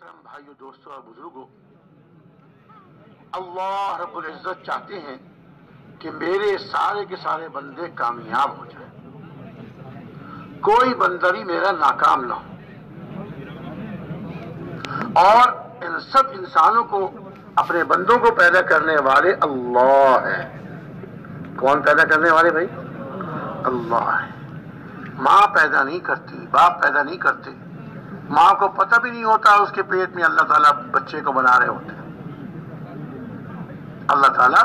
محترم بھائیو دوستوں اور بزرگوں، اللہ رب العزت چاہتے ہیں کہ میرے سارے کے سارے بندے کامیاب ہو جائیں، کوئی بندہ بھی میرا ناکام نہ ہو، اور ان سب انسانوں کو اپنے بندوں کو پیدا کرنے والے اللہ ہیں۔ کون پیدا کرنے والے بھائی؟ اللہ ہے۔ ماں پیدا نہیں کرتی، باپ پیدا نہیں کرتے، ماں کو پتہ بھی نہیں ہوتا اس کے پیٹ میں اللہ تعالیٰ بچے کو بنا رہے ہوتے ہیں۔ اللہ تعالیٰ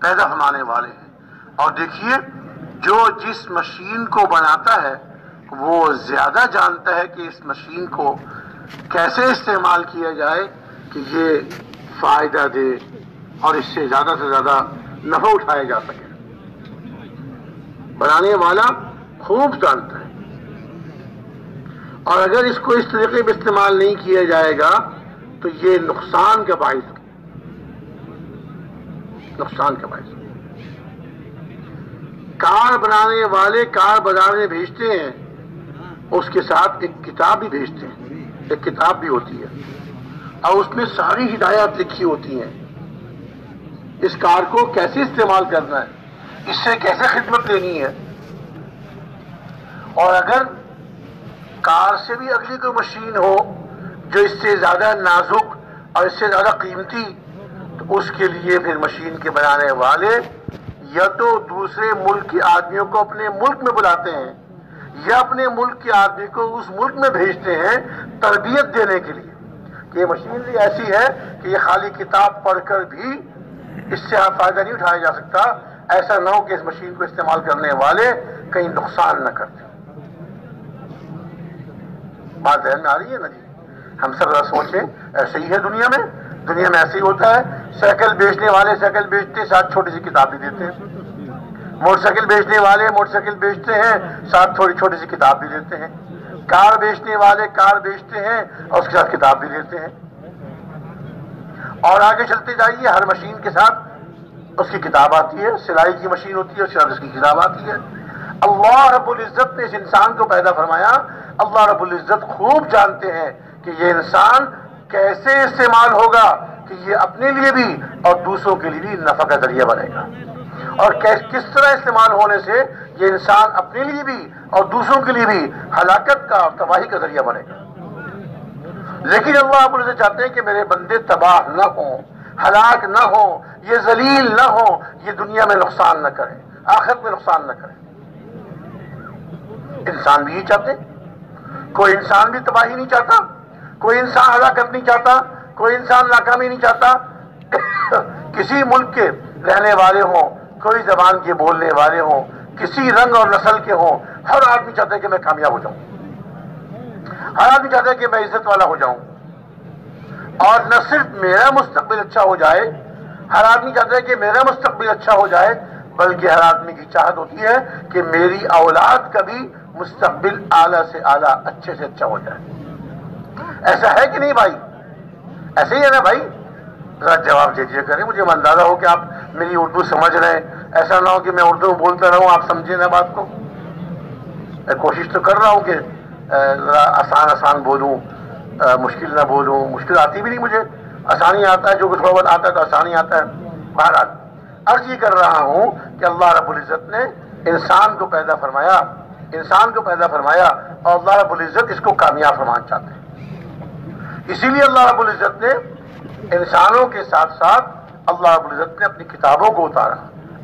پیدا فرمانے والے ہیں۔ اور دیکھیے، جو جس مشین کو بناتا ہے وہ زیادہ جانتا ہے کہ اس مشین کو کیسے استعمال کیا جائے کہ یہ فائدہ دے اور اس سے زیادہ نفع اٹھایا جا سکے۔ بنانے والا خوب جانتا ہے، اور اگر اس کو اس طریقے میں استعمال نہیں کیا جائے گا تو یہ نقصان کا باعث ہے۔ کار بنانے والے کار بازار میں بھیجتے ہیں، اس کے ساتھ ایک کتاب بھی بھیجتے ہیں، ایک کتاب بھی ہوتی ہے اور اس میں ساری ہدایات لکھی ہوتی ہیں، اس کار کو کیسے استعمال کرنا ہے، اس سے کیسے خدمت لینی ہے۔ اور اگر کار سے بھی اگلی کوئی مشین ہو جو اس سے زیادہ نازک اور اس سے زیادہ قیمتی، تو اس کے لیے پھر مشین کے بنانے والے یا تو دوسرے ملک کے آدمیوں کو اپنے ملک میں بلاتے ہیں یا اپنے ملک کے آدمی کو اس ملک میں بھیجتے ہیں تربیت دینے کے لیے کہ یہ مشینری ایسی ہے کہ یہ خالی کتاب پڑھ کر بھی اس سے فائدہ نہیں اٹھایا جا سکتا، ایسا نہ ہو کہ اس مشین کو استعمال کرنے والے کہیں نقصان نہ کرتے۔ بات ذہن میں آ رہی ہے نا جی؟ ہم سب ذرا سوچیں، ایسے ہی ہے دنیا میں ایسے ہی ہوتا ہے۔ سائیکل بیچنے والے سائیکل بیچتے ساتھ چھوٹی سی کتاب بھی دیتے ہیں، موٹر سائیکل بیچنے والے موٹر سائیکل بیچتے ہیں ساتھ تھوڑی چھوٹی سی کتاب بھی دیتے ہیں، کار بیچنے والے کار بیچتے ہیں اور اس کے ساتھ کتاب بھی دیتے ہیں، اور آگے چلتے جائیے، ہر مشین کے ساتھ اس کی کتاب آتی ہے، سلائی کی مشین ہوتی ہے اس کے ساتھ اس کی کتاب آتی ہے۔ اللہ رب العزت نے اس انسان کو پیدا فرمایا، اللہ رب العزت خوب جانتے ہیں کہ یہ انسان کیسے استعمال ہوگا کہ یہ اپنے لیے بھی اور دوسروں کے لیے بھی نفع کا ذریعہ بنے گا، اور کس طرح استعمال ہونے سے یہ انسان اپنے لیے بھی اور دوسروں کے لیے بھی ہلاکت کا اور تباہی کا ذریعہ بنے گا۔ لیکن اللہ رب العزت چاہتے ہیں کہ میرے بندے تباہ نہ ہوں، ہلاک نہ ہوں، یہ ذلیل نہ ہوں، یہ دنیا میں نقصان نہ کریں، آخرت میں نقصان نہ کریں۔ انسان بھی یہ چاہتے، کوئی انسان بھی تباہی نہیں چاہتا، کوئی انسان ہلاکت نہیں چاہتا، کوئی انسان ناکامی نہیں چاہتا۔ کسی ملک کے رہنے والے ہوں، کوئی زبان کے بولنے والے ہوں، کسی رنگ اور نسل کے ہوں، ہر آدمی چاہتا ہے کہ میں کامیاب ہو جاؤں، ہر آدمی چاہتا ہے کہ میں عزت والا ہو جاؤں، اور نہ صرف میرا مستقبل اچھا ہو جائے، ہر آدمی چاہتا ہے کہ میرا مستقبل اچھا ہو جائے، بلکہ ہر آدمی کی چاہت ہوتی ہے کہ میری اولاد کا بھی مستقبل اعلیٰ سے اعلیٰ، اچھے سے اچھا ہو جائے۔ ایسا ہے کہ نہیں بھائی؟ ایسے ہی ہے نا بھائی؟ ذرا جواب دے دیجیے کریں، مجھے اندازہ ہو کہ آپ میری اردو سمجھ رہے ہیں، ایسا نہ ہو کہ میں اردو بولتا رہوں آپ سمجھیں نا بات کو۔ میں کوشش تو کر رہا ہوں کہ ذرا آسان بولوں، مشکل نہ بولوں، مشکل آتی بھی نہیں مجھے، آسانی آتا ہے، جو کچھ بہت آتا ہے تو آسانی آتا ہے۔ بہرحال عرض یہ کر رہا ہوں کہ اللہ رب العزت نے انسان کو پیدا فرمایا اور اللہ رب العزت اس کو کامیاب فرمانا چاہتے ہیں۔ اسی لیے اللہ رب العزت نے انسانوں کے ساتھ ساتھ اللہ رب العزت نے اپنی کتابوں کو اتارا،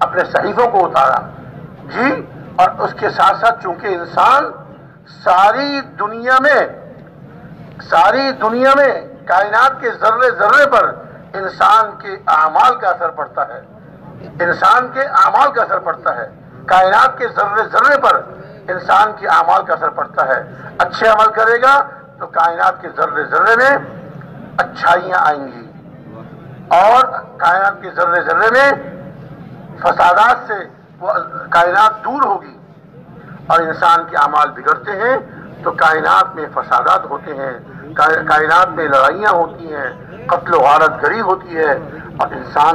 اپنے صحیفوں کو اتارا جی، اور اس کے ساتھ ساتھ چونکہ انسان ساری دنیا میں کائنات کے ذرے ذرے پر انسان کے اعمال کا اثر پڑتا ہے، کائنات کے ذرے ذرے پر انسان کے اعمال کا اثر پڑتا ہے۔ اچھے عمل کرے گا تو کائنات کے ذرے ذرے میں اچھائیاں آئیں گی، اور کائنات کے ذرے ذرے میں فسادات سے وہ کائنات دور ہوگی، اور انسان کے اعمال بگڑتے ہیں تو کائنات میں فسادات ہوتے ہیں، کائنات میں لڑائیاں ہوتی ہیں، قتل و غارت گری ہوتی ہے، اور انسان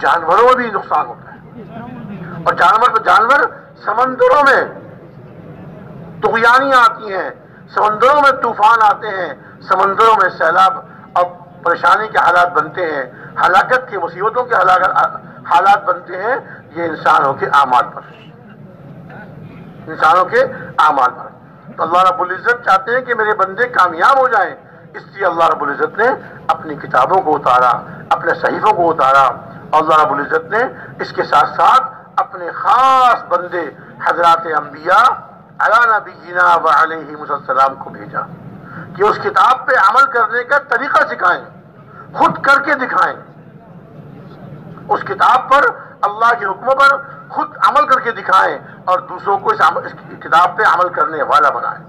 جانوروں میں بھی نقصان ہوتا ہے، اور جانور سمندروں میں طغیانیاں آتی ہیں، سمندروں میں طوفان آتے ہیں، سمندروں میں سیلاب اور پریشانی کے حالات بنتے ہیں، ہلاکت کی مصیبتوں کے حالات بنتے ہیں، یہ انسانوں کے اعمال پر، انسانوں کے اعمال پر۔ تو اللہ رب العزت چاہتے ہیں کہ میرے بندے کامیاب ہو جائیں، اس لیے اللہ رب العزت نے اپنی کتابوں کو اتارا، اپنے صحیفوں کو اتارا، اور اللہ رب العزت نے اس کے ساتھ ساتھ اپنے خاص بندے حضرات انبیاء علی نبینا و علیہم السلام کو بھیجا کہ اس کتاب پہ عمل کرنے کا طریقہ سکھائیں، خود کر کے دکھائیں، اس کتاب پر، اللہ کے حکموں پر خود عمل کر کے دکھائیں اور دوسروں کو اس کتاب پہ عمل کرنے والا بنائیں۔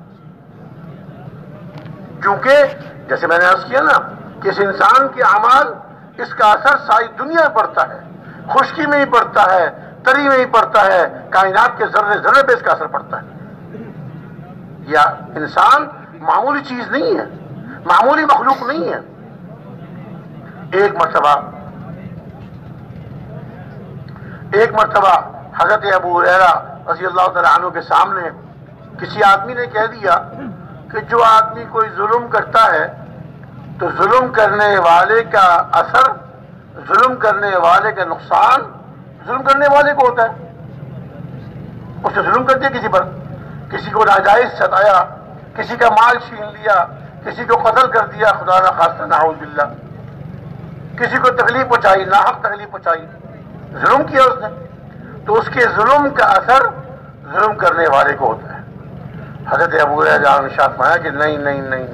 کیونکہ جیسے میں نے عرض کیا نا کہ اس انسان کے اعمال، اس کا اثر ساری دنیا میں پڑتا ہے، خشکی میں ہی پڑتا ہے، تری میں ہی پڑتا ہے، کائنات کے ذرے ذرے پہ اس کا اثر پڑتا ہے۔ یا انسان معمولی چیز نہیں ہے، معمولی مخلوق نہیں ہے۔ ایک مرتبہ حضرت ابو ہریرہ رضی اللہ تعالیٰ عنہ کے سامنے کسی آدمی نے کہہ دیا کہ جو آدمی کوئی ظلم کرتا ہے تو ظلم کرنے والے کا اثر، ظلم کرنے والے کا نقصان ظلم کرنے والے کو ہوتا ہے۔ اس نے ظلم کر دیا کسی پر، کسی کو ناجائز ستایا، کسی کا مال چھین لیا، کسی کو قتل کر دیا، خدا نہ خواستہ نعوذ باللہ، کسی کو تکلیف پہنچائی، ناحق تکلیف پہنچائی، ظلم کیا اس نے، تو اس کے ظلم کا اثر ظلم کرنے والے کو ہوتا ہے۔ حضرت ابو ہریرہ نے ارشاد فرمایا کہ نہیں نہیں نہیں،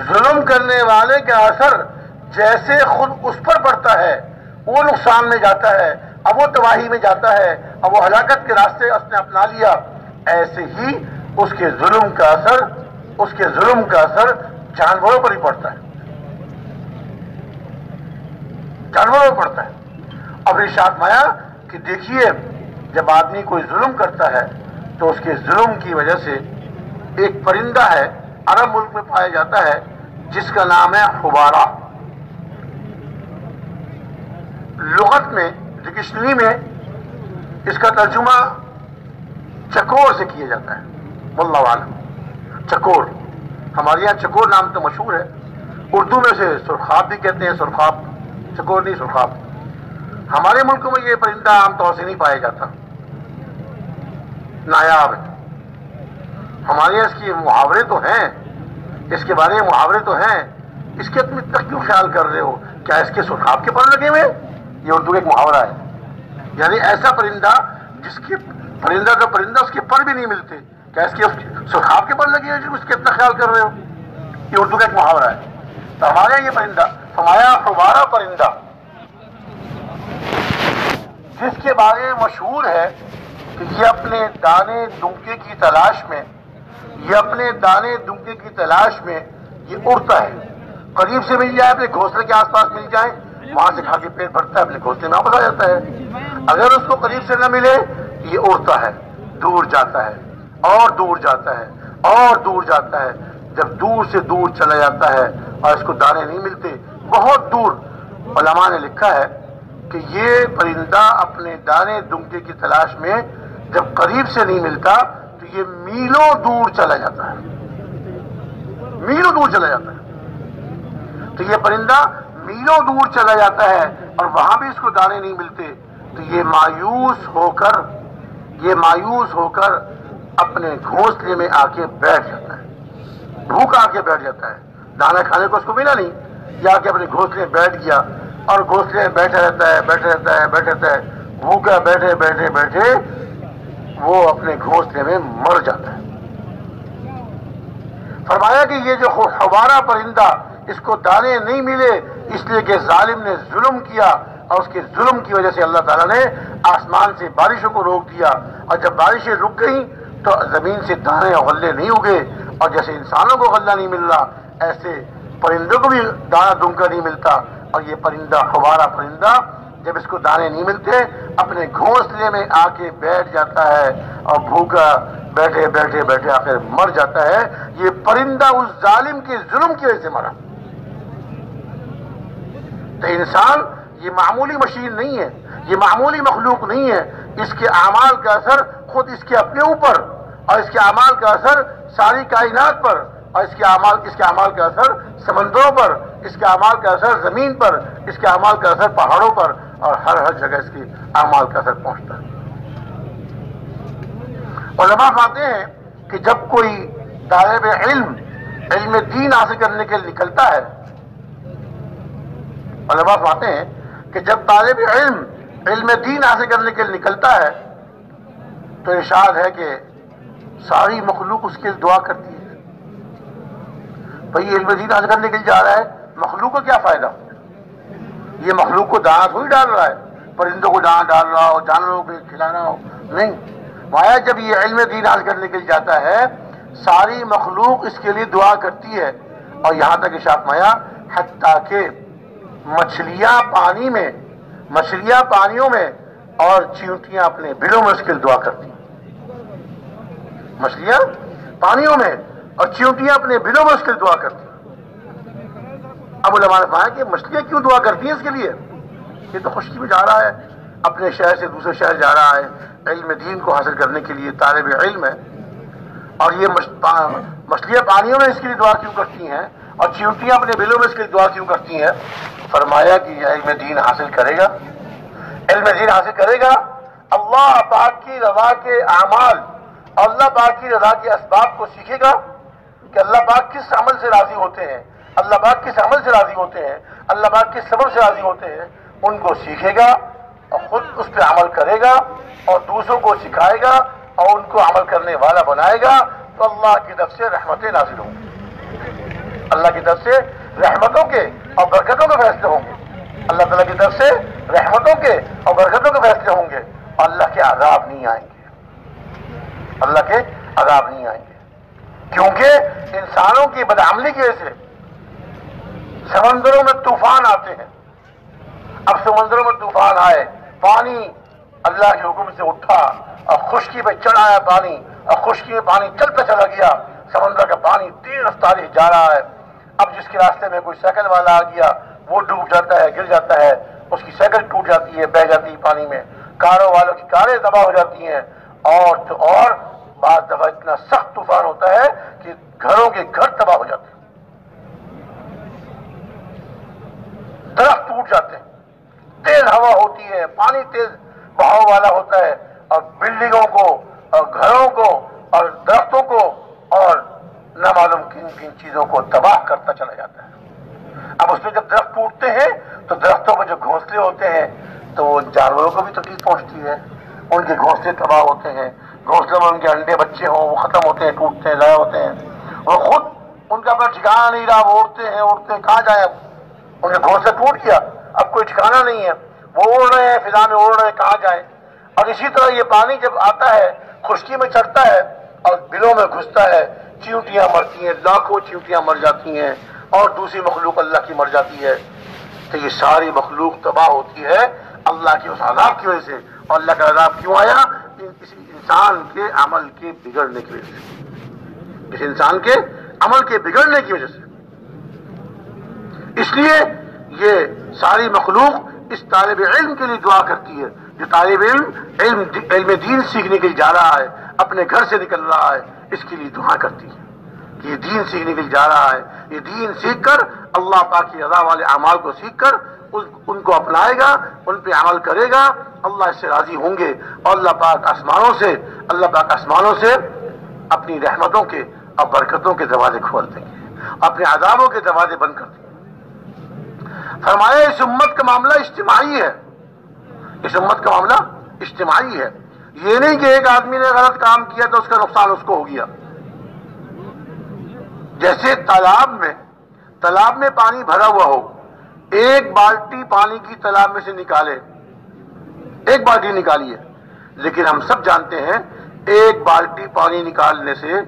ظلم کرنے والے کا اثر جیسے خود اس پر پڑتا ہے، وہ نقصان میں جاتا ہے، اب وہ تباہی میں جاتا ہے، اب وہ ہلاکت کے راستے اس نے اپنا لیا، ایسے ہی اس کے ظلم کا اثر جانوروں پر ہی پڑتا ہے، جانوروں پر پڑتا ہے۔ اب ارشاد فرمایا کہ دیکھیے جب آدمی کوئی ظلم کرتا ہے تو اس کے ظلم کی وجہ سے ایک پرندہ ہے، عرب ملک میں پایا جاتا ہے، جس کا نام ہے حبارہ۔ لغت میں، ڈکشنری میں اس کا ترجمہ چکور سے کیا جاتا ہے، واللہ عالم۔ چکور، ہمارے یہاں چکور نام تو مشہور ہے، اردو میں سے سرخاب بھی کہتے ہیں، سرخاب، چکور نہیں سرخاب۔ ہمارے ملکوں میں یہ پرندہ عام طور سے نہیں پایا جاتا، نایاب ہے۔ ہمارے یہاں اس کے محاورے تو ہیں، اس کے بارے میں محاورے تو ہیں، اس کے تم تک کیوں خیال کر رہے ہو؟ کیا اس کے سرخاب کے پر لگے ہوئے؟ یہ اردو کا ایک محاورہ ہے، یعنی ایسا پرندہ جس کے پرندہ اس کے پر بھی نہیں ملتے، کیا اس کے سرخاب کے پر لگے ہوئے اس کے اتنا خیال کر رہے ہو؟ یہ اردو کا ایک محاورہ ہے۔ تو ہمارے یہاں یہ پرندہ فرمایا حبارہ پرندہ، جس کے بارے میں مشہور ہے کہ یہ اپنے دانے دنکے کی تلاش میں یہ اڑتا ہے، قریب سے مل جائے، اپنے گھونسلے کے آس پاس مل جائے، وہاں سے کھا کے پیٹ بھرتا ہے، اپنے گھونسلے میں واپس آ جاتا ہے۔ اگر اس کو قریب سے نہ ملے یہ اڑتا ہے، دور جاتا ہے اور دور جاتا ہے اور دور جاتا ہے، جب دور سے دور چلا جاتا ہے اور اس کو دانے نہیں ملتے، بہت دور، علماء نے لکھا ہے کہ یہ پرندہ اپنے دانے دنکے کی تلاش میں جب قریب سے نہیں ملتا تو یہ میلوں دور چلا جاتا ہے، میلوں دور چلا جاتا ہے۔ تو یہ پرندہ میلوں دور چلا جاتا ہے اور وہاں بھی اس کو دانے نہیں ملتے، تو یہ مایوس ہو کر اپنے گھونسلے میں آ کے بیٹھ جاتا ہے، بھوکا آ کے بیٹھ جاتا ہے، دانا کھانے کو اس کو ملا نہیں، یہ آ کے اپنے گھونسلے میں بیٹھ گیا اور گھونسلے میں بیٹھا رہتا ہے، بھوکا بیٹھے وہ اپنے گھونسلے میں مر جاتا ہے۔ فرمایا کہ یہ جو حبارہ پرندہ، اس کو دانے نہیں ملے اس لیے کہ ظالم نے ظلم کیا، اور اس کے ظلم کی وجہ سے اللہ تعالیٰ نے آسمان سے بارشوں کو روک دیا، اور جب بارشیں رک گئیں تو زمین سے دانے اور غلے نہیں اگے، اور جیسے انسانوں کو غلہ نہیں مل رہا ایسے پرندوں کو بھی دانا دنکا نہیں ملتا، اور یہ پرندہ حبارہ پرندہ جب اس کو دانے نہیں ملتے اپنے گھونسلے میں آ کے بیٹھ جاتا ہے اور بھوکا بیٹھے آخر مر جاتا ہے۔ یہ پرندہ اس ظالم کے ظلم کی وجہ سے مرا۔ تو انسان یہ معمولی مشین نہیں ہے، یہ معمولی مخلوق نہیں ہے، اس کے اعمال کا اثر خود اس کے اپنے اوپر اور اس کے اعمال کا اثر ساری کائنات پر، اور اس کے اعمال کا اثر سمندروں پر، اس کے اعمال کا اثر زمین پر، اس کے اعمال کا اثر پہاڑوں پر، اور ہر جگہ اس کے اعمال کا اثر پہنچتا ہے۔ علماء فرماتے ہیں کہ جب کوئی طالب علم دین حاصل کرنے کے لیے نکلتا ہے، علماء فرماتے ہیں کہ جب طالب علم دین حاصل کرنے کے لیے نکلتا ہے تو ارشاد ہے کہ ساری مخلوق اس کے لیے دعا کرتی ہے۔ بھئی علم دین حاصل کرنے کے لیے جا رہا ہے، مخلوق کو کیا فائدہ؟ یہ مخلوق کو دانا تھوڑی ڈال رہا ہے، پرندوں کو دانا ڈال رہا ہو، جانوروں کو کھلانا ہو، نہیں۔ مایا جب یہ علم دین حاصل کرنے کے لیے جاتا ہے، ساری مخلوق اس کے لیے دعا کرتی ہے، اور یہاں تک ارشاد مایا حتیٰ کہ مچھلیاں پانیوں میں اور چیونٹیاں اپنے بلوں میں اس کے لیے دعا کرتی ہیں۔ مچھلیاں پانیوں میں اور چیونٹیاں اپنے بلوں میں اس کے لیے دعا کرتی ہیں۔ اب علماء نے کہا کہ مچھلیاں کیوں دعا کرتی ہیں اس کے لیے؟ یہ تو خشکی میں جا رہا ہے، اپنے شہر سے دوسرے شہر جا رہا ہے، علم دین کو حاصل کرنے کے لیے طالب علم ہے، اور یہ مچھلیاں پانیوں میں اس کے لیے دعا کیوں کرتی ہیں اور چیونٹیاں اپنے بلوں میں اس کے لیے دعا کیوں کرتی ہیں؟ فرمایا کہ یہ علم دین حاصل کرے گا، اللہ پاک کی رضا کے اعمال اور اللہ پاک کی رضا کے اسباب کو سیکھے گا کہ اللہ پاک کس عمل سے راضی ہوتے ہیں، اللہ پاک کس عمل سے راضی ہوتے ہیں، اللہ پاک کس سبب سے راضی ہوتے ہیں، ان کو سیکھے گا اور خود اس پہ عمل کرے گا اور دوسروں کو سکھائے گا اور ان کو عمل کرنے والا بنائے گا، تو اللہ کی طرف سے رحمتیں نازل ہوں گی، اللہ کی طرف سے رحمتوں کے اور برکتوں کے فیصلے ہوں گے، اللہ تعالیٰ کی طرف سے رحمتوں کے اور برکتوں کے فیصلے ہوں گے، اور اللہ کے عذاب نہیں آئیں گے، اللہ کے عذاب نہیں آئیں گے، کیونکہ انسانوں کی بدعملی کی وجہ سے سمندروں میں طوفان آتے ہیں۔ اب سمندروں میں طوفان آئے، پانی اللہ کے حکم سے اٹھا اور خشکی پہ چڑھایا پانی، اور خشکی میں پانی چلتا چلا گیا، سمندر کا پانی تیز رفتاری سے جا رہا ہے۔ اب جس کے راستے میں کوئی سائیکل والا آ گیا وہ ڈوب جاتا ہے، گر جاتا ہے، اس کی سائیکل ٹوٹ جاتی ہے، بہہ جاتی ہے پانی میں، کاروں والوں کی کاریں تباہ ہو جاتی ہیں، اور تو اور بعض دفعہ اتنا سخت طوفان ہوتا ہے کہ گھروں کے گھر تباہ ہو جاتے ہیں، درخت ٹوٹ جاتے ہیں، تیز ہوا ہوتی ہے، پانی تیز بہاؤ والا ہوتا ہے، اور بلڈنگوں کو اور گھروں کو اور درختوں کو اور نہ معلوم کن کن چیزوں کو تباہ کرتا چلا جاتا ہے۔ اب اس میں جب درخت ٹوٹتے ہیں تو درختوں پر جو گھونسلے ہوتے ہیں تو وہ جانوروں کو بھی تکلیف پہنچتی ہے، ان کے گھونسلے تباہ ہوتے ہیں، گھونسلوں میں ان کے انڈے بچے ہوں وہ ختم ہوتے ہیں، ٹوٹتے ہیں، ضائع ہوتے ہیں، وہ خود ان کا اپنا ٹھکانا نہیں رہا، وہ اڑتے ہیں، کہاں جائیں؟ اب ان کا گھونسلہ ٹوٹ گیا، اب کوئی ٹھکانا نہیں ہے، وہ اڑ رہے ہیں، فضا میں اڑ رہے ہیں، کہاں جائیں؟ اور اسی طرح یہ پانی جب آتا ہے خشکی میں چڑھتا ہے اور بلوں میں گھستا ہے، چیونٹیاں مرتی ہیں، لاکھوں چیونٹیاں مر جاتی ہیں، اور دوسری مخلوق اللہ کی مر جاتی ہے، تو یہ ساری مخلوق تباہ ہوتی ہے اللہ کے اس عذاب کی وجہ سے۔ اور اللہ کا عذاب کیوں آیا؟ کسی انسان کے عمل کے بگڑنے کی وجہ سے، کسی انسان کے عمل کے بگڑنے کی وجہ سے۔ اس لیے یہ ساری مخلوق اس طالب علم کے لیے دعا کرتی ہے، جو طالب علم دین سیکھنے کے لیے جا رہا ہے، اپنے گھر سے نکل رہا ہے، اس کے لیے دعا کرتی ہے کہ یہ دین سیکھنے کے لیے جا رہا ہے، یہ دین سیکھ کر اللہ پاک کی رضا والے اعمال کو سیکھ کر ان کو اپنائے گا، ان پہ عمل کرے گا، اللہ اس سے راضی ہوں گے، اور اللہ پاک آسمانوں سے اپنی رحمتوں کے اور برکتوں کے دروازے کھول دیں گے، اپنے عذابوں کے دروازے بند کر دیں گے۔ فرمایا اس امت کا معاملہ اجتماعی ہے، اس امت کا معاملہ اجتماعی ہے، یہ نہیں کہ ایک آدمی نے غلط کام کیا تو اس کا نقصان اس کو ہو گیا۔ جیسے تالاب میں پانی بھرا ہوا ہو، ایک بالٹی پانی کی تالاب میں سے نکالے، ایک بالٹی نکالی ہے، لیکن ہم سب جانتے ہیں ایک بالٹی پانی نکالنے سے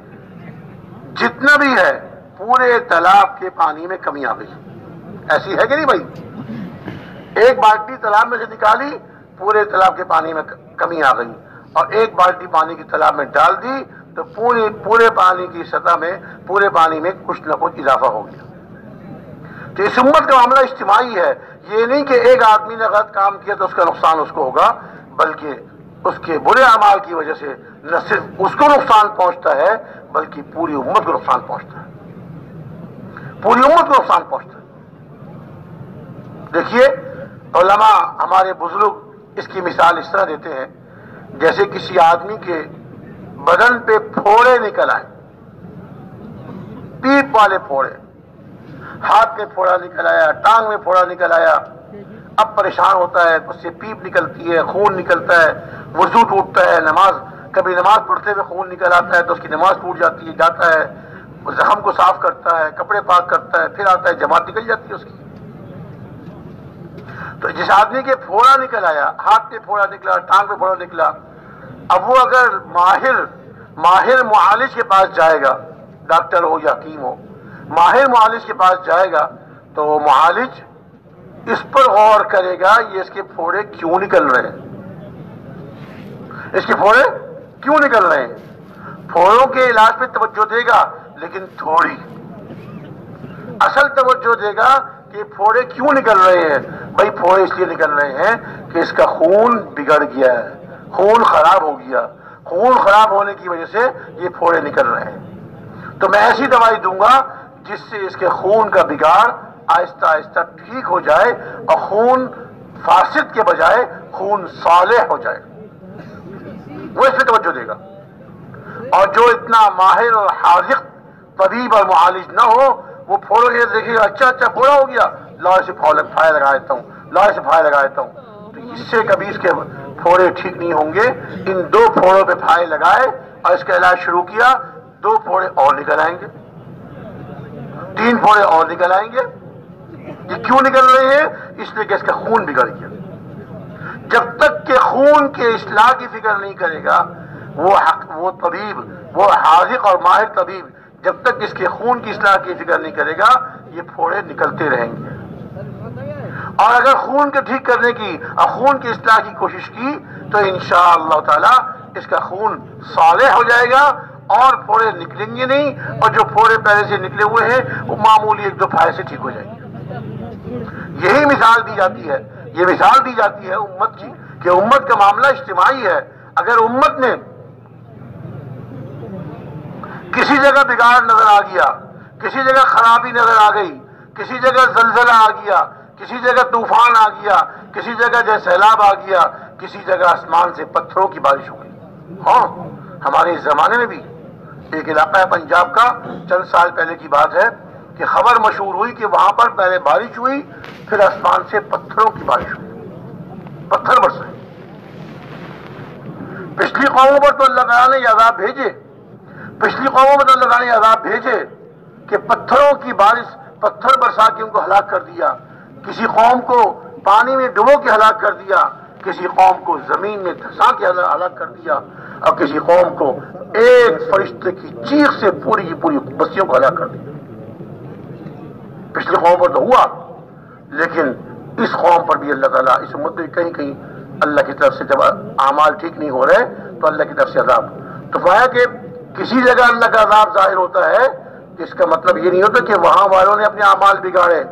جتنا بھی ہے پورے تالاب کے پانی میں کمی آ گئی، ایسی ہے کہ نہیں بھائی؟ ایک بالٹی تالاب میں سے نکالی، پورے تالاب کے پانی میں کمی آ گئی، اور ایک بالٹی پانی کی تالاب میں ڈال دی تو پورے پانی کی سطح میں، پورے پانی میں کچھ نہ کچھ اضافہ ہو گیا۔ تو اس امت کا معاملہ اجتماعی ہے، یہ نہیں کہ ایک آدمی نے غلط کام کیا تو اس کا نقصان اس کو ہوگا، بلکہ اس کے برے اعمال کی وجہ سے نہ صرف اس کو نقصان پہنچتا ہے بلکہ پوری امت کو نقصان پہنچتا ہے۔ پوری امت کو نقصان پہنچتا ہے۔ دیکھیے علماء ہمارے بزرگ اس کی مثال اس طرح دیتے ہیں جیسے کسی آدمی کے بدن پہ پھوڑے نکل آئے، پیپ والے پھوڑے، ہاتھ میں پھوڑا نکل آیا، ٹانگ میں پھوڑا نکل آیا، اب پریشان ہوتا ہے، اس سے پیپ نکلتی ہے، خون نکلتا ہے، وضو ٹوٹتا ہے، کبھی نماز پڑھتے ہوئے خون نکل آتا ہے تو اس کی نماز ٹوٹ جاتی ہے، جاتا ہے زخم کو صاف کرتا ہے، کپڑے پاک کرتا ہے، پھر آتا ہے، جماعت نکل جاتی ہے اس کی۔ تو جس آدمی کے پھوڑا نکل آیا، ہاتھ پہ پھوڑا نکلا، ٹانگ پہ پھوڑا نکلا، اب وہ اگر ماہر معالج کے پاس جائے گا، ڈاکٹر ہو یا حکیم ہو، ماہر معالج کے پاس جائے گا تو وہ معالج اس پر غور کرے گا یہ اس کے پھوڑے کیوں نکل رہے ہیں، اس کے پھوڑے کیوں نکل رہے ہیں، پھوڑوں کے علاج پہ توجہ دے گا لیکن تھوڑی، اصل توجہ دے گا کہ پھوڑے کیوں نکل رہے ہیں۔ بھائی پھوڑے اس لیے نکل رہے ہیں کہ اس کا خون بگڑ گیا ہے، خون خراب ہو گیا، خون خراب ہونے کی وجہ سے یہ پھوڑے نکل رہے ہیں، تو میں ایسی دوائی دوں گا جس سے اس کے خون کا بگاڑ آہستہ آہستہ ٹھیک ہو جائے اور خون فاسد کے بجائے خون صالح ہو جائے، وہ اس پہ توجہ دے گا۔ اور جو اتنا ماہر اور حاذق طبیب اور معالج نہ ہو وہ پھوڑوں کے دیکھے گا، اچھا پھوڑا ہو گیا، لا اسے پھائے لگا دیتا ہوں، لا اسے پھائے لگا دیتا ہوں، تو اس سے کبھی اس کے پھوڑے ٹھیک نہیں ہوں گے۔ ان 2 پھوڑوں پہ پھائے لگائے اور اس کا علاج شروع کیا، 2 پھوڑے اور نکل آئیں گے، 3 پھوڑے اور نکل آئیں گے۔ یہ کیوں نکل رہے ہیں؟ اس لیے کہ اس کا خون بگڑ گیا۔ جب تک کہ خون کے اصلاح کی فکر نہیں کرے گا وہ طبیب، وہ حاذق اور ماہر طبیب، جب تک اس کے خون کی اصلاح کی فکر نہیں کرے گا یہ پھوڑے نکلتے رہیں گے۔ اور اگر خون کے ٹھیک کرنے کی اور خون کی اصلاح کی کوشش کی تو انشاءاللہ تعالی اس کا خون صالح ہو جائے گا اور پھوڑے نکلیں گے نہیں، اور جو پھوڑے پہلے سے نکلے ہوئے ہیں وہ معمولی 1-2 پھائے سے ٹھیک ہو جائیں گے۔ یہی مثال دی جاتی ہے، یہ مثال دی جاتی ہے امت کی کہ امت کا معاملہ اجتماعی ہے۔ اگر امت نے کسی جگہ بگاڑ نظر آ گیا، کسی جگہ خرابی نظر آ گئی، کسی جگہ زلزلہ آ گیا، کسی جگہ طوفان آ گیا، کسی جگہ جیسے سیلاب آ گیا، کسی جگہ آسمان سے پتھروں کی بارش ہو گئی۔ ہاں ہمارے اس زمانے میں بھی ایک علاقہ ہے پنجاب کا، چند سال پہلے کی بات ہے کہ خبر مشہور ہوئی کہ وہاں پر پہلے بارش ہوئی پھر آسمان سے پتھروں کی بارش ہوئی، پتھر برسے۔ پچھلی قوموں پر تو اللہ تعالیٰ نے یہ عذاب بھیجے، پچھلی قوموں پر تو اللہ تعالیٰ نے یہ عذاب بھیجے کہ پتھروں کی بارش، پتھر برسا کے ان کو ہلاک کر دیا، کسی قوم کو پانی میں ڈبو کے ہلاک کر دیا، کسی قوم کو زمین میں دھسا کے ہلاک کر دیا، اور کسی قوم کو ایک فرشتے کی چیخ سے پوری کی پوری بستیوں کو ہلاک کر دیا۔ پچھلی قوم پر تو ہوا، لیکن اس قوم پر بھی اللہ تعالیٰ، اس امت میں کہیں کہیں اللہ کی طرف سے جب اعمال ٹھیک نہیں ہو رہے تو اللہ کی طرف سے عذاب۔ تو فرمایا کہ کسی جگہ اللہ کا عذاب ظاہر ہوتا ہے، اس کا مطلب یہ نہیں ہوتا کہ وہاں والوں نے اپنے اعمال بگاڑے،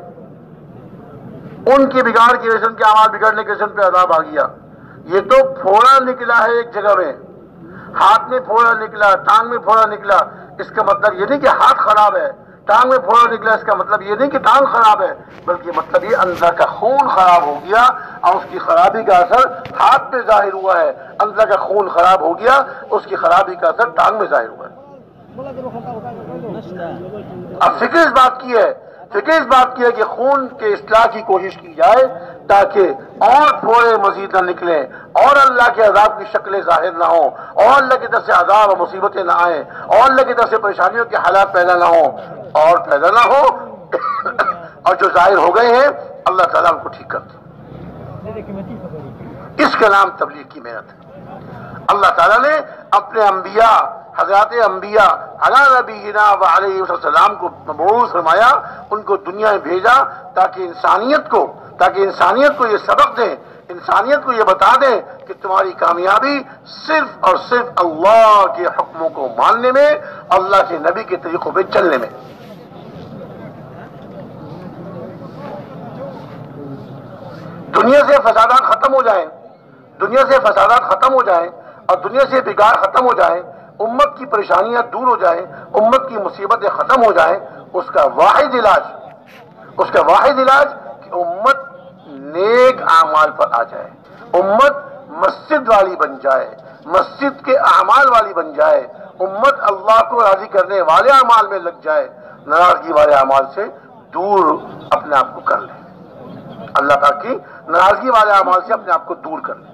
ان کی بگاڑ کی وجہ سے، ان کے اعمال بگڑنے کی وجہ سے ان پہ عذاب آ گیا۔ یہ تو پھوڑا نکلا ہے ایک جگہ میں، ہاتھ میں پھوڑا نکلا، ٹانگ میں پھوڑا نکلا، اس کا مطلب یہ نہیں کہ ہاتھ خراب ہے، ٹانگ میں پھوڑا نکلا اس کا مطلب یہ نہیں کہ ٹانگ خراب ہے، بلکہ مطلب یہ اندر کا خون خراب ہو گیا اور اس کی خرابی کا اثر ہاتھ پہ ظاہر ہوا ہے، اندر کا خون خراب ہو گیا، اس کی خرابی کا اثر ٹانگ میں ظاہر ہوا ہے۔ اب فکر اس بات کی ہے، فکر اس بات کی ہے کہ خون کے اصلاح کی کوشش کی جائے تاکہ اور پھوڑے مزید نہ نکلیں اور اللہ کے عذاب کی شکلیں ظاہر نہ ہوں اور اللہ کی طرف سے عذاب اور مصیبتیں نہ آئیں اور اللہ کی طرف سے پریشانیوں کے حالات پیدا نہ ہوں اور پیدا نہ ہو اور جو ظاہر ہو گئے ہیں اللہ تعالیٰ ان کو ٹھیک کر دے۔ اس کا نام تبلیغ کی محنت ہے۔ اللہ تعالیٰ نے اپنے انبیاء، حضرات انبیاء علی نبینا و علیہ السلام کو مبعوث فرمایا، ان کو دنیا میں بھیجا تاکہ انسانیت کو یہ سبق دیں، انسانیت کو یہ بتا دیں کہ تمہاری کامیابی صرف اور صرف اللہ کے حکموں کو ماننے میں، اللہ کے نبی کے طریقوں پہ چلنے میں۔ دنیا سے فسادات ختم ہو جائیں، دنیا سے فسادات ختم ہو جائیں اور دنیا سے بگاڑ ختم ہو جائیں، امت کی پریشانیاں دور ہو جائیں، امت کی مصیبتیں ختم ہو جائیں، اس کا واحد علاج کہ امت نیک اعمال پر آ جائے، امت مسجد والی بن جائے، مسجد کے اعمال والی بن جائے، امت اللہ کو راضی کرنے والے اعمال میں لگ جائے، ناراضگی والے اعمال سے دور اپنے آپ کو کر لے، اللہ تعالیٰ کی ناراضگی والے اعمال سے اپنے آپ کو دور کر لے۔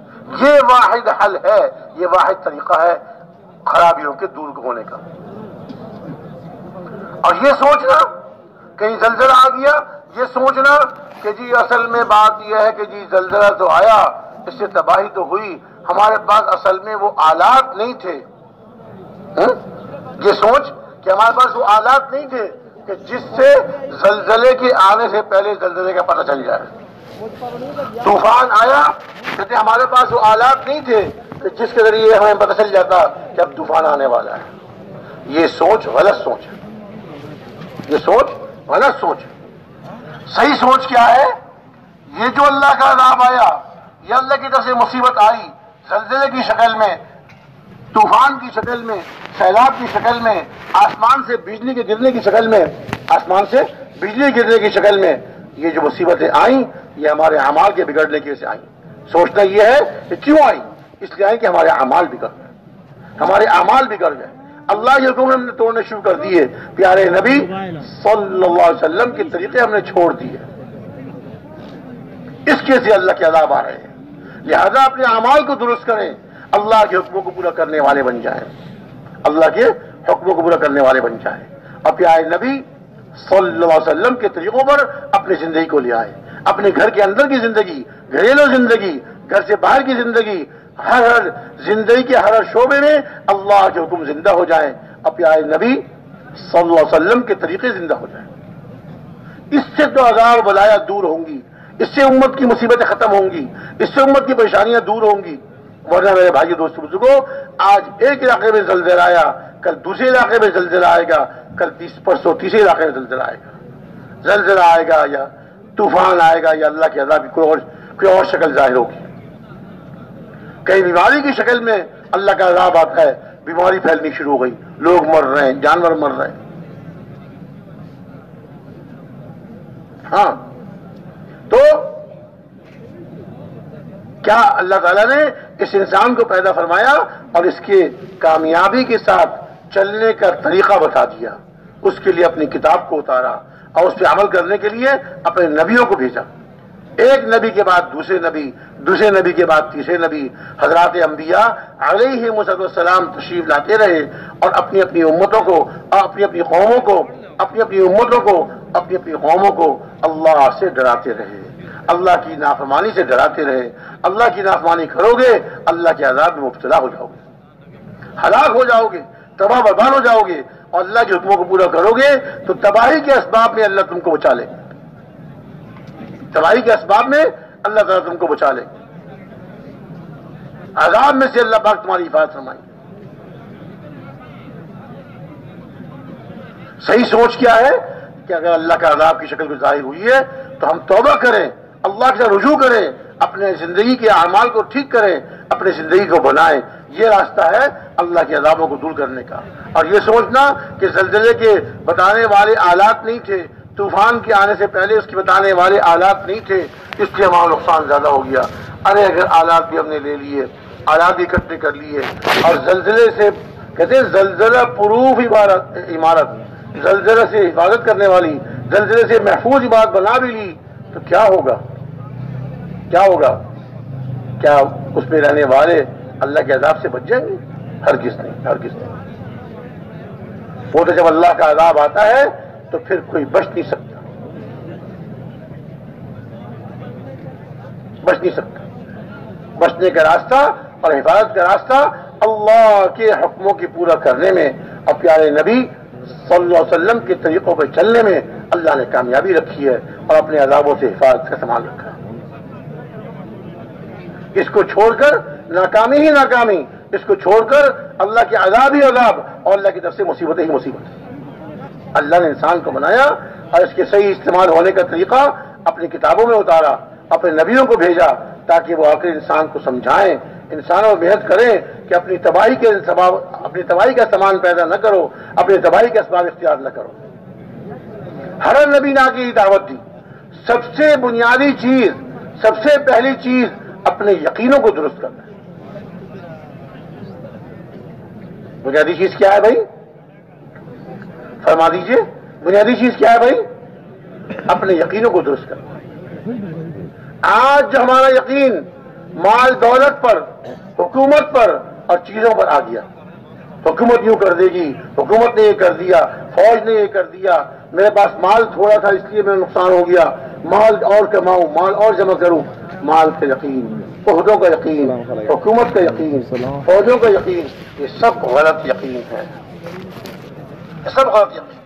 یہ واحد حل ہے، یہ واحد طریقہ ہے خرابیوں کے دور ہونے کا۔ اور یہ سوچنا کہیں زلزلہ آ گیا، یہ سوچنا کہ جی اصل میں بات یہ ہے کہ جی زلزلہ تو آیا، اس سے تباہی تو ہوئی، ہمارے پاس اصل میں وہ آلات نہیں تھے۔ یہ سوچ کہ ہمارے پاس وہ آلات نہیں تھے کہ جس سے زلزلے کے آنے سے پہلے زلزلے کا پتہ چل جائے۔ طوفان آیا، کہتے ہمارے پاس وہ آلات نہیں تھے کہ جس کے ذریعے ہمیں پتہ چل جاتا کہ اب طوفان آنے والا ہے۔ یہ سوچ غلط سوچ ہے، یہ سوچ غلط سوچ ہے۔ صحیح سوچ کیا ہے؟ یہ جو اللہ کا عذاب آیا، یہ اللہ کی طرف سے مصیبت آئی، زلزلے کی شکل میں، طوفان کی شکل میں، سیلاب کی شکل میں، آسمان سے بجلی کے گرنے کی شکل میں، آسمان سے بجلی گرنے کی شکل میں یہ جو مصیبتیں آئیں، یہ ہمارے اعمال کے بگڑنے کی وجہ سے آئیں۔ سوچنا یہ ہے کہ کیوں آئی؟ اس لیے آئی کہ ہمارے اعمال بگڑ گئے، ہمارے اعمال بگڑ گئے، اللہ کے حکم ہم نے توڑنے شروع کر دیے، پیارے نبی صلی اللہ علیہ وسلم کے طریقے ہم نے چھوڑ دیے، اس کے سے اللہ کے عذاب آ رہے ہیں۔ لہذا اپنے اعمال کو درست کریں، اللہ کے حکموں کو پورا کرنے والے بن جائیں، اللہ کے حکموں کو پورا کرنے والے بن جائیں، اور پیارے نبی صلی اللہ علیہ وسلم کے طریقوں پر اپنی زندگی کو لے آئے، اپنے گھر کے اندر کی زندگی، گھریلو زندگی، گھر سے باہر کی زندگی، ہر زندگی کے ہر شعبے میں اللہ کے حکم زندہ ہو جائیں، اور پیارے نبی صلی اللہ علیہ وسلم کے طریقے زندہ ہو جائیں۔ اس سے تو عذاب و بلایا دور ہوں گی، اس سے امت کی مصیبتیں ختم ہوں گی، اس سے امت کی پریشانیاں دور ہوں گی۔ ورنہ میرے بھائی دوستو بزرگوں، آج ایک علاقے میں زلزلہ آیا، کل دوسرے علاقے میں زلزلہ آئے گا، کل پرسوں تیسرے علاقے میں زلزلہ آئے گا، زلزلہ آئے گا یا طوفان آئے گا یا اللہ کے عذاب کی کوئی اور شکل ظاہر ہوگی۔ کئی بیماری کی شکل میں اللہ کا عذاب آتا ہے، بیماری پھیلنی شروع ہو گئی، لوگ مر رہے ہیں، جانور مر رہے ہیں۔ ہاں، تو کیا اللہ تعالیٰ نے اس انسان کو پیدا فرمایا اور اس کے کامیابی کے ساتھ چلنے کا طریقہ بتا دیا، اس کے لیے اپنی کتاب کو اتارا اور اس پہ عمل کرنے کے لیے اپنے نبیوں کو بھیجا، ایک نبی کے بعد دوسرے نبی، دوسرے نبی کے بعد تیسرے نبی، حضرات انبیاء علیہم السلام تشریف لاتے رہے اور اپنی اپنی امتوں کو، اپنی اپنی قوموں کو، اپنی اپنی امتوں کو، اپنی اپنی قوموں کو اللہ سے ڈراتے رہے، اللہ کی نافرمانی سے ڈراتے رہے۔ اللہ کی نافرمانی کرو گے، اللہ کے عذاب میں مبتلا ہو جاؤ گے، ہلاک ہو جاؤ گے، تباہ برباد ہو جاؤ گے، اور اللہ کے حکموں کو پورا کرو گے تو تباہی کے اسباب میں اللہ تم کو بچا لے، تباہی کے اسباب میں اللہ تعالیٰ تم کو بچا لے، عذاب میں سے اللہ پاک تمہاری حفاظت فرمائے۔ صحیح سوچ کیا ہے کہ اگر اللہ کا عذاب کی شکل کو ظاہر ہوئی ہے تو ہم توبہ کریں، اللہ کے ساتھ رجوع کریں، اپنے زندگی کے اعمال کو ٹھیک کریں، اپنے زندگی کو بنائیں۔ یہ راستہ ہے اللہ کے عذابوں کو دور کرنے کا۔ اور یہ سوچنا کہ زلزلے کے بتانے والے آلات نہیں تھے، طوفان کے آنے سے پہلے اس کے بتانے والے آلات نہیں تھے، اس لیے ہمارا نقصان زیادہ ہو گیا۔ ارے اگر آلات بھی ہم نے لے لیے، آلات بھی اکٹھے کر لیے، اور زلزلے سے کہتے ہیں زلزلہ پروف عمارت، زلزلہ سے حفاظت کرنے والی، زلزلے سے محفوظ عمارت بنا بھی لی تو کیا ہوگا؟ کیا ہوگا؟ کیا اس میں رہنے والے اللہ کے عذاب سے بچ جائیں گے؟ ہرگز نہیں، ہرگز نہیں۔ وہ تو جب اللہ کا عذاب آتا ہے تو پھر کوئی بچ نہیں سکتا، بچ نہیں سکتا۔ بچنے کا راستہ اور حفاظت کا راستہ اللہ کے حکموں کی پورا کرنے میں اور پیارے نبی صلی اللہ علیہ وسلم کے طریقوں پہ چلنے میں اللہ نے کامیابی رکھی ہے اور اپنے عذابوں سے حفاظت کا سامان رکھا ہے۔ اس کو چھوڑ کر ناکامی ہی ناکامی، اس کو چھوڑ کر اللہ کے عذاب ہی عذاب اور اللہ کی طرف سے مصیبتیں ہی مصیبت۔ اللہ نے انسان کو بنایا اور اس کے صحیح استعمال ہونے کا طریقہ اپنی کتابوں میں اتارا، اپنے نبیوں کو بھیجا تاکہ وہ آخر انسان کو سمجھائیں، انسانوں محنت کریں کہ اپنی تباہی کے سامان پیدا نہ کرو، اپنی تباہی کا اسباب اختیار نہ کرو۔ ہر نبی نے آگے ہی دعوت دی. سب سے بنیادی چیز، سب سے پہلی چیز اپنے یقینوں کو درست کرنا ہے. بنیادی چیز کیا ہے بھائی؟ فرما دیجئے، بنیادی چیز کیا ہے بھائی؟ اپنے یقینوں کو درست کرنا. آج جو ہمارا یقین مال دولت پر، حکومت پر اور چیزوں پر آ گیا، حکومت یوں کر دے گی، حکومت نے یہ کر دیا، فوج نے یہ کر دیا، میرے پاس مال تھوڑا تھا اس لیے میرا نقصان ہو گیا، مال اور کماؤں، مال اور جمع کروں. مال کا یقین، عہدوں کا یقین، حکومت کا یقین، فوجوں کا یقین، یہ سب غلط یقین ہے. یہ سب غلط یقین.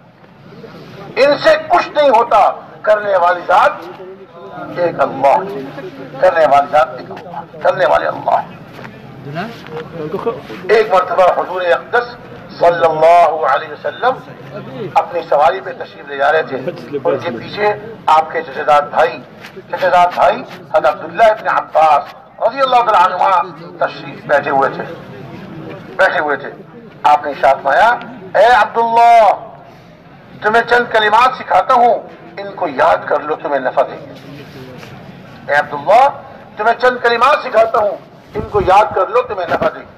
ان سے کچھ نہیں ہوتا. کرنے والی ذات ایک اللہ، کرنے والی ذات ایک اللہ، کرنے والے اللہ. ایک مرتبہ حضور اقدس صلی اللہ علیہ وسلم اپنی سواری پہ تشریف لے جا رہے تھے. ان کے پیچھے آپ کے چچیزاد بھائی حضرت عبداللہ ابن عباس رضی اللہ تعالیٰ عنہما تشریف بیٹھے ہوئے تھے. آپ نے ارشاد فرمایا، اے عبداللہ، تمہیں چند کلمات سکھاتا ہوں، ان کو یاد کر لو، تمہیں نفع دیں گے. اے عبداللہ، تمہیں چند کلمات سکھاتا ہوں، ان کو یاد کر لو، تمہیں نفع دیں گے.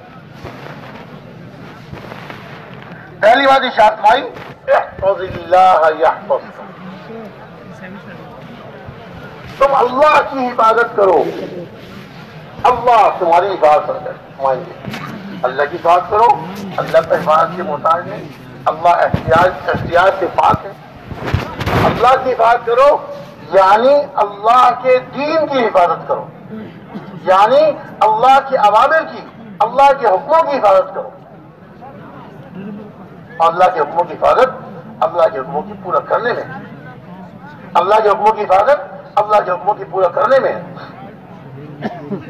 پہلی بات ارشاد فرمائی، احفظ اللہ یحفظک. تم اللہ کی حفاظت کرو، اللہ تمہاری حفاظت فرمائیں گے. اللہ کی حفاظت کرو، اللہ کا حفاظت کے محتاج ہے، اللہ احتیاط سے پاک ہے. اللہ کی حفاظت کرو یعنی اللہ کے دین کی حفاظت کرو، یعنی اللہ کے اوامر کی، اللہ کے حکموں کی حفاظت کرو. اللہ کے حکموں کی حفاظت اللہ کے حکموں کی پورا کرنے میں، اللہ کے حکموں کی حفاظت اللہ کے حکموں کی پورا کرنے میں.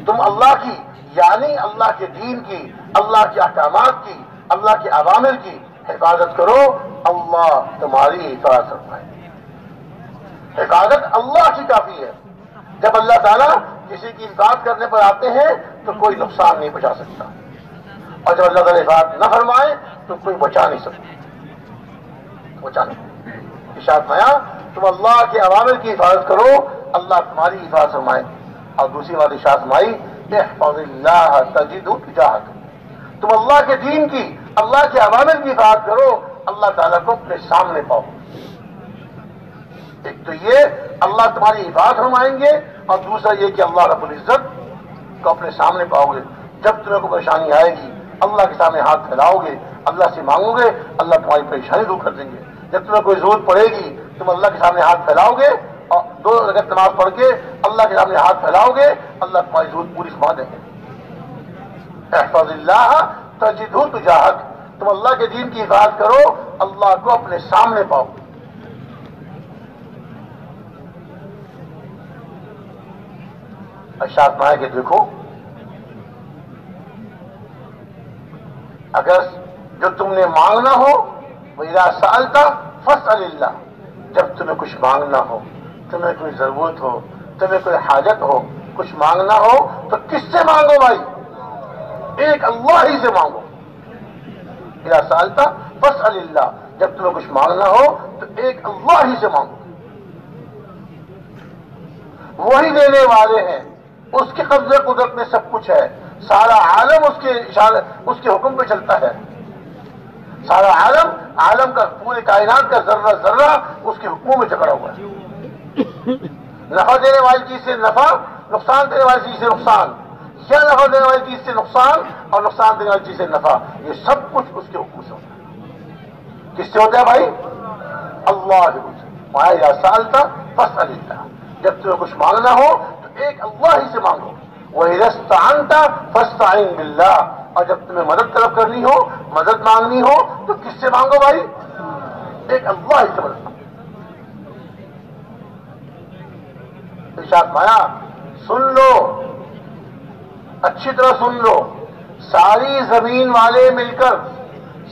تم اللہ کی یعنی اللہ کے دین کی، اللہ کے احکامات کی، اللہ کے اوامر کی حفاظت کرو، اللہ تمہاری حفاظت فرمائے. حفاظت اللہ کی کافی ہے. جب اللہ تعالیٰ کسی کی حفاظت کرنے پر آتے ہیں تو کوئی نقصان نہیں پہنچا سکتا، اور جب اللہ تعالیٰ حفاظت نہ فرمائے تو کوئی بچا نہیں سکتا. ارشاد فرمایا، تم اللہ کے اوامر کی حفاظت کرو، اللہ تمہاری حفاظت فرمائے. اور دوسری بات ارشاد فرمائی، احفظ اللہ تجدہ تجاہک. تم اللہ کے دین کی، اللہ کے اوامر کی حفاظت کرو، اللہ تعالیٰ کو اپنے سامنے پاؤ. ایک تو یہ اللہ تمہاری حفاظت فرمائیں گے، اور دوسرا یہ کہ اللہ رب العزت کو اپنے سامنے پاؤ گے. جب تمہیں کوئی پریشانی آئے گی، اللہ کے سامنے ہاتھ پھیلاؤ گے، اللہ سے مانگو گے، اللہ تمہاری پریشانی دور کر دیں گے. جب تمہیں کوئی ضرورت پڑے گی، تم اللہ کے سامنے ہاتھ پھیلاؤ گے اور 2 رکعت نماز پڑھ کے اللہ کے سامنے ہاتھ پھیلاؤ گے، اللہ تمہاری ضرورت پوری فرما دیں گے. احفظ اللہ تجدہ تجاہک. تم اللہ کے دین کی حفاظت کرو، اللہ کو اپنے سامنے پاؤ. ارشاد فرمایا کہ دیکھو، اگر جو تم نے مانگنا ہو، وَإِذَا سَأَلْتَ فَاسْأَلِ اللَّهَ. جب تمہیں کچھ مانگنا ہو، تمہیں کوئی ضرورت ہو، تمہیں کوئی حاجت ہو، کچھ مانگنا ہو تو کس سے مانگو بھائی؟ ایک اللہ ہی سے مانگو. اِذَا سَأَلْتَ فَاسْأَلِ اللَّهَ. جب تمہیں کچھ مانگنا ہو تو ایک اللہ ہی سے مانگو. وہی دینے والے ہیں، اس کے قبضے قدرت میں سب کچھ ہے. سارا عالم اس کے اشارے، اس کے حکم پہ چلتا ہے. سارا عالم کا، پورے کائنات کا ذرہ ذرہ اس کے حکموں میں جکڑا ہوا ہے. نفع دینے والی چیز سے نفع، نقصان دینے والی چیز سے نقصان، یا نفع دینے والی چیز سے نقصان اور نقصان دینے والی چیز سے نفع. یہ سب کچھ اس کے حکم سے ہوتا ہے. کس سے ہوتا ہے بھائی؟ اللہ کے حکم سے. یا سالتا فاسأل اللہ. جب تمہیں کچھ مانگنا ہو تو ایک اللہ ہی سے مانگو. وَإِذَا اسْتَعَنْتَ فَاسْتَعِنْ بِاللَّهِ. اور جب تمہیں مدد طلب کرنی ہو، مدد مانگنی ہو تو کس سے مانگو بھائی؟ ایک اللہ ہی سے مدد مانگو. ارشاد فرمایا، سن لو، اچھی طرح سن لو، ساری زمین والے مل کر،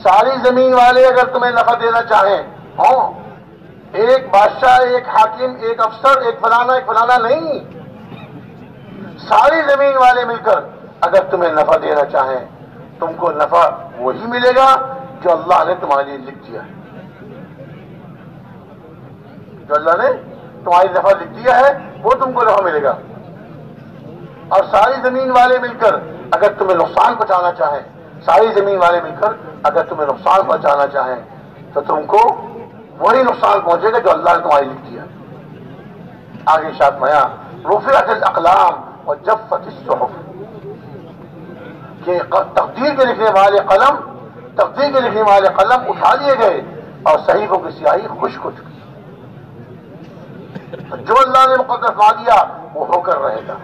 ساری زمین والے اگر تمہیں نفع دینا چاہیں، ہوں، ایک بادشاہ، ایک حاکم، ایک افسر، ایک فلانا نہیں، ساری زمین والے مل کر اگر تمہیں نفع دینا چاہیں، تم کو نفع وہی ملے گا جو اللہ نے تمہارے لیے لکھ دیا ہے. جو اللہ نے تمہاری نفع لکھ دیا ہے وہ تم کو نفع ملے گا. اور ساری زمین والے مل کر اگر تمہیں نقصان پہنچانا چاہیں، ساری زمین والے مل کر اگر تمہیں نقصان پہنچانا چاہیں تو تم کو وہی نقصان پہنچے گا جو اللہ نے تمہاری لکھ دیا. آگے ارشاد فرمایا رفعت الاقلام وجفت الصحف، کہ تقدیر کے لکھنے والے قلم اٹھا لیے گئے اور صحیفوں کی سیاہی خشک ہو چکی. جو اللہ نے مقدر فرما دیا وہ ہو کر رہے گا.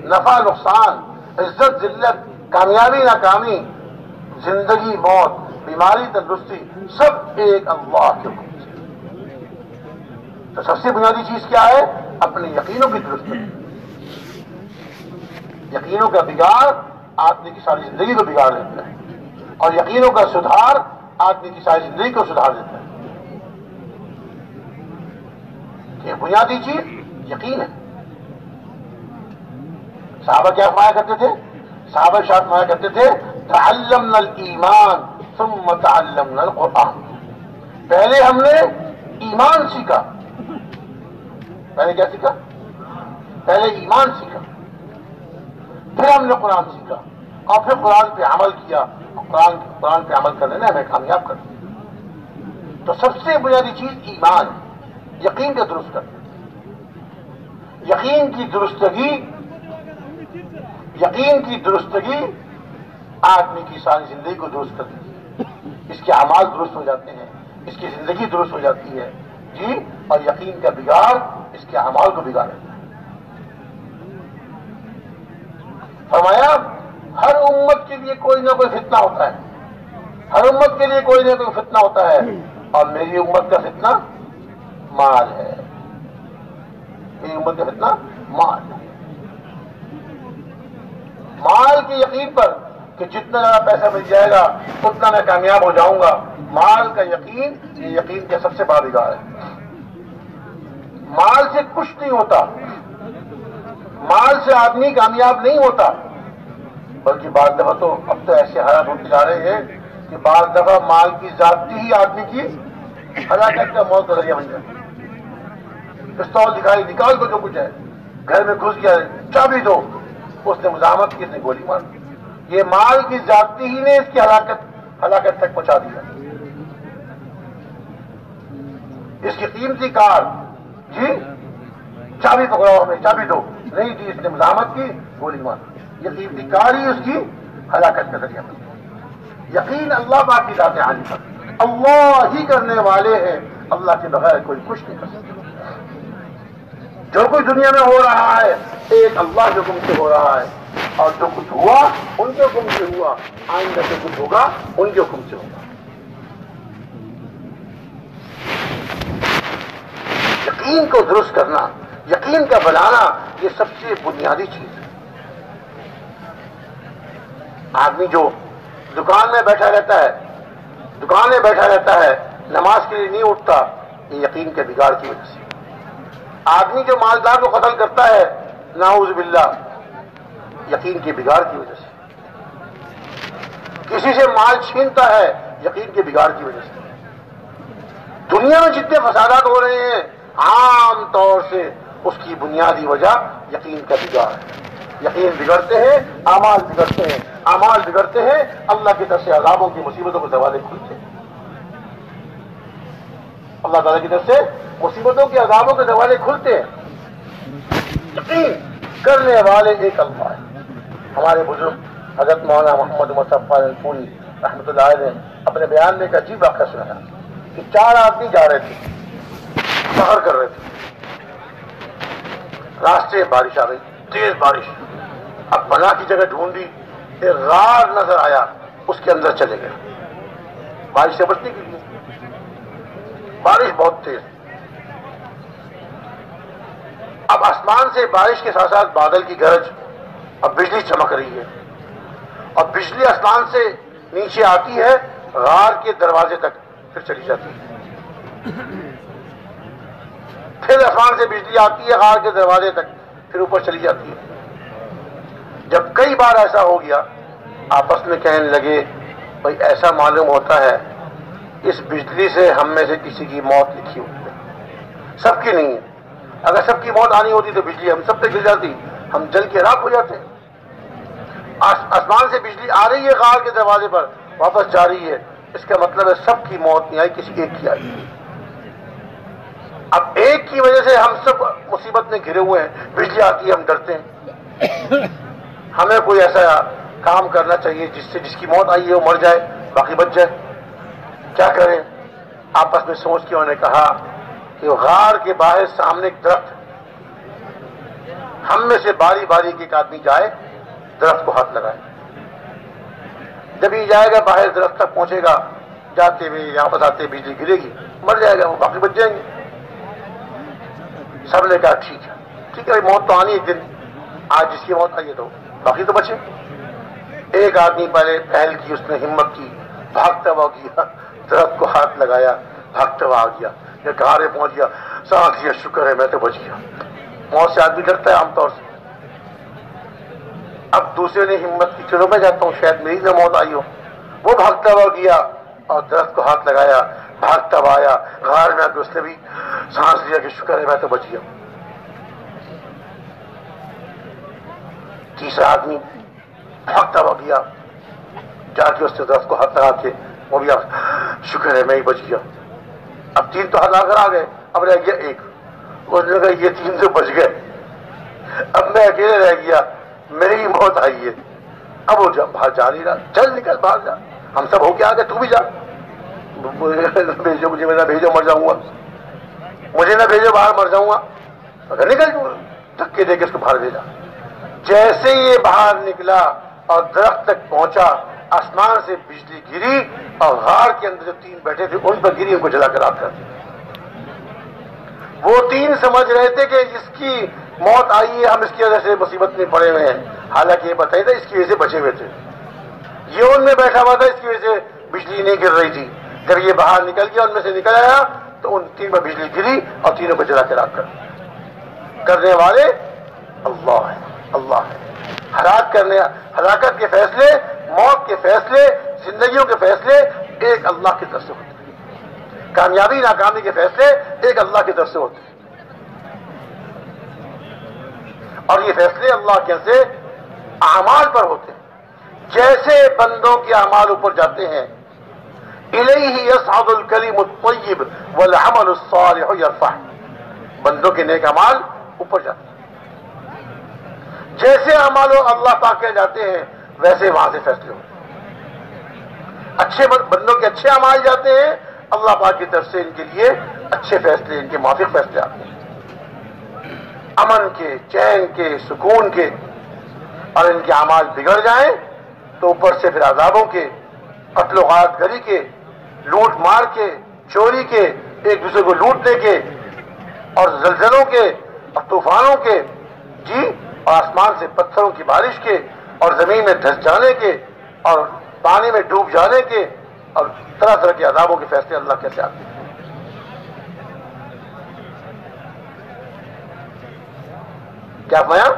نفع نقصان، عزت ذلت، کامیابی ناکامی، زندگی موت، بیماری تندرستی، سب ایک اللہ کے حکم سے. تو سب سے بنیادی چیز کیا ہے؟ اپنے یقینوں کی درستی. یقینوں کا بگاڑ آدمی کی ساری زندگی کو بگاڑ دیتا ہے، اور یقینوں کا سدھار آدمی کی ساری زندگی کو سدھار دیتا ہے. یہ بنیادی چیز یقین ہے. صحابہ کیا فرمایا کرتے تھے؟ صحابہ شاہ فرمایا کرتے تھے تعلمنا الایمان ثم تعلمنا القرآن. پہلے ہم نے ایمان سیکھا. پہلے کیا سیکھا؟ پہلے ایمان سیکھا، پھر ہم نے قرآن سیکھا، اور پھر قرآن پہ عمل کیا. قرآن پہ عمل کرنے نے ہمیں کامیاب کر دیا. تو سب سے بنیادی چیز ایمان ہے، یقین کا درست کرنا. یقین کی درستگی آدمی کی ساری زندگی کو درست کر دیتی ہے. اس کے اعمال درست ہو جاتے ہیں، اس کی زندگی درست ہو جاتی ہے جی. اور یقین کا بگاڑ اس کے اعمال کو بگاڑ دیتا ہے. فرمایا ہر امت کے لیے کوئی نہ کوئی فتنہ ہوتا ہے، ہر امت کے لیے کوئی نہ کوئی فتنہ ہوتا ہے، اور میری امت کا فتنہ مال ہے. میری امت کا فتنہ مال ہے. مال کے یقین پر کہ جتنا زیادہ پیسہ مل جائے گا اتنا میں کامیاب ہو جاؤں گا. مال کا یقین یہ یقین کا سب سے بڑا بگاڑ ہے. مال سے کچھ نہیں ہوتا، مال سے آدمی کامیاب نہیں ہوتا، بلکہ بعض دفعہ تو اب تو ایسے حالات ہوتے جا رہے ہیں کہ بعض دفعہ مال کی ذاتی ہی آدمی کی ہلاکت کا موت کا ذریعہ بن جائے. پستول دکھائی نکال کو جو کچھ ہے، گھر میں گھس گیا چابی دو، اس نے مزاحمت کی، اس نے گولی مار دی. یہ مال کی ذاتی ہی نے اس کی ہلاکت تک پہنچا دیا. اس کی قیمتی کار جی چابی پکڑاؤ ہمیں، چابی دو، نہیں دی، اس نے مزاحمت کی، گولی مار دی. یہ قیمتی کار ہی اس کی ہلاکت کا ذریعہ بن گیا. یقین اللہ پاک کی ذات عالی پر اللہ ہی کرنے والے ہیں، اللہ کے بغیر کوئی کچھ نہیں کر سکتا. جو کچھ دنیا میں ہو رہا ہے ایک اللہ کے حکم سے ہو رہا ہے، اور جو کچھ ہوا ان کے حکم سے ہوا، آئندہ جو کچھ ہوگا ان کے حکم سے ہوگا. یقین کو درست کرنا، یقین کا بنانا، یہ سب سے بنیادی چیز ہے. آدمی جو دکان میں بیٹھا رہتا ہے نماز کے لیے نہیں اٹھتا، یہ یقین کے بگاڑ کی وجہ سے. آدمی جو مالدار کو قتل کرتا ہے نعوذ باللہ، یقین کے بگاڑ کی وجہ سے. کسی سے مال چھینتا ہے یقین کے بگاڑ کی وجہ سے. دنیا میں جتنے فسادات ہو رہے ہیں عام طور سے اس کی بنیادی وجہ یقین کا بگاڑ ہے. یقین بگڑتے ہیں، اعمال بگڑتے ہیں، اعمال بگڑتے ہیں، اللہ کی طرف سے عذابوں کی مصیبتوں کے دروازے کھلتے ہیں. اللہ تعالیٰ کی طرف سے مصیبتوں کے عذابوں کے دروازے کھلتے ہیں. یقین کرنے والے ایک اللہ ہے. ہمارے بزرگ حضرت مولانا محمد مصطفیٰ پوری رحمۃ اللہ علیہ نے اپنے بیان میں ایک عجیب واقعہ سنایا کہ 4 آدمی جا رہے تھے، سفر کر رہے تھے، راستے بارش آ گئی، تیز بارش. اب پناہ کی جگہ ڈھونڈی، ایک غار نظر آیا، اس کے اندر چلے گئے بارش سے بچنے کے لیے. بارش بہت تیز. اب آسمان سے بارش کے ساتھ ساتھ بادل کی گرج، اب بجلی چمک رہی ہے، اور بجلی آسمان سے نیچے آتی ہے غار کے دروازے تک، پھر چلی جاتی ہے. پھر آسمان سے بجلی آتی ہے غار کے دروازے تک، پھر اوپر چلی جاتی ہے. جب کئی بار ایسا ہو گیا آپس میں کہنے لگے بھائی ایسا معلوم ہوتا ہے اس بجلی سے ہم میں سے کسی کی موت لکھی ہوئی ہے. سب کی نہیں ہے. اگر سب کی موت آنی ہوتی تو بجلی ہم سب پہ گر جاتی, ہم جل کے راکھ ہو جاتے. آسمان سے بجلی آ رہی ہے غار کے دروازے پر, واپس جا رہی ہے, اس کا مطلب ہے سب کی موت نہیں آئی, کسی ایک کی آئی. اب ایک کی وجہ سے ہم سب مصیبت میں گھرے ہوئے ہیں, بجلی آتی ہے ہم ڈرتے ہیں. ہمیں کوئی ایسا کام کرنا چاہیے جس سے جس کی موت آئی ہے وہ مر جائے, باقی بچ جائے. کیا کریں؟ آپس میں سوچ کے انہوں نے کہا کہ غار کے باہر سامنے ایک درخت, ہم میں سے باری باری ایک آدمی جائے, درخت کو ہاتھ لگائے. جب یہ جائے گا باہر درخت تک پہنچے گا, جاتے ہوئے یہاں پر آتے بجلی گرے گی, مر جائے گا وہ, باقی بچ جائیں گے. سب نے کہا ٹھیک ہے, ٹھیک ہے, موت تو آنی ایک دن, آج جس کی موت آئی ہے تو باقی تو بچے. ایک آدمی پہلے پہل کی, اس نے ہمت کی, بھاگتا ہوا گیا, درخت کو ہاتھ لگایا, بھاگتا ہوا آ گیا, یہ گھارے پہنچ گیا, سانس لیا, شکر ہے میں تو بچ گیا. موت سے آدمی ڈرتا ہے عام طور سے. اب دوسرے نے ہمت کی, چلو میں جاتا ہوں, شاید میری نہ موت آئی ہو. وہ بھاگتا ہوا گیا اور درخت کو ہاتھ لگایا, بھاگتا ہوا آیا, غار میں آ کے اس نے بھی سانس لیا کہ شکر ہے میں تو بچ گیا. تیسرا آدمی بھاگتا ہوا گیا, جا کے اس نے درخت کو ہاتھ لگا کے وہ بھی شکر ہے میں ہی بچ گیا. اب تین تو ہاتھ آ گئے, اب رہ گیا ایک. اس نے کہا یہ تین تو بچ گئے, اب میں اکیلے رہ گیا, میری ہی موت آئی ہے. اب وہ باہر جا نہیں رہا, چل نکل باہر جا, ہم سب ہو کے آ گئے, تو بھی جا, بھیجو مجھے, نہ بھیجو مر جاؤں گا, مجھے نہ بھیجو باہر مر جاؤں گا. اگر نکل دھکے دے کے اس کو باہر بھیجا. جیسے یہ باہر نکلا اور درخت تک پہنچا, آسمان سے بجلی گری اور غار کے اندر جو تین بیٹھے تھے ان پر گری, ان کو جلا کر راکھ کر دی. وہ تین سمجھ رہے تھے کہ جس کی موت آئی ہے ہم اس کی وجہ سے مصیبت میں پڑے ہوئے ہیں, حالانکہ یہ بتائی تھا اس کی وجہ سے بچے ہوئے تھے. یہ ان میں بیٹھا ہوا تھا, اس کی وجہ سے بجلی نہیں گر رہی تھی. جب یہ باہر نکل گیا, ان میں سے نکل آیا, تو ان تین پر بجلی گری اور تینوں کو جلا کے راکھ کر دی. کرنے والے اللہ ہے, اللہ ہے. ہلاکت کے فیصلے, موت کے فیصلے, زندگیوں کے فیصلے ایک اللہ کی طرف سے ہوتے ہیں. کامیابی ناکامی کے فیصلے ایک اللہ کی طرف سے ہوتے ہیں. اور یہ فیصلے اللہ کے سے اعمال پر ہوتے ہیں. جیسے بندوں کے اعمال اوپر جاتے ہیں, الیہ یصعد الکلم الطیب والعمل الصالح یرفع, بندوں کے نیک اعمال اوپر جاتے ہیں. جیسے اعمال اللہ پاک کے جاتے ہیں ویسے وہاں سے فیصلے ہوتے ہیں. اچھے بندوں کے اچھے اعمال جاتے ہیں, اللہ پاک کی طرف سے ان کے لیے اچھے فیصلے, ان کے موافق فیصلے آتے ہیں, امن کے, چین کے, سکون کے. اور ان کے اعمال بگڑ جائیں تو اوپر سے پھر عذابوں کے, قتل و غارت گری کے, لوٹ مار کے, چوری کے, ایک دوسرے کو لوٹنے کے, اور زلزلوں کے اور طوفانوں کے, جی, اور آسمان سے پتھروں کی بارش کے, اور زمین میں دھس جانے کے, اور پانی میں ڈوب جانے کے, اور طرح طرح کے عذابوں کے فیصلے اللہ کیسے آتے ہیں. کیا فرمایا؟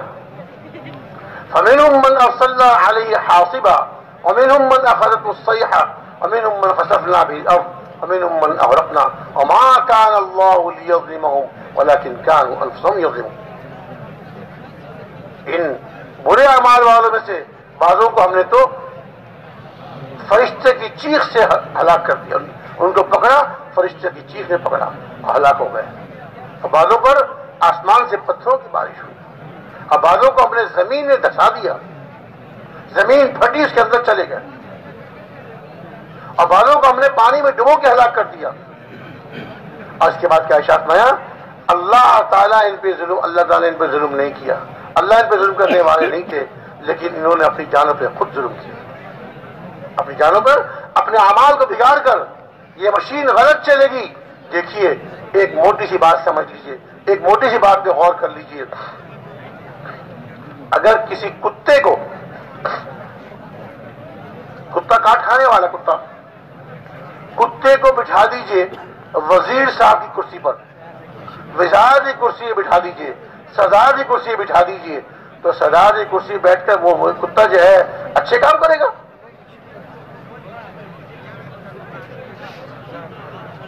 فَمِنْهُمْ مَنْ أَرْسَلْنَا عَلَيْهِ حَاصِبًا وَمِنْهُمْ مَنْ أَخَذَتْهُ الصَّيْحَةُ وَمِنْهُمْ مَنْ خَسَفْنَا بِهِ الْأَرْضَ وَمِنْهُمْ مَنْ أَغْرَقْنَا وَمَا كَانَ اللَّهُ لِيَظْلِمَهُمْ وَلَكِنْ كَانُوا أَنفُسَهُمْ يَظْلِمُونَ. ان برے اعمال والوں میں سے بعضوں کو ہم نے تو فرشتے کی چیخ سے ہلاک کر دیا, ان کو پکڑا, فرشتے کی چیخ نے پکڑا, ہلاک ہو گئے. اور بعضوں پر آسمان سے پتھروں کی بارش ہوئی, اور بعضوں کو ہم نے زمین میں دھسا دیا, زمین پھٹی, اس کے اندر چلے گئے. اور بعضوں کو ہم نے پانی میں ڈبو کے ہلاک کر دیا. اور اس کے بعد کیا ارشاد فرمایا؟ اللہ تعالیٰ ان پہ ظلم, اللہ تعالیٰ نے ان پہ ظلم نہیں کیا, اللہ ان پہ ظلم کرنے والے نہیں تھے, لیکن انہوں نے اپنی جانوں پہ خود ظلم کیا. اپنی جانوں پر اپنے اعمال کو بگاڑ کر یہ مشین غلط چلے گی. دیکھیے, ایک موٹی سی بات سمجھ لیجئے, ایک موٹی سی بات پہ غور کر لیجئے. اگر کسی کتے کو, کتا کاٹ کھانے والا کتا, کتے کو بٹھا دیجئے وزیر صاحب کی کرسی پر, وزارت کی کرسی بٹھا دیجئے, صدر کی کرسی بٹھا دیجئے, تو صدر کی کرسی بیٹھ کر وہ کتا جو ہے اچھے کام کرے گا؟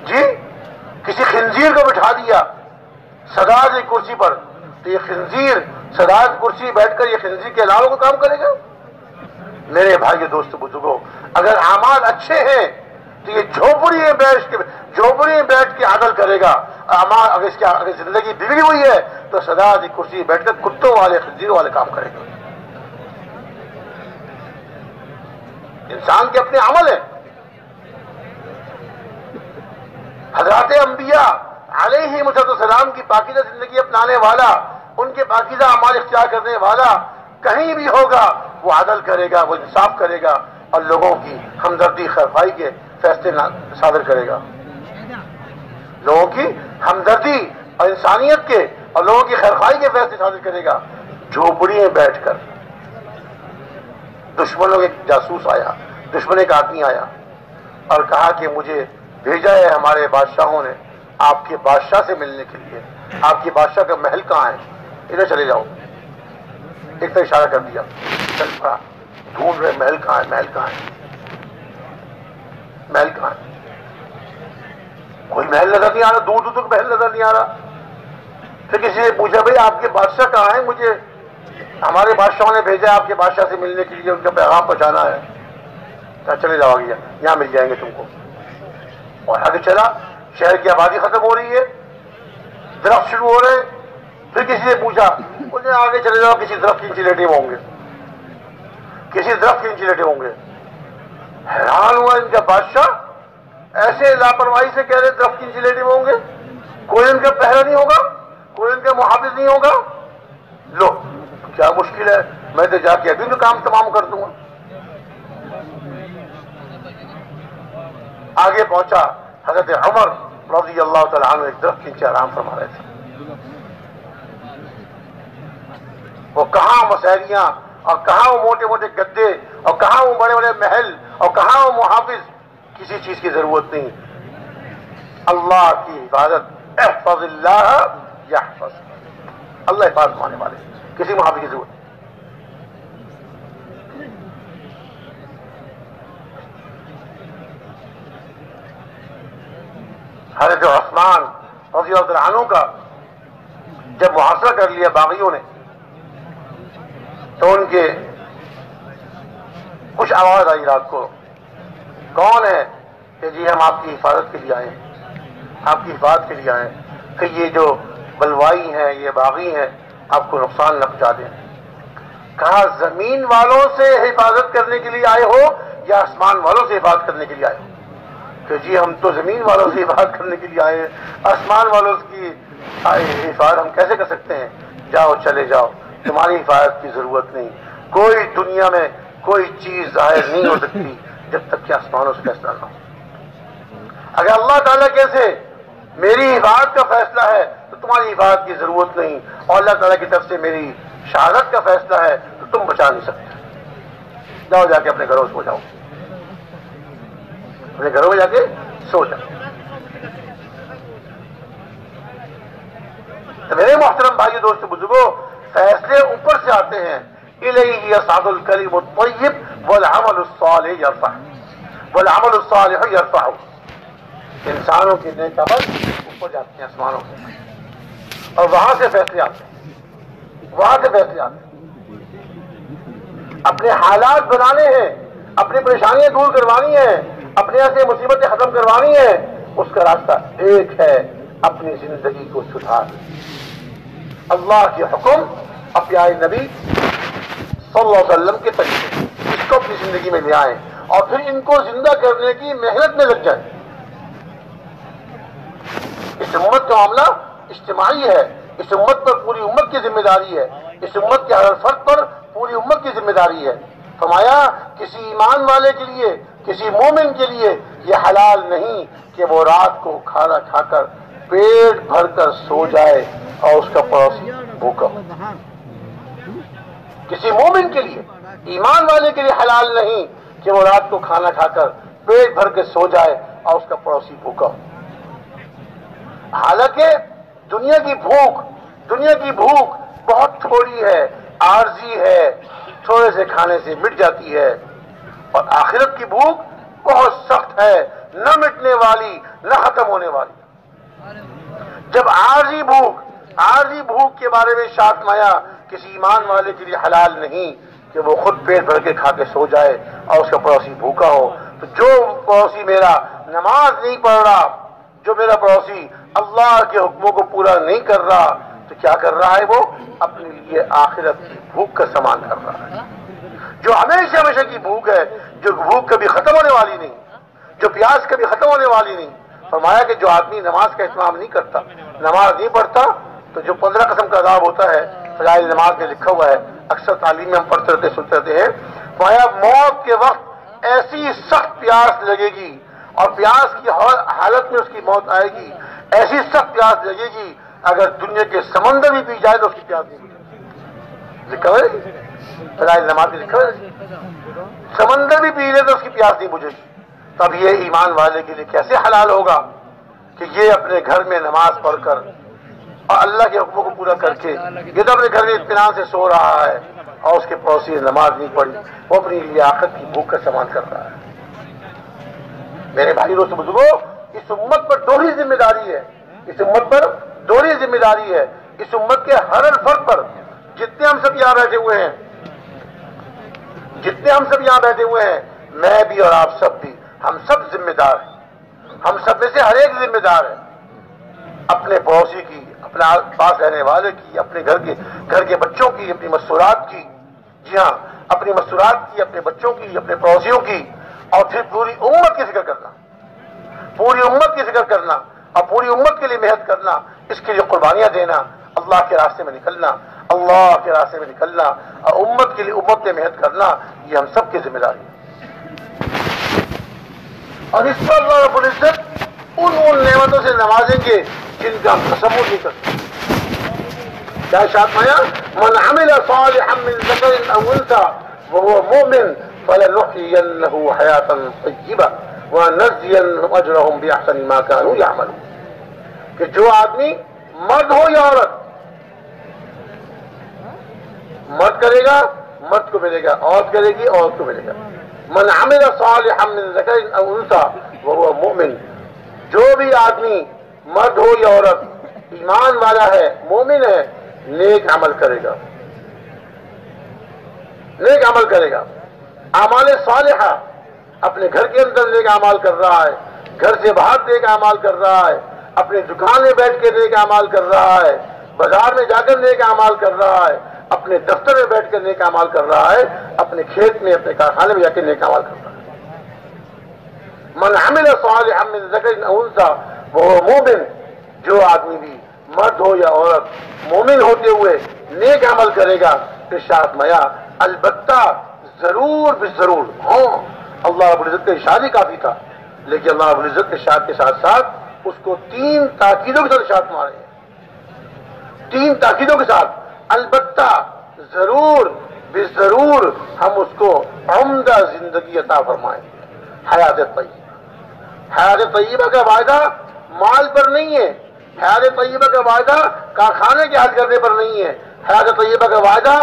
جی, کسی خنزیر کو بٹھا دیا صدارت کرسی پر، تو یہ خنزیر صدارت کرسی بیٹھ کر یہ خنزیر کے علاوہ کو کام کرے گا؟ میرے بھائی دوست بزرگوں، اگر اعمال اچھے ہیں تو یہ جھوپڑی میں بیٹھ کے عدل کرے گا. اعمال اگر زندگی بگڑی ہوئی ہے تو صدارت کرسی بیٹھ کر کتوں والے خنزیروں والے کام کرے گا. انسان کے اپنے عمل ہیں. حضرات انبیاء علیہم السلام کی پاکیزہ زندگی اپنانے والا، ان کے پاکیزہ اعمال اختیار کرنے والا کہیں بھی ہوگا وہ عدل کرے گا، وہ انصاف کرے گا اور لوگوں کی ہمدردی خیرخواہی کے فیصلے صادر کرے گا. لوگوں کی ہمدردی اور انسانیت کے اور لوگوں کی خیرخواہی کے فیصلے صادر کرے گا. جھوپڑی میں بیٹھ کر دشمنوں کے جاسوس آیا، دشمن ایک آدمی آیا اور کہا کہ مجھے بھیجا ہے ہمارے بادشاہوں نے آپ کے بادشاہ سے ملنے کے لیے، آپ کے بادشاہ کا محل کہاں ہے، ادھر چلے جاؤ. ایک طرح اشارہ کر دیا، چل پڑا ڈھونڈ رہے محل کہاں ہے، محل کہاں ہے، محل کہاں ہے. کوئی محل نظر نہیں آ رہا، دور دور تک محل نظر نہیں آ رہا. پھر کسی نے پوچھا بھائی آپ کے بادشاہ کہاں ہیں، مجھے ہمارے بادشاہوں نے بھیجا آپ کے بادشاہ سے ملنے کے لیے، ان کا پیغام پہنچانا ہے. چلے جاؤ آگے، یہاں مل جائیں گے تم کو. اور آگے چلا، شہر کی آبادی ختم ہو رہی ہے، درخت شروع ہو رہے ہیں. پھر کسی نے پوچھا، مجھے آگے چلے جاؤ، کسی درخت کے نیچے لیٹے ہوں گے، کسی درخت کے نیچے لیٹے ہوں گے. حیران ہوا ان کا بادشاہ ایسے لاپرواہی سے کہہ رہے درخت کے نیچے لیٹے ہوں گے، کوئی ان کا پہرا نہیں ہوگا، کوئی ان کا محافظ نہیں ہوگا. لو کیا مشکل ہے، میں تو جا کے ابھی تو کام تمام کر دوں گا. آگے پہنچا، حضرت عمر رضی اللہ تعالیٰ عنہ ایک درخت کے نیچے آرام فرما رہے تھے. وہ کہاں مسہریاں اور کہاں وہ موٹے موٹے گدے اور کہاں وہ بڑے بڑے محل اور کہاں وہ محافظ، کسی چیز کی ضرورت نہیں. اللہ کی حفاظت، احفظ اللہ یحفظ، اللہ حفاظت ماننے والے، کسی محافظ کی ضرورت نہیں. حضرت عثمان رضی اللہ عنہ کا جب محاصرہ کر لیا باغیوں نے تو ان کے کچھ آواز آئی رات کو، کون ہے؟ کہ جی ہم آپ کی حفاظت کے لیے آئے ہیں، آپ کی حفاظت کے لیے آئے ہیں کہ یہ جو بلوائی ہیں، یہ باغی ہیں، آپ کو نقصان نہ پہنچا دیں. کہا زمین والوں سے حفاظت کرنے کے لیے آئے ہو یا آسمان والوں سے حفاظت کرنے کے لیے آئے ہو؟ کہ جی ہم تو زمین والوں سے حفاظت کرنے کے لیے آئے ہیں، آسمان والوں کی حفاظت ہم کیسے کر سکتے ہیں؟ جاؤ چلے جاؤ، تمہاری حفاظت کی ضرورت نہیں. کوئی دنیا میں کوئی چیز ظاہر نہیں ہو سکتی جب تک کہ آسمانوں سے فیصلہ نہ ہو. اگر اللہ تعالیٰ کیسے میری حفاظت کا فیصلہ ہے تو تمہاری حفاظت کی ضرورت نہیں، اور اللہ تعالیٰ کی طرف سے میری شہادت کا فیصلہ ہے تو تم بچا نہیں سکتے. جاؤ جا کے اپنے گھروں سو جاؤ، اپنے گھروں میں جا کے سو جاؤ. تو میرے محترم بھائی دوست بزرگوں، فیصلے اوپر سے آتے ہیں. الیہ یصعد الکلم الطیب والعمل الصالح یرفع، والعمل الصالح یرفع. انسانوں کے نیک عمل اوپر جاتے ہیں آسمانوں سے، اور وہاں سے فیصلے آتے ہیں، وہاں سے فیصلے آتے ہیں. اپنے حالات بنانے ہیں، اپنی پریشانیاں دور کروانی ہیں، اپنے یہاں سے مصیبتیں ختم کروانی ہیں. اس کا راستہ ایک ہے، اپنی زندگی کو سدھار. اللہ کے حکم اپنے آئے نبی صلی اللہ علیہ وسلم کے طریقے اس کو اپنی زندگی میں لے آئیں اور پھر ان کو زندہ کرنے کی محنت میں لگ جائیں. اس امت کا معاملہ اجتماعی ہے، اس امت پر پوری امت کی ذمہ داری ہے، اس امت کے ہر فرد پر پوری امت کی ذمہ داری ہے. فرمایا کسی ایمان والے کے لیے، کسی مومن کے لیے یہ حلال نہیں کہ وہ رات کو کھانا کھا کر پیٹ بھر کر سو جائے اور اس کا پڑوسی بھوکا ہو. کسی مومن کے لیے، ایمان والے کے لیے حلال نہیں کہ وہ رات کو کھانا کھا کر پیٹ بھر کے سو جائے اور اس کا پڑوسی بھوکا ہو. حالانکہ دنیا کی بھوک بہت تھوڑی ہے، عارضی ہے، تھوڑے سے کھانے سے مٹ جاتی ہے. اور آخرت کی بھوک بہت سخت ہے، نہ مٹنے والی، نہ ختم ہونے والی. جب عارضی بھوک عارضی بھوک کے بارے میں ارشاد فرمایا کسی ایمان والے کے لیے حلال نہیں کہ وہ خود پیٹ بھر کے کھا کے سو جائے اور اس کا پڑوسی بھوکا ہو. تو جو پڑوسی میرا نماز نہیں پڑھ رہا، جو میرا پڑوسی اللہ کے حکموں کو پورا نہیں کر رہا، تو کیا کر رہا ہے؟ وہ اپنے لیے آخرت کی بھوک کا سامان کر رہا ہے. جو ہمیشہ ہمیشہ کی بھوک ہے، جو بھوک کبھی ختم ہونے والی نہیں، جو پیاس کبھی ختم ہونے والی نہیں. فرمایا کہ جو آدمی نماز کا اہتمام نہیں کرتا، نماز نہیں پڑھتا، تو جو 15 قسم کا عذاب ہوتا ہے فضائل نماز میں لکھا ہوا ہے، اکثر تعلیم میں ہم پڑھتے رہتے سنتے رہتے ہیں. فرمایا موت کے وقت ایسی سخت پیاس لگے گی اور پیاس کی حالت میں اس کی موت آئے گی، ایسی سخت پیاس لگے گی اگر دنیا کے سمندر بھی پی جائے تو اس کی پیاس نہیں بجھے. لکھا ہوا ہے فضائل نماز میں لکھا ہوا ہے سمندر بھی پی لے تو اس کی پیاس نہیں بجھے گی. تب یہ ایمان والے کے لیے کیسے حلال ہوگا کہ یہ اپنے گھر میں نماز پڑھ کر اور اللہ کے حکموں کو پورا کر کے یہ تو اپنے گھر میں اطمینان سے سو رہا ہے اور اس کے پڑوسی نے نماز نہیں پڑھی، وہ اپنے لیے آخرت کی بھوک کا سامان کر رہا ہے. میرے بھائی دوستو بزرگوں، اس امت پر دوہری ذمہ داری ہے، اس امت پر دوہری ذمہ داری ہے. اس امت کے ہر فرد پر، جتنے ہم سب یہاں بیٹھے ہوئے ہیں، جتنے ہم سب یہاں بیٹھے ہوئے ہیں، میں بھی اور آپ سب بھی، ہم سب ذمہ دار ہیں. ہم سب میں سے ہر ایک ذمہ دار ہے اپنے پڑوسی کی، اپنے پاس رہنے والے کی، اپنے گھر کے بچوں کی، اپنی مسورات کی. جی ہاں، اپنی مسورات کی، اپنے بچوں کی، اپنے پڑوسیوں کی، اور پھر پوری امت کی فکر کرنا، پوری امت کی فکر کرنا اور پوری امت کے لیے محنت کرنا، اس کے لیے قربانیاں دینا، اللہ کے راستے میں نکلنا، اللہ کے راستے میں نکلنا اور امت کے لیے امت میں محنت کرنا، یہ ہم سب کی ذمہ داری ہے. اور اس پر اللہ رب العزت ان نعمتوں سے نوازیں گے جن کا ہم تصور نہیں کرتے. کیا ارشاد فرمایا؟ من عمل صالحا من ذکر او انثى وهو مؤمن فلنحيينه حياة طیبة ونجزینهم اجرهم باحسن ما كانوا يعملون. کہ جو آدمی مرد ہو یا عورت، مرد کرے گا مرد کو ملے گا، عورت کرے گی عورت کو ملے گا. من عمل صالحا من ذکر او انثى وهو مؤمن، جو بھی آدمی مرد ہو یا عورت ایمان والا ہے، مومن ہے، نیک عمل کرے گا، نیک عمل کرے گا. اعمال صالحہ، اپنے گھر کے اندر نیک اعمال کر رہا ہے، گھر سے باہر نیک اعمال کر رہا ہے، اپنے دکان میں بیٹھ کے نیک اعمال کر رہا ہے، بازار میں جا کر نیک اعمال کر رہا ہے، اپنے دفتر میں بیٹھ کر نیک اعمال کر رہا ہے، اپنے کھیت میں، اپنے کارخانے میں جا کے نیک اعمال کر رہا ہے. من عمل صالحا من ذکر او انثى وهو مؤمن، جو آدمی بھی مرد ہو یا عورت مومن ہوتے ہوئے نیک عمل کرے گا. ارشاد میا البتہ ضرور بالضرور، ہاں اللہ رب العزت کا ارشاد ہی کافی تھا، لیکن اللہ رب العزت کے ارشاد کے ساتھ ساتھ اس کو 3 تاکیدوں کے ساتھ ارشاد مارے ہیں. 3 تاکیدوں کے ساتھ، البتہ، ضرور، بالضرور ہم اس کو عمدہ زندگی عطا فرمائیں گے. حیات طیبہ، حیات طیبہ کا وعدہ مال پر نہیں ہے، حیات طیبہ کا وعدہ کارخانے کے حل کرنے پر نہیں ہے، حیات طیبہ کا وعدہ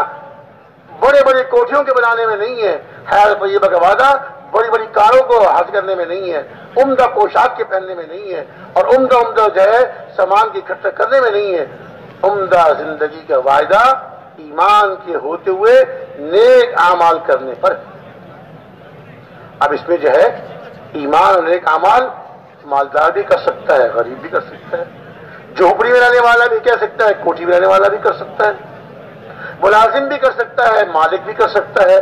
بڑے بڑے کوٹھیوں کے بنانے میں نہیں ہے، حیات طیبہ کا وعدہ بڑی بڑی کاروں کو حاصل کرنے میں نہیں ہے، عمدہ پوشاک کے پہننے میں نہیں ہے، اور عمدہ جو ہے سامان کی اکٹھا کرنے میں نہیں ہے. عمدہ زندگی کا وعدہ ایمان کے ہوتے ہوئے نیک اعمال کرنے پر. اب اس میں جو ہے ایمان اور نیک اعمال مالدار بھی کر سکتا ہے، غریب بھی کر سکتا ہے، جھوپڑی میں رہنے والا بھی کر سکتا ہے، کوٹھی میں رہنے والا بھی کر سکتا ہے، ملازم بھی کر سکتا ہے، مالک بھی کر سکتا ہے،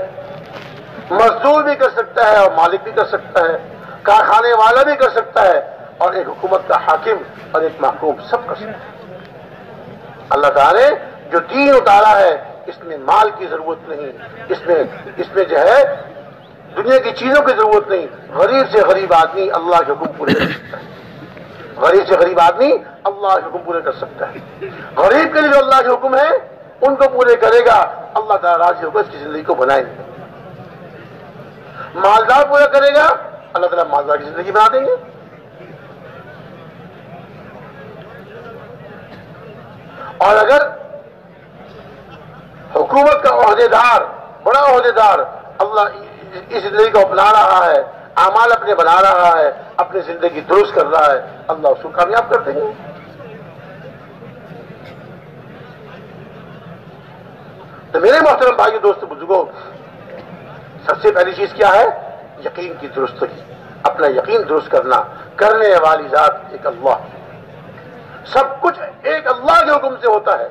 مزدور بھی کر سکتا ہے اور مالک بھی کر سکتا ہے، کارخانے والا بھی کر سکتا ہے، اور ایک حکومت کا حاکم اور ایک محکوم سب کر سکتا ہے. اللہ تعالی نے جو دین اتارا ہے اس میں مال کی ضرورت نہیں، اس میں جو ہے دنیا کی چیزوں کی ضرورت نہیں. غریب سے غریب آدمی اللہ کے حکم پورے کر سکتا ہے، غریب سے غریب آدمی اللہ کے حکم پورے کر سکتا ہے. غریب کے لیے جو اللہ کے حکم ہے ان کو پورے کرے گا، اللہ تعالیٰ راضی ہوگا، اس کی زندگی کو بنائیں گے. مالدار پورا کرے گا، اللہ تعالیٰ مالدار کی زندگی بنا دیں گے. اور اگر حکومت کا عہدیدار، بڑا عہدیدار اللہ اس زندگی کو اپنا رہا ہے، اعمال اپنے بنا رہا ہے، اپنی زندگی درست کر رہا ہے، اللہ اس کو کامیاب کر دیں گے. تو میرے محترم بھائی دوست بزرگوں، سب سے پہلی چیز کیا ہے؟ یقین کی درستگی، اپنا یقین درست کرنا، کرنے والی ذات ایک اللہ، سب کچھ ایک اللہ کے حکم سے ہوتا ہے،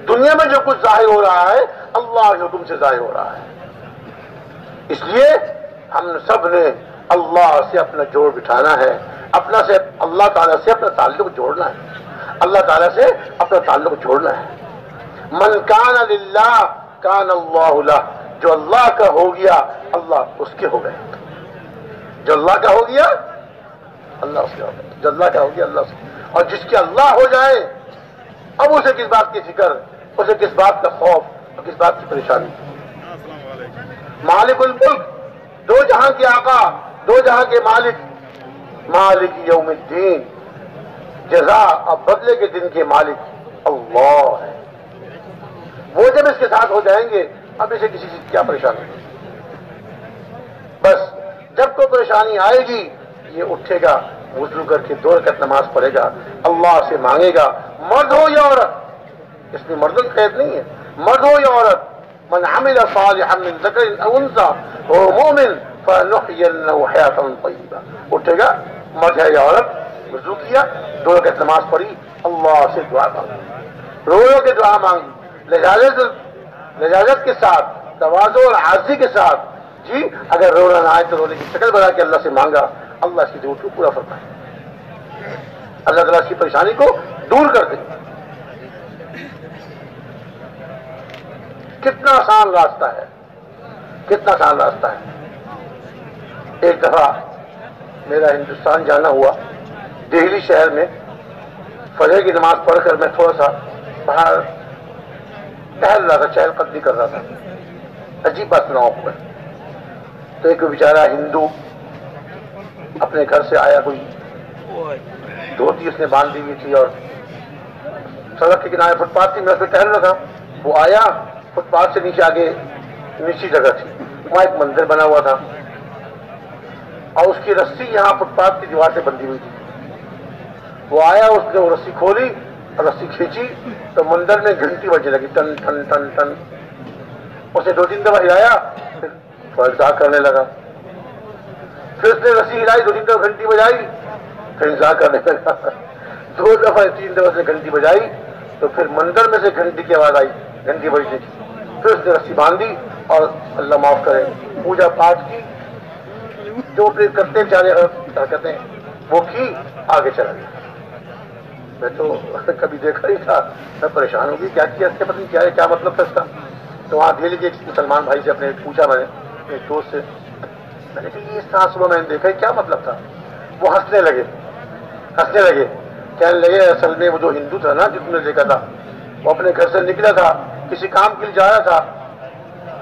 دنیا میں جو کچھ ظاہر ہو رہا ہے اللہ کے حکم سے ظاہر ہو رہا ہے۔ اس لیے ہم سب نے اللہ سے اپنا جوڑ بٹھانا ہے، اپنا سے اللہ تعالیٰ سے اپنا تعلق جوڑنا ہے، اللہ تعالیٰ سے اپنا تعلق جوڑنا ہے۔ من کان للہ کان اللہ لہ، جو اللہ کا ہو گیا اللہ اس کے ہو گئے، جو اللہ کا ہو گیا اللہ اس کے ہو گئے، جو اللہ کا ہو گیا اللہ اس کے، اور جس کے اللہ ہو جائے اب اسے کس بات کی فکر، اسے کس بات کا خوف اور کس بات کی پریشانی۔ مالک الملک، دو جہاں کے آقا، دو جہاں کے مالک، مالک یوم الدین، جزا اور بدلے کے دن کے مالک اللہ ہے۔ وہ جب اس کے ساتھ ہو جائیں گے اب اسے کسی چیز کی کیا پریشانی؟ بس جب کوئی پریشانی آئے گی یہ اٹھے گا، وضو کر کے 2 رکعت نماز پڑھے گا، اللہ سے مانگے گا، مرد ہو یا عورت، اس میں مرد القید نہیں ہے، مرد ہو یا عورت، من عمل صالحا من ذکر او انثى وهو مؤمن فلنحيينه حیاة طیبہ، اٹھے گا، مرد ہے یا عورت، وضو کیا، 2 رکعت نماز پڑھی، اللہ سے دعا مانگی، رو رو کے دعا مانگی، لجاجت کے ساتھ، تواضع اور عاجزی کے ساتھ، جی اگر رونا نہ آئے تو رونے کی شکل بنا کے اللہ سے مانگا، اللہ اس کی ضرورت کو پورا فرمائے، اللہ تعالیٰ اس کی پریشانی کو دور کر دے۔ کتنا آسان راستہ ہے، کتنا آسان راستہ ہے۔ ایک دفعہ میرا ہندوستان جانا ہوا، دہلی شہر میں فجر کی نماز پڑھ کر میں تھوڑا سا باہر ٹہل رہا تھا، چہل قدمی کر رہا تھا، عجیب بات سناؤں آپ کو، تو ایک بیچارہ ہندو اپنے گھر سے آیا، کوئی دھوتی اس نے باندھی ہوئی تھی اور سڑک کے کنارے فٹ پاتھ تھی، میں اس پہ ٹہل رہا تھا، وہ آیا، فٹ پاتھ سے نیچے آگے نیچی جگہ تھی، وہاں ایک مندر بنا ہوا تھا اور اس کی رسی یہاں فٹ پاتھ کی دیوار سے بندھی ہوئی تھی۔ وہ آیا، اس نے وہ رسی کھولی اور رسی کھینچی تو مندر میں گھنٹی بجنے لگی، ٹن ٹن ٹن ٹن، اسے 2-3 دفعہ ہلایا، پھر انتظار کرنے لگا، پھر اس نے رسی ہلائی، 2-3 دفعہ گھنٹی بجائی، پھر انتظار کرنے لگا، 2 دفعہ 3 دفعہ سے گھنٹی بجائی تو پھر مندر میں سے گھنٹی کی آواز آئی، گھنٹی بجنے کی، پھر اس نے رسی باندھی اور اللہ معاف کرے پوجا پاٹ کی، جو پھر کرتے چارے حرکتیں وہ کی، آگے چلا گیا۔ میں تو کبھی دیکھا نہیں تھا، میں پریشان ہو گئی، کیا کیا اس کے پتہ نہیں کیا ہے، کیا مطلب تھا اس کا۔ تو وہاں دہلی کے ایک مسلمان بھائی سے اپنے پوچھا، میں نے ایک دوست سے، میں نے کہا یہ اس طرح صبح میں نے دیکھا کیا مطلب تھا؟ وہ ہنسنے لگے، کہنے لگے اصل میں وہ جو ہندو تھا نا جس نے دیکھا تھا، وہ اپنے گھر سے نکلا تھا، کسی کام کے لیے جا رہا تھا،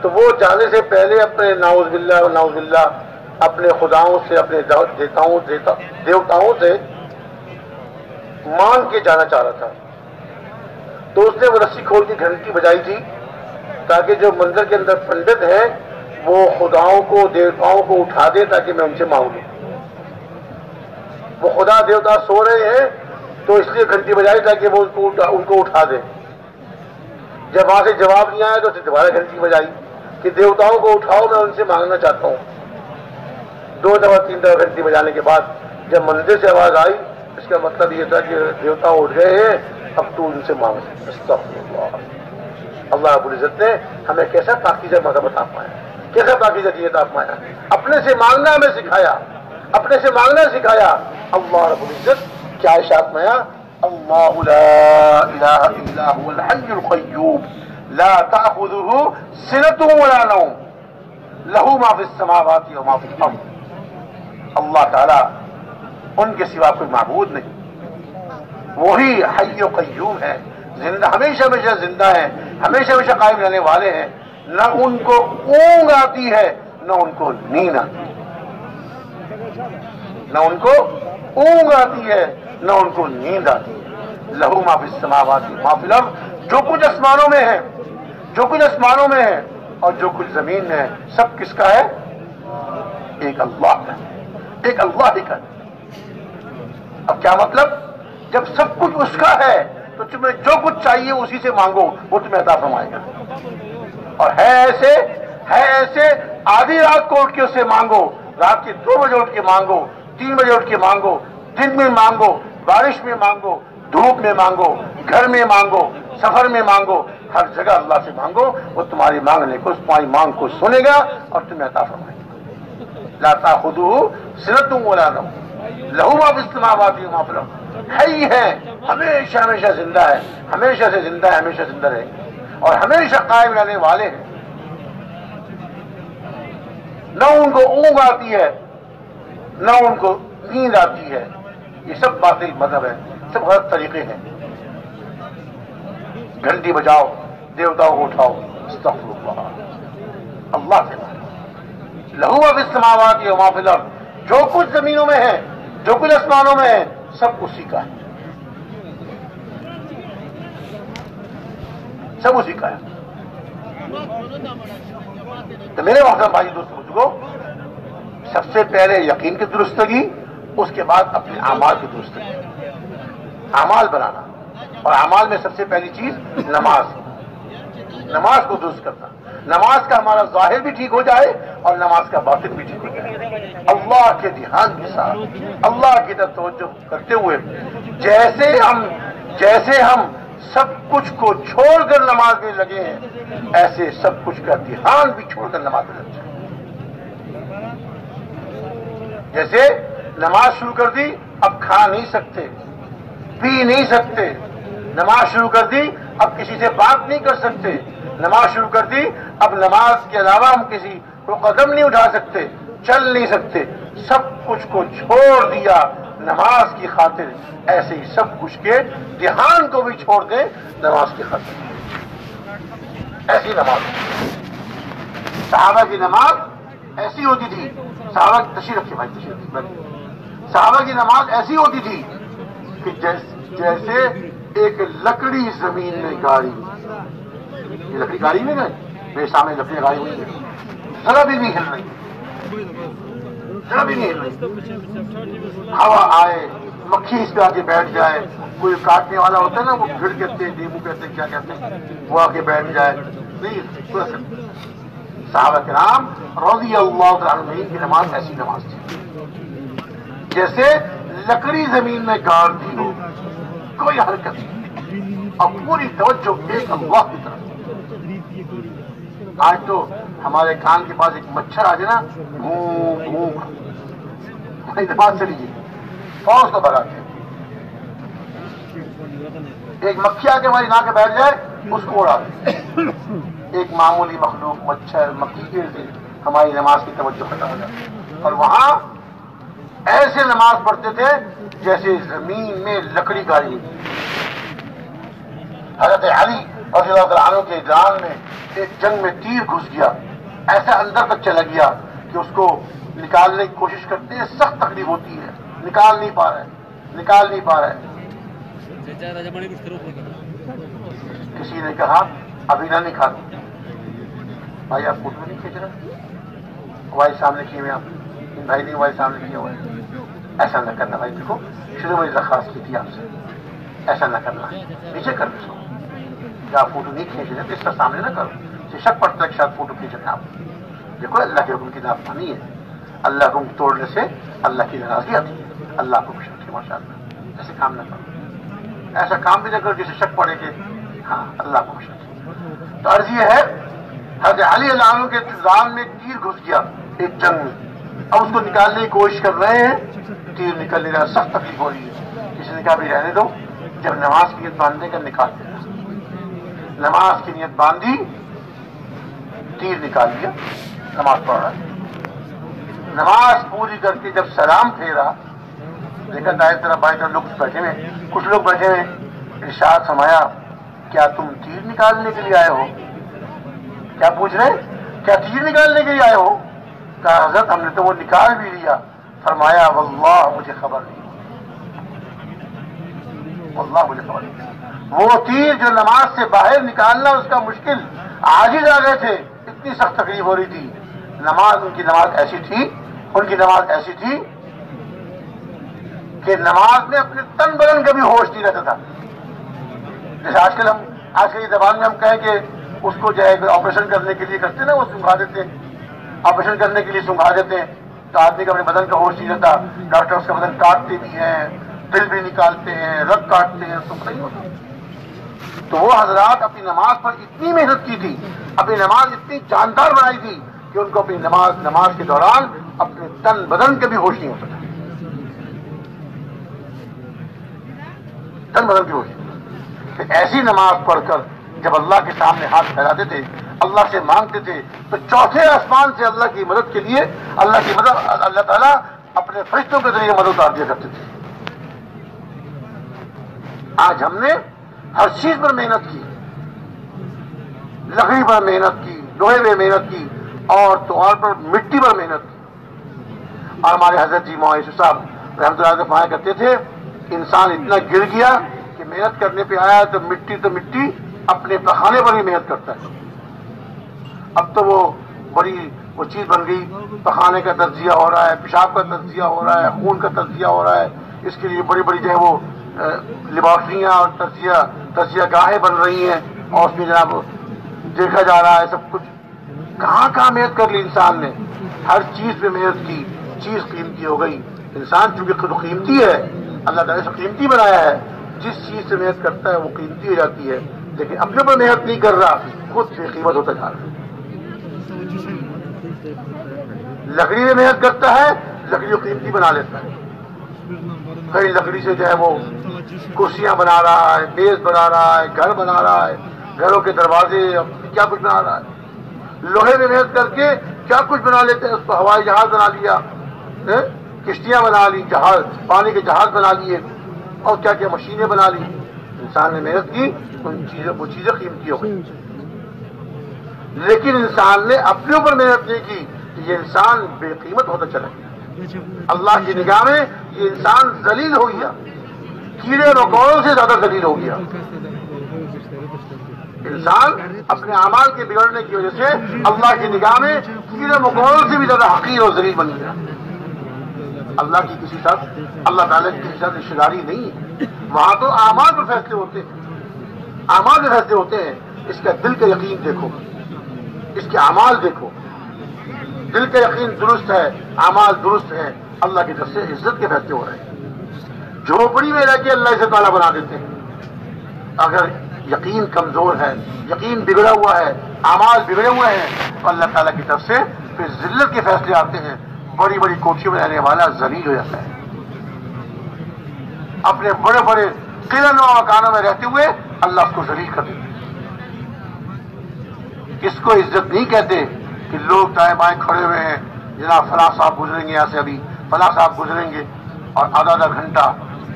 تو وہ جانے سے پہلے اپنے نعوذ باللہ اپنے خداؤں سے، اپنے دیوتاؤں سے مانگ کے جانا چاہ رہا تھا، تو اس نے وہ رسی کھول کی گھنٹی بجائی تھی تاکہ جو مندر کے اندر پنڈت ہیں وہ خداؤں کو، دیوتاؤں کو اٹھا دے تاکہ میں ان سے مانگوں۔ وہ خدا دیوتا سو رہے ہیں تو اس لیے گھنٹی بجائی تاکہ وہ ان کو اٹھا دے۔ جب وہاں سے جواب نہیں آیا تو اسے دوبارہ گھنٹی بجائی کہ دیوتاؤں کو اٹھاؤ، میں ان سے مانگنا چاہتا ہوں۔ 2 دفعہ 3 دفعہ گھنٹی بجانے کے بعد جب مندر سے آواز آئی، اس کا مطلب یہ تھا کہ دیوتا اٹھ گئے ہیں، اب تو ان سے مانگ۔ استغفر اللہ۔ اللہ رب العزت نے ہمیں کیسا پاکیزہ مذہب عطا فرمایا، کیسا پاکیزہ دین عطا فرمایا، اپنے سے مانگنا ہمیں سکھایا، اپنے سے مانگنا سکھایا۔ اللہ رب العزت کیا ارشاد فرمایا؟ اللہ لا الہ الا هو الحی القیوم لا تأخذه سنة ولا نوم له ما فی السماوات وما فی الارض۔ اللہ تعالی ان کے سوا کوئی معبود نہیں، وہی حی و قیوم ہے، زندہ، ہمیشہ ہمیشہ زندہ ہیں، ہمیشہ ہمیشہ قائم رہنے والے ہیں، نہ ان کو اونگ آتی ہے نہ ان کو نیند آتی ہے، نہ ان کو اونگ آتی ہے نہ ان کو نیند آتی ہے۔ لہو ما فی السماوات ما فی الارض، جو کچھ آسمانوں میں ہے، جو کچھ آسمانوں میں ہے اور جو کچھ زمین میں ہے، سب کس کا ہے؟ ایک اللہ کا، ایک اللہ ہی کا۔ اب کیا مطلب؟ جب سب کچھ اس کا ہے تو تمہیں جو کچھ چاہیے اسی سے مانگو، وہ تمہیں عطا فرمائے گا۔ اور ہے ایسے آدھی رات کو اٹھ کے اسے مانگو، رات کے 2 بجے اٹھ کے مانگو، 3 بجے اٹھ کے مانگو، دن میں مانگو، بارش میں مانگو، دھوپ میں مانگو، گھر میں مانگو، سفر میں مانگو، ہر جگہ اللہ سے مانگو، وہ تمہاری مانگنے کو، تمہاری مانگ کو سنے گا اور تمہیں عطا فرمائے گا۔ لا تأخذہ سنۃ ولا نوم لہ ما فی السماوات وما فی الارض، ہے ہی ہے، ہمیشہ زندہ ہے، ہمیشہ سے زندہ ہے، ہمیشہ زندہ رہے گا اور ہمیشہ قائم رہنے والے ہیں۔ نہ ان کو اونگ آتی ہے نہ ان کو نیند آتی ہے، یہ سب باطل مذہب ہے، سب غلط طریقے ہیں۔ گھنٹی بجاؤ، دیوتاؤں کو اٹھاؤ، استغفر اللہ، اللہ سے مانگو۔ لہو ما فی السماوات وما فی الارض، جو کچھ زمینوں میں ہے، جو کچھ آسمانوں میں ہے، سب اسی کا ہے، سب اسی کا ہے۔ تو میرے محترم بھائی دوستوں بزرگوں، سب سے پہلے یقین کی درستگی، اس کے بعد اپنے اعمال کی درستگی، اعمال بنانا، اور اعمال میں سب سے پہلی چیز نماز کو درست کرنا، نماز کا ہمارا ظاہر بھی ٹھیک ہو جائے اور نماز کا باطن بھی ٹھیک ہو جائے، اللہ کے دھیان کے ساتھ، اللہ کی طرف توجہ کرتے ہوئے، جیسے ہم سب کچھ کو چھوڑ کر نماز میں لگے ہیں، ایسے سب کچھ کا دھیان بھی چھوڑ کر نماز میں لگ جائے۔ جیسے نماز شروع کر دی، اب کھا نہیں سکتے، پی نہیں سکتے، نماز شروع کر دی، اب کسی سے بات نہیں کر سکتے، نماز شروع کر دی، اب نماز کے علاوہ ہم کسی کو قدم نہیں اٹھا سکتے، چل نہیں سکتے، سب کچھ کو چھوڑ دیا نماز کی خاطر، ایسے ہی سب کچھ کے دھیان کو بھی چھوڑ دیں نماز کی خاطر، ایسی نماز۔ صحابہ کی نماز ایسی ہوتی تھی، صحابہ کی تشریح رکھیے بھائی، تشریح رکھیے، صحابہ کی نماز ایسی ہوتی تھی کہ جیسے ایک لکڑی زمین میں گاڑی، یہ لکڑی گاڑی میں گئے، میرے سامنے لکڑی گاڑی ہوئی ہے، ذرا بھی نہیں ہل رہی، ذرا بھی نہیں ہل رہی، ہوا آئے، مکھی اس پہ آ کے بیٹھ جائے، کوئی کاٹنے والا ہوتا ہے نا، وہ گھڑ کہتے ہیں، ڈیمو کہتے ہیں، کیا کہتے ہیں، وہ آ کے بیٹھ جائے، نہیں۔ صحابہ کرام رضی اللہ تعالیٰ عنہم کی نماز ایسی نماز تھی جیسے لکڑی زمین میں گاڑ دی ہو، کوئی حرکت نہیں، اور پوری توجہ ایک اللہ کی طرف۔ آج تو ہمارے کان کے پاس ایک مچھر آ جائے نا، گھوم گھوم، ہماری نماز چلی گئی، فوج کو بھگاتے ہیں۔ ایک مکھی آ کے ہماری ناک بیٹھ جائے، اس کو اڑاتے ہیں۔ ایک معمولی مخلوق، مچھر، مکھی کے سے ہماری نماز کی توجہ ختم ہو جاتی ہے، اور وہاں ایسے نماز پڑھتے تھے جیسے زمین میں لکڑی گاڑی ہوئی۔ حضرت علی رضی اللہ تعالیٰ عنہ کے جان میں ایک جنگ میں تیر گھس گیا، ایسا اندر تک چلا گیا کہ اس کو نکالنے کی کوشش کرتے ہیں، سخت تکلیف ہوتی ہے، نکال نہیں پا رہے۔ کسی نے کہا ابھی نہ نکال، بھائی آپ فوٹو نہیں کھینچ رہے، موبائل سامنے کیے ہوئے، آپ بھائی نے موبائل سامنے کیا ہوا ہے، ایسا نہ کرنا بھائی، دیکھو شروع میں درخواست کی تھی آپ سے، ایسا نہ کرنا، نیچے کر دو، کیا آپ فوٹو نہیں کھینچ رہے تو اس کا سامنے نہ کرو، اسے شک پڑتا ہے کہ شاید فوٹو کھینچ رہے آپ۔ دیکھو اللہ کے حکم کی نافرمانی ہے، اللہ کے حکم توڑنے سے اللہ کی ناراضگی آتی ہے، اللہ کو خوش رکھے ماشاء اللہ، ایسے کام نہ کرو، ایسا کام بھی نہ کرو جسے شک پڑے کہ ہاں اللہ کو خوش رکھے۔ تو عرض یہ ہے، حضرت علی اللہ عنہ کے ذان میں تیر گھس گیا ایک جنگ میں، اب اس کو نکالنے کی کوشش کر رہے ہیں، تیر نکل نہیں رہا، سخت تکلیف ہو رہی ہے۔ کسی نے کہا بھی رہنے دو، جب نماز کی نیت باندھنے کا نکال دینا۔ نماز کی نیت باندھی، تیر نکال لیا، نماز پڑھ رہا ہے۔ نماز پوری کر کے جب سلام پھیرا، دیکھا دائیں طرف بائیں طرف لوگ بیٹھے ہوئے، کچھ لوگ بیٹھے ہوئے، ارشاد فرمایا کیا تم تیر نکالنے کے لیے آئے ہو؟ کیا پوچھ رہے؟ کیا تیر نکالنے کے لیے آئے ہو؟ کہا حضرت ہم نے تو وہ نکال بھی لیا۔ فرمایا واللہ مجھے خبر نہیں، واللہ مجھے خبر نہیں، وہ تیر جو نماز سے باہر نکالنا اس کا مشکل، عاجز آ گئے تھے، اتنی سخت تکلیف ہو رہی تھی۔ ان کی نماز ایسی تھی کہ نماز میں اپنے تن بدن کا بھی ہوش نہیں رہتا تھا۔ جیسے آج کل یہ زبان میں ہم کہیں کہ اس کو جو ہے آپریشن کرنے کے لیے کرتے نا، وہ سنگھا دیتے ہیں، آپریشن کرنے کے لیے سنگھا دیتے ہیں تو آدمی کا اپنے بدن کا ہوش نہیں رہتا، ڈاکٹر اس کا بدن کاٹتے بھی ہیں، دل بھی نکالتے ہیں، رگ کاٹتے ہیں، اس کو پتہ نہیں ہوتا۔ تو وہ حضرات اپنی نماز پر اتنی محنت کی تھی، اپنی نماز اتنی جاندار بنائی تھی کہ ان کو اپنی نماز کے دوران اپنے تن بدن کے بھی ہوش نہیں ہو سکتا، تن بدن کی ہوش۔ ایسی نماز پڑھ کر جب اللہ کے سامنے ہاتھ پھیلاتے تھے، اللہ سے مانگتے تھے، تو چوتھے آسمان سے اللہ کی مدد کے لیے اللہ تعالیٰ اپنے فرشتوں کے ذریعے مدد اتار دیا کرتے تھے۔ آج ہم نے ہر چیز پر محنت کی، لکڑی پر محنت کی، لوہے پہ محنت کی، اور طور پر مٹی پر محنت کی۔ اور ہمارے حضرت جی مولانا یوسف صاحب رحمۃ اللہ علیہ فرمایا کرتے تھے، انسان اتنا گر گیا کہ محنت کرنے پہ آیا تو مٹی اپنے پخانے پر ہی محنت کرتا ہے۔ اب تو وہ چیز بن گئی، پخانے کا تجزیہ ہو رہا ہے، پیشاب کا تجزیہ ہو رہا ہے، خون کا تجزیہ ہو رہا ہے، اس کے لیے بڑی بڑی جو ہے وہ لیبارٹریاں اور تجزیہ گاہیں بن رہی ہیں، اور اس میں جناب دیکھا جا رہا ہے سب کچھ۔ کہاں محنت کر لی انسان نے، ہر چیز پہ محنت کی، چیز قیمتی ہو گئی۔ انسان چونکہ خود قیمتی ہے، اللہ تعالیٰ سے قیمتی بنایا ہے، جس چیز سے محنت کرتا ہے وہ قیمتی ہو جاتی ہے، لیکن اپنے پر محنت نہیں کر رہا، خود بے قیمت ہوتا جا رہا ہے۔ لکڑی میں محنت کرتا ہے، لکڑی کو قیمتی بنا لیتا ہے، کئی لکڑی سے جو ہے وہ کرسیاں بنا رہا ہے، میز بنا رہا ہے، گھر بنا رہا ہے، گھروں کے دروازے، کیا کچھ بنا رہا ہے۔ لوہے میں محنت کر کے کیا کچھ بنا لیتے ہیں، اس کو ہوائی جہاز بنا لیا، کشتیاں بنا لی، جہاز، پانی کے جہاز بنا لیے، اور کیا کیا مشینیں بنا لی۔ انسان نے محنت کی، وہ چیزیں قیمتی ہو گئی، لیکن انسان نے اپنے اوپر محنت نہیں کی، یہ انسان بے قیمت ہوتا چلا گیا۔ اللہ کی نگاہ میں یہ انسان ذلیل ہو گیا، کیڑے مکوڑوں سے زیادہ ذلیل ہو گیا۔ انسان اپنے اعمال کے بگڑنے کی وجہ سے اللہ کی نگاہ میں کیڑے مکوڑوں سے بھی زیادہ حقیر اور ذلیل بن گیا۔ اللہ کی کسی ساتھ، اللہ تعالیٰ کی کسی ساتھ رشتہ داری نہیں ہے، وہاں تو اعمال پر فیصلے ہوتے ہیں، اعمال پر فیصلے ہوتے ہیں۔ اس کا دل کا یقین دیکھو، اس کے اعمال دیکھو، دل کا یقین درست ہے، اعمال درست ہے، اللہ کی طرف سے عزت کے فیصلے ہو رہے ہیں۔ جھوپڑی میں رہ کے اللہ عزت والا بنا دیتے ہیں۔ اگر یقین کمزور ہے، یقین بگڑا ہوا ہے، اعمال بگڑے ہوئے ہیں، تو اللہ تعالیٰ کی طرف سے پھر ذلت کے فیصلے آتے ہیں۔ بڑی بڑی کوٹھیوں میں رہنے والا ذلیل ہو جاتا ہے، اپنے بڑے بڑے قلعوں و مکانوں میں رہتے ہوئے اللہ اس کو ذلیل کر دیتے ہیں۔ اس کو عزت نہیں کہتے کہ لوگ دائیں بائیں کھڑے ہوئے ہیں، جناب فلاں صاحب گزریں گے یہاں سے، ابھی فلاں صاحب گزریں گے، اور آدھا گھنٹہ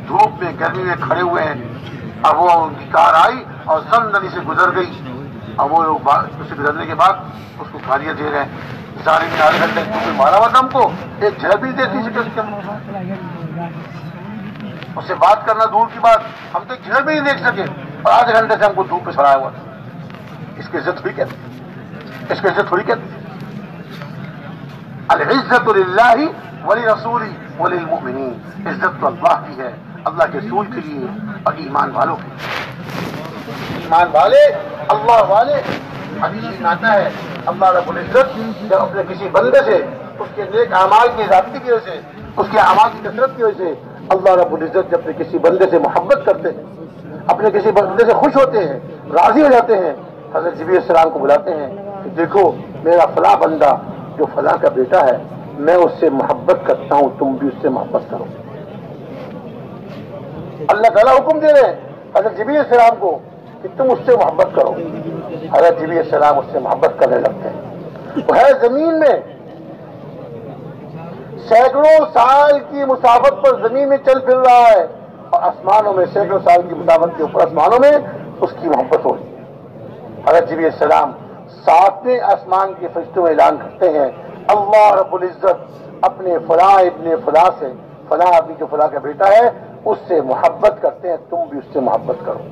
دھوپ میں گرمی میں کھڑے ہوئے ہیں، اب وہ ان کی کار آئی اور زندنی سے گزر گئی، اور وہ لوگ اس سے گزرنے کے بعد اس کو گالیاں دے رہے ہیں، سارے میں آدھے گھنٹے کوئی مارا ہوا تھا ہم کو، ایک جھڑپ بھی دیتی شکل اس سے بات کرنا دور کی بات، ہم تو ایک جھڑپ بھی نہیں دیکھ سکے، اور آدھے گھنٹے سے ہم کو دھوپ پہ چڑھایا ہوا تھا۔ اس کی عزت تھوڑی کہتے ہیں، اس کی عزت تھوڑی کہتے ہیں۔ العزت للہ ولرسولہ وللمؤمنین، عزت تو اللہ کی ہے، اللہ کے رسول کے لیے اور ایمان والوں کے لیے۔ ایمان والے، اللہ والے، حدیث میں آتا ہے اللہ رب العزت جب اپنے کسی بندے سے اس کے نیک اعمال کی زیادتی کی وجہ سے، اس کے اعمال کی کثرت کی وجہ سے، اللہ رب العزت جب اپنے کسی بندے سے محبت کرتے ہیں، اپنے کسی بندے سے خوش ہوتے ہیں، راضی ہو جاتے ہیں، حضرت جبریل السلام کو بلاتے ہیں کہ دیکھو میرا فلاں بندہ جو فلاں کا بیٹا ہے، میں اس سے محبت کرتا ہوں، تم بھی اس سے محبت کرو۔ اللہ تعالیٰ حکم دے رہے ہیں حضرت جبریل السلام کو کہ تم اس سے محبت کرو۔ حضرت جبریل السلام اس سے محبت کرنے لگتے ہیں۔ وہ ہے زمین میں سینکڑوں سال کی مسافت پر زمین میں چل پھر رہا ہے، اور آسمانوں میں سینکڑوں سال کی مسافت کے اوپر آسمانوں میں اس کی محبت ہو رہی ہے۔ حضرت جبریل السلام ساتویں آسمان کے فرشتوں میں اعلان کرتے ہیں اللہ رب العزت اپنے فلاں ابن فلاں سے، فلاں آدمی جو فلاں کا بیٹا ہے اس سے محبت کرتے ہیں، تم بھی اس سے محبت کرو۔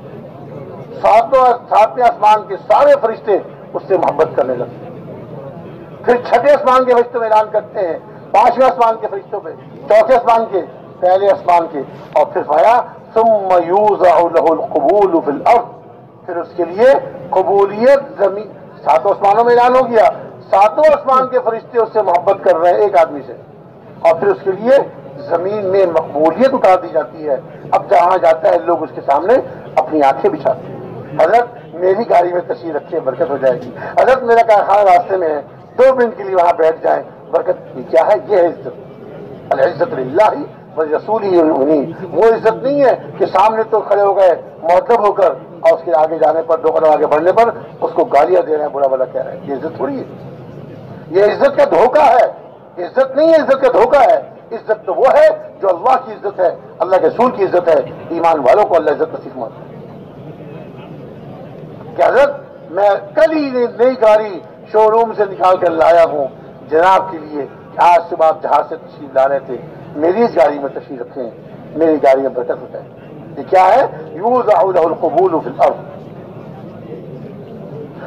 ساتویں آسمان کے سارے فرشتے اس سے محبت کرنے لگتے ہیں۔ پھر چھٹے آسمان کے فرشتوں میں اعلان کرتے ہیں، پانچویں آسمان کے فرشتوں پہ، چوتھے آسمان کے، پہلے آسمان کے، اور پھر فرمایا ثم یوضع له القبول فی الارض، پھر اس کے لیے قبولیت زمین 7 آسمانوں میں اعلان ہو گیا، 7 آسمان کے فرشتے اس سے محبت کر رہے ہیں ایک آدمی سے، اور پھر اس کے لیے زمین میں مقبولیت اتار دی جاتی ہے۔ اب جہاں جاتا ہے لوگ اس کے سامنے اپنی آنکھیں بچھاتے ہیں، حضرت میری گاڑی میں تشریف رکھیں برکت ہو جائے گی، حضرت میرا کارخانہ راستے میں ہے 2 منٹ کے لیے وہاں بیٹھ جائیں برکت۔ یہ کیا ہے؟ یہ ہے عزت، العزت للہ ورسولہ والمؤمنین۔ وہ عزت نہیں ہے کہ سامنے تو کھڑے ہو گئے مؤدب ہو کر اور اس کے آگے جانے پر 2 قدم آگے بڑھنے پر اس کو گالیاں دے رہے ہیں، برا بلا کہہ رہے ہیں، یہ عزت تھوڑی ہے، یہ عزت کا دھوکہ ہے، عزت نہیں ہے، عزت کا دھوکہ ہے۔ عزت تو وہ ہے جو اللہ کی عزت ہے، اللہ کے رسول کی عزت ہے، ایمان والوں کو اللہ عزت نصیب فرماتا ہے۔ کہ حضرت میں کل ہی نئی گاڑی شو روم سے نکال کر لایا ہوں جناب کے لیے، آج صبح آپ جہاز سے تشریف لا رہے تھے، میری اس گاڑی میں تشریف رکھیں، میری گاڑی میں برکت ہوتا ہے۔ یہ کیا ہے؟ یوضع لہ القبول فی الارض۔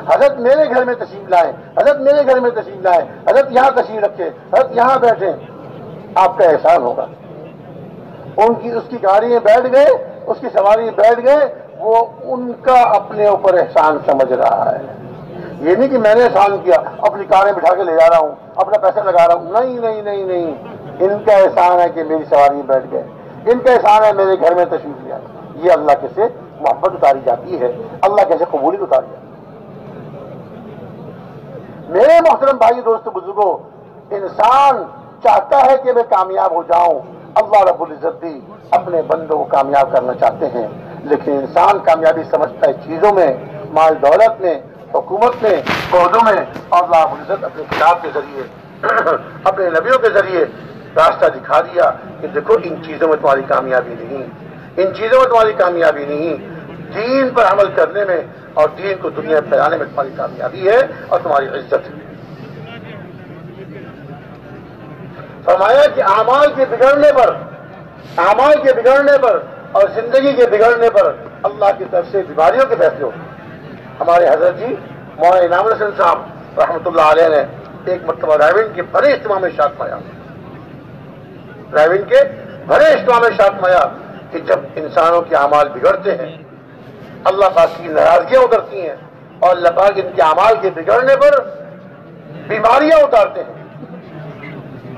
حضرت میرے گھر میں تشریف لائیں، حضرت میرے گھر میں تشریف لائیں، حضرت یہاں تشریف رکھیں، حضرت یہاں بیٹھیں، آپ کا احسان ہوگا۔ اس کی گاڑی میں بیٹھ گئے، اس کی سواری میں بیٹھ گئے، وہ ان کا اپنے اوپر احسان سمجھ رہا ہے۔ یہ نہیں کہ میں نے احسان کیا، اپنی کاریں بٹھا کے لے جا رہا ہوں، اپنا پیسہ لگا رہا ہوں، نہیں نہیں نہیں نہیں، ان کا احسان ہے کہ میری سواری میں بیٹھ گئے، ان کا احسان ہے میرے گھر میں تشریف لیا۔ یہ اللہ کے سے محبت اتاری جاتی ہے، اللہ کے سے قبولیت اتاری جاتی ہے۔ میرے محترم بھائی دوستو بزرگوں، انسان چاہتا ہے کہ میں کامیاب ہو جاؤں، اللہ رب العزت بھی اپنے بندوں کو کامیاب کرنا چاہتے ہیں، لیکن انسان کامیابی سمجھتا ہے چیزوں میں، مال دولت میں، حکومت میں، عہدوں میں، اور اللہ رب العزت اپنے کتاب کے ذریعے اپنے نبیوں کے ذریعے راستہ دکھا دیا کہ دیکھو ان چیزوں میں تمہاری کامیابی نہیں، ان چیزوں میں تمہاری کامیابی نہیں، دین پر عمل کرنے میں اور دین کو دنیا میں پھیلانے میں تمہاری کامیابی ہے اور تمہاری عزت ہے۔ فرمایا کہ اعمال کے بگڑنے پر اور زندگی کے بگڑنے پر اللہ کی طرف سے بیماریوں کے فیصلے ہوتے ہیں۔ ہمارے حضرت جی مولانا انعام الحسن صاحب رحمۃ اللہ علیہ نے ایک مرتبہ رائیونڈ کے بڑے اجتماع میں ارشاد فرمایا، رائیونڈ کے بڑے اجتماع میں ارشاد فرمایا کہ جب انسانوں کے اعمال بگڑتے ہیں اللہ پاک کی ناراضگیاں اترتی ہیں اور اللہ پاک ان کے اعمال کے بگڑنے پر بیماریاں اتارتے ہیں،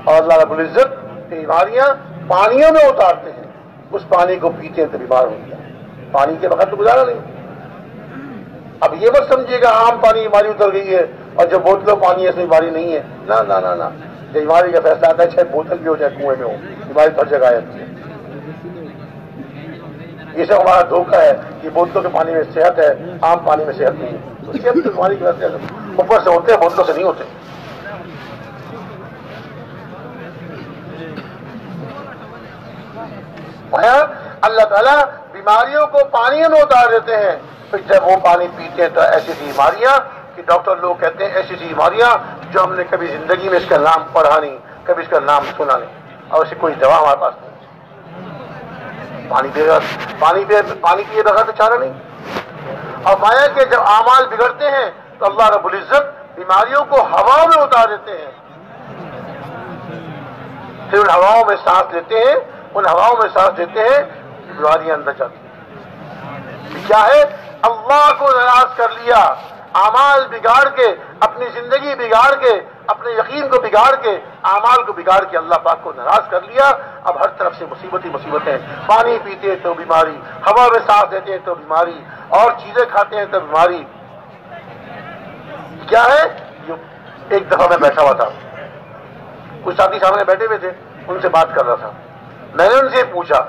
اور اللہ رب العزت بیماریاں پانیوں میں اتارتے ہیں، اس پانی کو پیتے ہیں تو بیمار ہو جاتے ہیں، پانی کے بغیر تو گزارا نہیں۔ اب یہ مت سمجھیے گا عام پانی بیماری اتر گئی ہے اور جو بوتلوں پانی ہے اس میں بیماری نہیں ہے، نہ نہ نہ نہ، بیماری کا فیصلہ آتا ہے چاہے بوتل بھی ہو چاہے کنویں میں ہو، بیماری ہر جگہ آتی ہے۔ یہ سب ہمارا دھوکہ ہے کہ بوتلوں کے پانی میں صحت ہے، عام پانی میں صحت نہیں ہے، اس کے بیماری کی وجہ سے اوپر سے ہوتے ہیں، بوتلوں سے نہیں ہوتے۔ اللہ تعالیٰ بیماریوں کو پانی میں اتار دیتے ہیں، پھر جب وہ پانی پیتے ہیں تو ایسی بیماریاں کہ ڈاکٹر لوگ کہتے ہیں ایسی بیماریاں جو ہم نے کبھی زندگی میں اس کا نام پڑھا نہیں، کبھی اس کا نام سنا نہیں، اور اسے کوئی دوا ہمارے پاس نہیں۔ پانی پیے بغیر تو چارہ نہیں۔ اور مایا کہ جب اعمال بگڑتے ہیں تو اللہ رب العزت بیماریوں کو ہوا میں اتار دیتے ہیں، پھر ان ہواؤں میں سانس لیتے ہیں، ان ہواؤں میں سانس دیتے ہیں، بیماریاں اندر جاتی ہیں۔ کیا ہے؟ اللہ کو ناراض کر لیا، اعمال بگاڑ کے، اپنی زندگی بگاڑ کے، اپنے یقین کو بگاڑ کے، اعمال کو بگاڑ کے اللہ پاک کو ناراض کر لیا۔ اب ہر طرف سے مصیبت ہی مصیبتیں، پانی پیتے تو بیماری، ہوا میں سانس لیتے ہیں تو بیماری، اور چیزیں کھاتے ہیں تو بیماری۔ کیا ہے؟ ایک دفعہ میں بیٹھا ہوا تھا، کچھ ساتھی سامنے بیٹھے ہوئے تھے، ان سے بات کر رہا تھا، میں نے ان سے پوچھا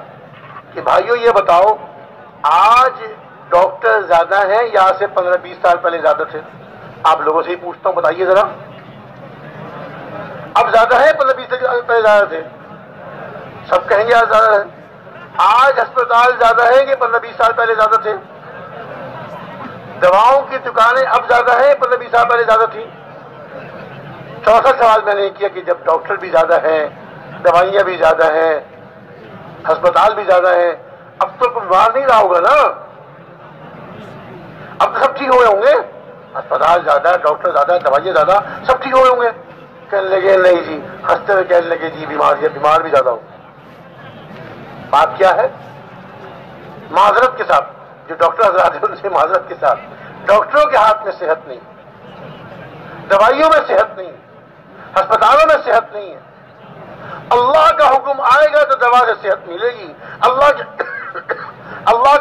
کہ بھائیو یہ بتاؤ آج ڈاکٹر زیادہ ہیں یا آج سے 15-20 سال پہلے زیادہ تھے؟ آپ لوگوں سے ہی پوچھتا ہوں، بتائیے ذرا، اب زیادہ ہے 15-20 سال پہلے زیادہ تھے؟ سب کہیں گے آج زیادہ ہے۔ آج ہسپتال زیادہ ہے کہ 15-20 سال پہلے زیادہ تھے؟ دواؤں کی دکانیں اب زیادہ ہیں 15-20 سال پہلے زیادہ تھی؟ چوتھا سوال میں نے کیا کہ جب ڈاکٹر بھی زیادہ ہیں، دوائیاں بھی زیادہ ہیں، ہسپتال بھی زیادہ ہیں، اب تو کوئی بیمار نہیں رہا ہوگا نا؟ اب تو سب ٹھیک ہوئے ہوں گے، ہسپتال زیادہ، ڈاکٹر زیادہ، دوائیاں زیادہ، سب ٹھیک ہوئے ہوں گے۔ کہنے لگے نہیں جی، ہنستے ہوئے کہنے لگے جی بیمار بھی زیادہ ہو۔ بات کیا ہے؟ معذرت کے ساتھ جو ڈاکٹر حضرات ہیں ان سے معذرت کے ساتھ، ڈاکٹروں کے ہاتھ میں صحت نہیں، دوائیوں میں صحت نہیں، ہسپتالوں میں صحت نہیں ہے۔ اللہ کا حکم آئے گا تو دوا سے صحت ملے گی، اللہ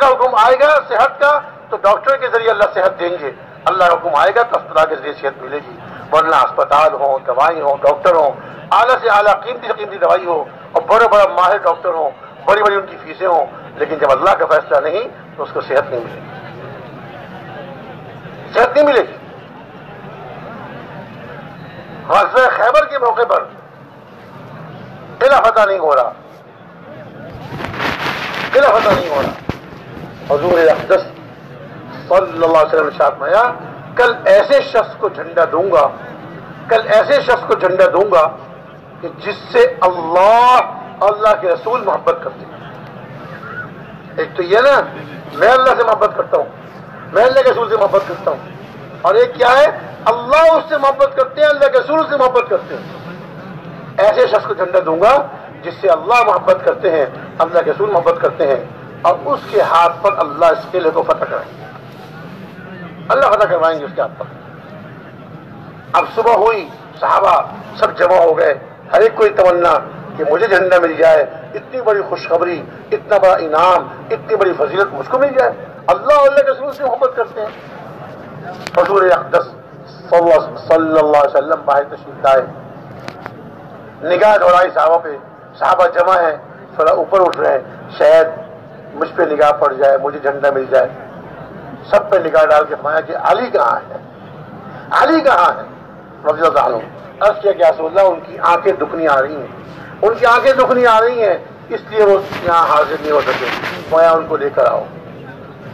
کا حکم آئے گا صحت کا تو ڈاکٹر کے ذریعے اللہ صحت دیں گے، اللہ کا حکم آئے گا تو اسپتال کے ذریعے صحت ملے گی، ورنہ اسپتال ہوں، دوائی ہوں، ڈاکٹر ہوں، اعلیٰ سے اعلیٰ قیمتی سے قیمتی دوائی ہو اور بڑے بڑے ماہر ڈاکٹر ہوں، بڑی بڑی ان کی فیسیں ہوں، لیکن جب اللہ کا فیصلہ نہیں تو اس کو صحت نہیں ملے گی، صحت نہیں ملے گی۔ غزوہ خیبر کے موقع پر قلعہ فتح نہیں ہو رہا، قلعہ فتح نہیں ہو رہا، حضور اقدس صلی اللہ علیہ وسلم نے فرمایا کل ایسے شخص کو جھنڈا دوں گا، کل ایسے شخص کو جھنڈا دوں گا کہ جس سے اللہ کے رسول محبت کرتے ہیں۔ ایک تو یہ نا میں اللہ سے محبت کرتا ہوں، میں اللہ کے رسول سے محبت کرتا ہوں، اور ایک کیا ہے اللہ اس سے محبت کرتے ہیں، اللہ کے رسول سے محبت کرتے ہیں۔ ایسے شخص کو جھنڈا دوں گا جس سے اللہ محبت کرتے ہیں، اللہ کے رسول محبت کرتے ہیں، اور اس کے ہاتھ پر اللہ اس قلعے کو فتح کرائیں گے، اللہ فتح کروائیں گے اس کے ہاتھ پر۔ اب صبح ہوئی، صحابہ سب جمع ہو گئے، ہر ایک کوئی تمنا کہ مجھے جھنڈا مل جائے، اتنی بڑی خوشخبری، اتنا بڑا انعام، اتنی بڑی فضیلت مجھ کو مل جائے، اللہ اور اللہ کے رسول سے محبت کرتے ہیں۔ حضور اقدس صلی اللہ علیہ وسلم باہر تشریف لائے، نگاہ دوڑائی صحابہ پہ، صحابہ جمع ہیں، تھوڑا اوپر اٹھ رہے ہیں، شاید مجھ پہ نگاہ پڑ جائے، مجھے جھنڈا مل جائے۔ سب پہ نگاہ ڈال کے فرمایا کہ علی کہاں ہے، علی کہاں ہے رضی اللہ عنہ۔ عرض کیا کہ رسول اللہ ان کی آنکھیں دکھنی آ رہی ہیں، ان کی آنکھیں دکھنی آ رہی ہیں، اس لیے وہ یہاں حاضر نہیں ہو سکے، فرمایا ان کو لے کر آؤ۔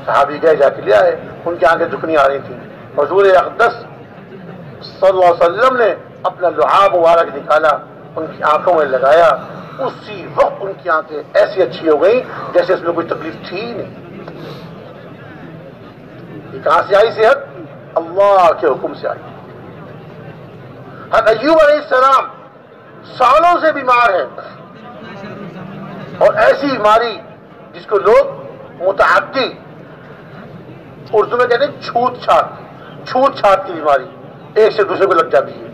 صحابی گئے، جا کے لے آئے، ان کی آنکھیں دکھنی آ رہی تھیں۔ حضور اقدس صلی اللہ علیہ وسلم نے اپنا لعاب مبارک نکالا، ان کی آنکھوں میں لگایا، اسی وقت ان کی آنکھیں ایسی اچھی ہو گئیں جیسے اس میں کوئی تکلیف تھی ہی نہیں۔ یہ کہاں سے آئی صحت؟ اللہ کے حکم سے آئی۔ حضرت ایوب علیہ السلام سالوں سے بیمار ہیں، اور ایسی بیماری جس کو لوگ متعدی، اردو میں کہتے ہیں چھوت چھات کی بیماری، ایک سے دوسرے کو لگ جاتی ہے،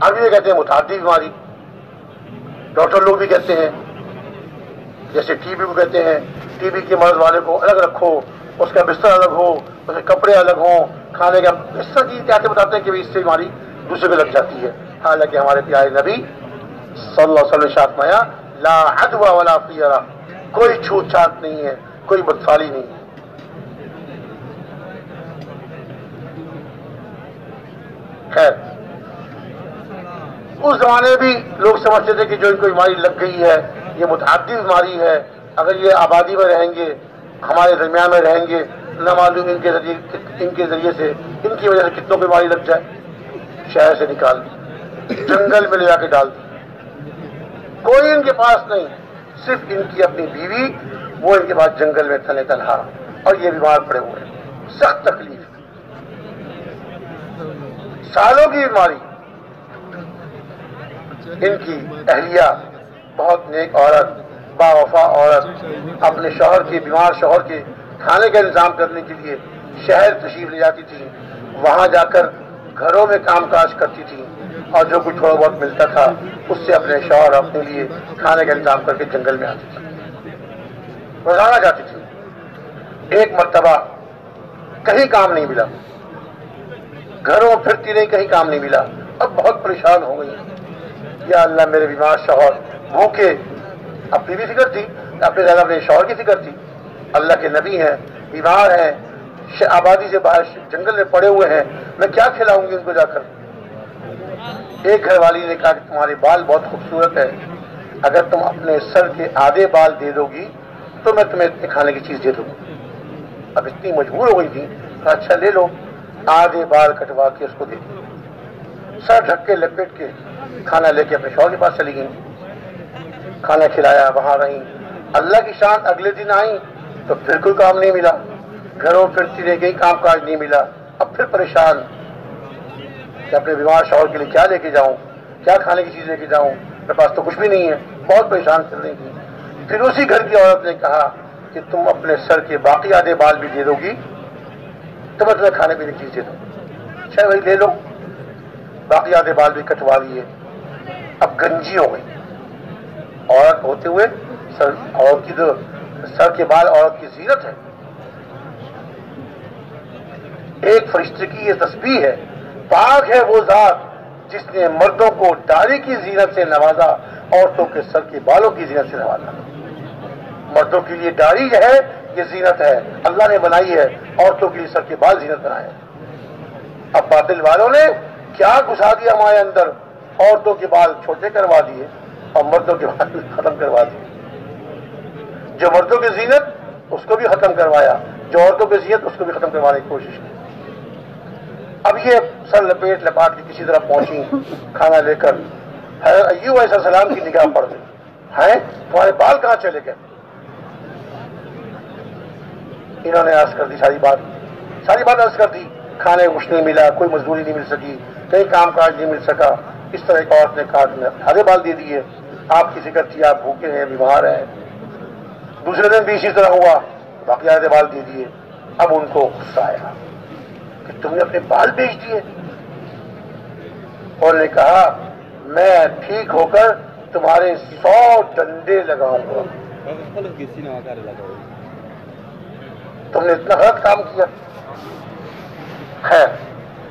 اب یہ کہتے ہیں متعدی بیماری، ڈاکٹر لوگ بھی کہتے ہیں، جیسے ٹی بی کو کہتے ہیں ٹی بی کے مرض والے کو الگ رکھو، اس کا بستر الگ ہو، اس کے کپڑے الگ ہوں، کھانے کا اس طرح کی کہتے بتاتے ہیں کہ اس سے بیماری دوسرے کو لگ جاتی ہے۔ حالانکہ ہمارے پیارے نبی صلی اللہ علیہ وسلم نے ارشاد فرمایا لا عدوى ولا طیرہ، کوئی چھوت چھات نہیں ہے، کوئی بدفعلی نہیں ہے۔ خیر، اس زمانے میں بھی لوگ سمجھتے تھے کہ جو ان کو بیماری لگ گئی ہے یہ متعدی بیماری ہے، اگر یہ آبادی میں رہیں گے، ہمارے درمیان میں رہیں گے، نہ معلوم ان کے ذریعے سے ان کی وجہ سے کتنوں کو بیماری لگ جائے۔ شہر سے نکال دی، جنگل میں لے جا کے ڈال دی، کوئی ان کے پاس نہیں، صرف ان کی اپنی بیوی، وہ ان کے پاس جنگل میں تھلے تنہا، اور یہ بیمار پڑے ہوئے ہیں، سخت تکلیف، سالوں کی بیماری۔ ان کی اہلیہ بہت نیک عورت، با وفا عورت، اپنے شوہر کے، بیمار شوہر کے کھانے کا انتظام کرنے کے لیے شہر تشریف لے جاتی تھی، وہاں جا کر گھروں میں کام کاج کرتی تھی، اور جو کچھ تھوڑا بہت ملتا تھا اس سے اپنے شوہر اپنے لیے کھانے کا انتظام کر کے جنگل میں آتی تھی، روزانہ جاتی تھی۔ ایک مرتبہ کہیں کام نہیں ملا، گھروں پھرتی نہیں، کہیں کام نہیں ملا، اب بہت پریشان ہو گئی، یا اللہ میرے بیمار شوہر بھوکے، اپنی بھی فکر تھی، اپنے زیادہ اپنے شوہر کی فکر تھی، اللہ کے نبی ہیں، بیمار ہیں، آبادی سے باہر جنگل میں پڑے ہوئے ہیں، میں کیا کھلاؤں گی ان کو جا کر۔ ایک گھر والی نے کہا کہ تمہارے بال بہت خوبصورت ہے، اگر تم اپنے سر کے آدھے بال دے دو گی تو میں تمہیں اتنے کھانے کی چیز دے دوں گی۔ اب اتنی مجبور ہو گئی تھی، اچھا لے لو، آدھے بال کٹوا کے اس کو دے دی، سر ڈھک کے لپیٹ کے کھانا لے کے اپنے شوہر کے پاس چلی گئی، کھانا کھلایا، وہاں رہی۔ اللہ کی شان اگلے دن آئی تو پھر کوئی کام نہیں ملا، گھروں پھرتی رہ گئی، کام کاج نہیں ملا، اب پھر پریشان کہ اپنے بیمار شوہر کے لیے کیا لے کے جاؤں، کیا کھانے کی چیز لے کے جاؤں، میرے پاس تو کچھ بھی نہیں ہے، بہت پریشان چل رہی تھی۔ پھر اسی گھر کی عورت نے کہا کہ تم اپنے سر کے باقی آدھے بال بھی دے دو گی تو میں تمہیں کھانے پینے کی چیز دے دوں، چاہے وہی لے لو۔ باقی آدھے بال بھی کٹوا لیے، اب گنجی ہو گئی عورت ہوتے ہوئے۔ عورت کی تو سر کے بال عورت کی زینت ہے، ایک فرشتے کی یہ تسبیح ہے، پاک ہے وہ ذات جس نے مردوں کو داڑھی کی زینت سے نوازا، عورتوں کے سر کے بالوں کی زینت سے نوازا۔ مردوں کے لیے داڑھی جو ہے یہ زینت ہے، اللہ نے بنائی ہے، عورتوں کے لیے سر کے بال زینت بنائے۔ اب باطل والوں نے کیا گھسا دیا ہمارے اندر، عورتوں کے بال چھوٹے کروا دیے اور مردوں کے بال ختم کروا دیے۔ جو مردوں کی زینت اس کو بھی ختم کروایا، جو عورتوں کی زینت اس کو بھی ختم کروانے کی کوشش کی۔ اب یہ سر لپیٹ لپاٹ کے کسی طرح پہنچی کھانا لے کر، حضرت ایوب علیہ السلام کی نگاہ پڑ گئی، ہیں تمہارے بال کہاں چلے گئے؟ انہوں نے عرض کر دی ساری بات عرض کر دی، کھانے کچھ نہیں ملا، کوئی مزدوری نہیں مل سکی، کہیں کام کاج نہیں مل سکا۔ اس طرح ایک عورت نے کہا کہ آدھے بال دے دیے، آپ کی فکر تھی آپ بھوکے ہیں بیمار ہیں۔ دوسرے دن بھی اسی طرح ہوا، باقی آدھے بال دے دیے۔ اب ان کو غصہ آیا کہ تم نے اپنے بال بیچ دیے، اور نے کہا میں ٹھیک ہو کر تمہارے 100 ڈنڈے لگاؤں گا، تم نے اتنا غلط کام کیا۔ خیر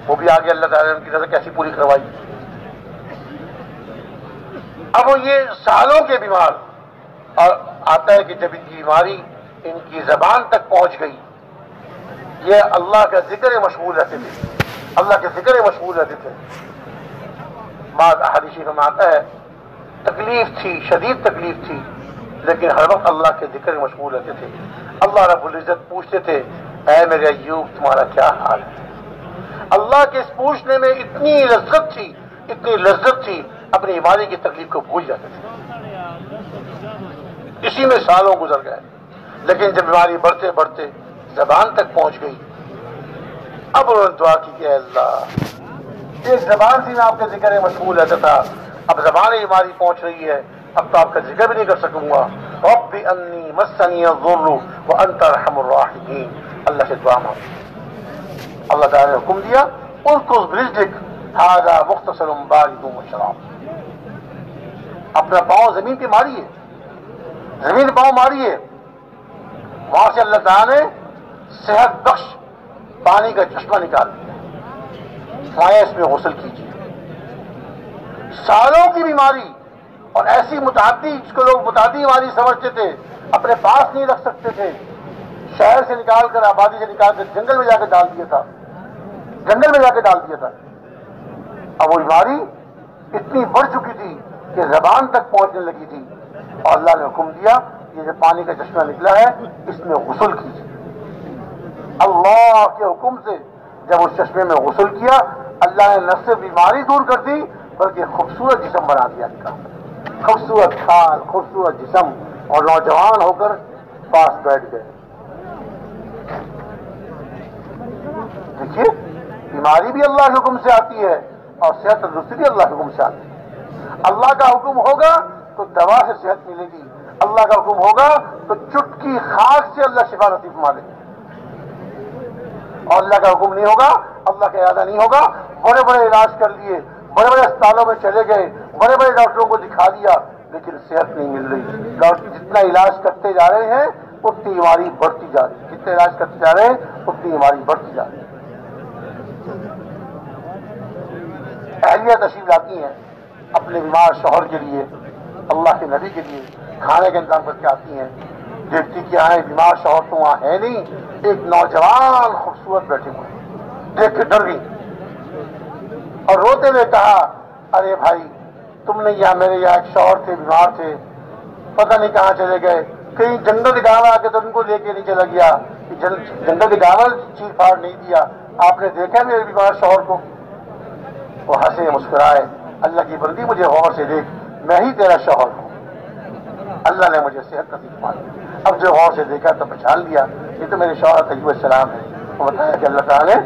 وہ بھی آگے اللہ تعالیٰ نے ان کی رضا کیسی پوری کروائی۔ اب وہ یہ سالوں کے بیمار، اور آتا ہے کہ جب ان کی بیماری ان کی زبان تک پہنچ گئی، یہ اللہ کا ذکر مشغول رہتے تھے، اللہ کے ذکر مشغول رہتے تھے۔ بعض احادیث میں آتا ہے تکلیف تھی، شدید تکلیف تھی، لیکن ہر وقت اللہ کے ذکر مشغول رہتے تھے۔ اللہ رب العزت پوچھتے تھے اے میرے ایوب تمہارا کیا حال ہے؟ اللہ کے اس پوچھنے میں اتنی لذت تھی، اپنی بیماری کی تکلیف کو بھول جاتے تھے۔ اسی میں سالوں گزر گئے، لیکن جب بیماری بڑھتے بڑھتے زبان تک پہنچ گئی، اب انہوں نے دعا کی کہ اے اللہ، ایک زبان سے میں آپ کے ذکر مشغول رہتا تھا، اب زبان بیماری پہنچ رہی ہے، اب تو آپ کا ذکر بھی نہیں کر سکوں گا۔ رب انی مسنی الضر وانت ارحم الراحمین، اللہ سے دعا مانگی۔ اللہ تعالیٰ نے حکم دیا اذکر برجلک ھذا مختصر بارد وشراب، اپنا پاؤں زمین پہ ماریے، زمین پاؤں ماریے، وہاں سے اللہ تعالیٰ نے صحت بخش پانی کا چشمہ نکال دیا، اس میں غسل کیجیے۔ سالوں کی بیماری اور ایسی متعدی، جس کو لوگ متعدی بیماری سمجھتے تھے، اپنے پاس نہیں رکھ سکتے تھے، شہر سے نکال کر آبادی سے نکال کر جنگل میں جا کے ڈال دیا تھا، اب وہ بیماری اتنی بڑھ چکی تھی کہ زبان تک پہنچنے لگی تھی، اور اللہ نے حکم دیا یہ جو پانی کا چشمہ نکلا ہے اس میں غسل کیجیے۔ اللہ کے حکم سے جب اس چشمے میں غسل کیا، اللہ نے نہ صرف بیماری دور کر دی بلکہ خوبصورت جسم بنا دیا ان کا، خوبصورت کھال، خوبصورت جسم، اور نوجوان ہو کر پاس بیٹھ گئے۔ دیکھیے بیماری بھی اللہ کے حکم سے آتی ہے اور صحت تندرستی بھی اللہ کے حکم سے آتی ہے۔ اللہ کا حکم ہوگا تو دوا سے صحت ملے گی، اللہ کا حکم ہوگا تو چٹکی خاک سے اللہ شفا نصیب فرما دے گا، اور اللہ کا حکم نہیں ہوگا، اللہ کا ارادہ نہیں ہوگا، بڑے بڑے علاج کر لیے، بڑے بڑے اسپتالوں میں چلے گئے، بڑے بڑے ڈاکٹروں کو دکھا دیا، لیکن صحت نہیں مل رہی۔ ڈاکٹر جتنا علاج کرتے جا رہے ہیں اتنی بیماری بڑھتی جا رہی ہے، جتنے علاج کرتے جا رہے ہیں اتنی بیماری بڑھتی جا رہی ہے۔ اہلیہ تشریف لاتی ہیں اپنے بیمار شوہر کے لیے، اللہ کے نبی کے لیے کھانے کا انتظام کر کے آتی ہیں، دیکھتی کیا ہے بیمار شوہر تو وہاں ہے نہیں، ایک نوجوان خوبصورت بیٹھے ہوئے، دیکھ کے ڈر گئی اور روتے ہوئے کہا ارے بھائی تم نے یہاں، میرے یہاں ایک شوہر تھے بیمار تھے، پتہ نہیں کہاں چلے گئے، کہیں جنگل کے جانور آ کے تو ان کو لے کے نہیں چلا گیا، جنگل کے جانور چیر پھاڑ نہیں دیا، آپ نے دیکھا میرے بیمار شوہر کو؟ وہ ہنسے مسکرائے، اللہ کی بندی مجھے غور سے دیکھ، میں ہی تیرا شوہر ہوں، اللہ نے مجھے صحت نصیب فرمائی۔ اب جو غور سے دیکھا تو پہچان لیا یہ تو میرے شوہر ایوب علیہ السلام ہے۔ وہ بتایا کہ اللہ تعالیٰ نے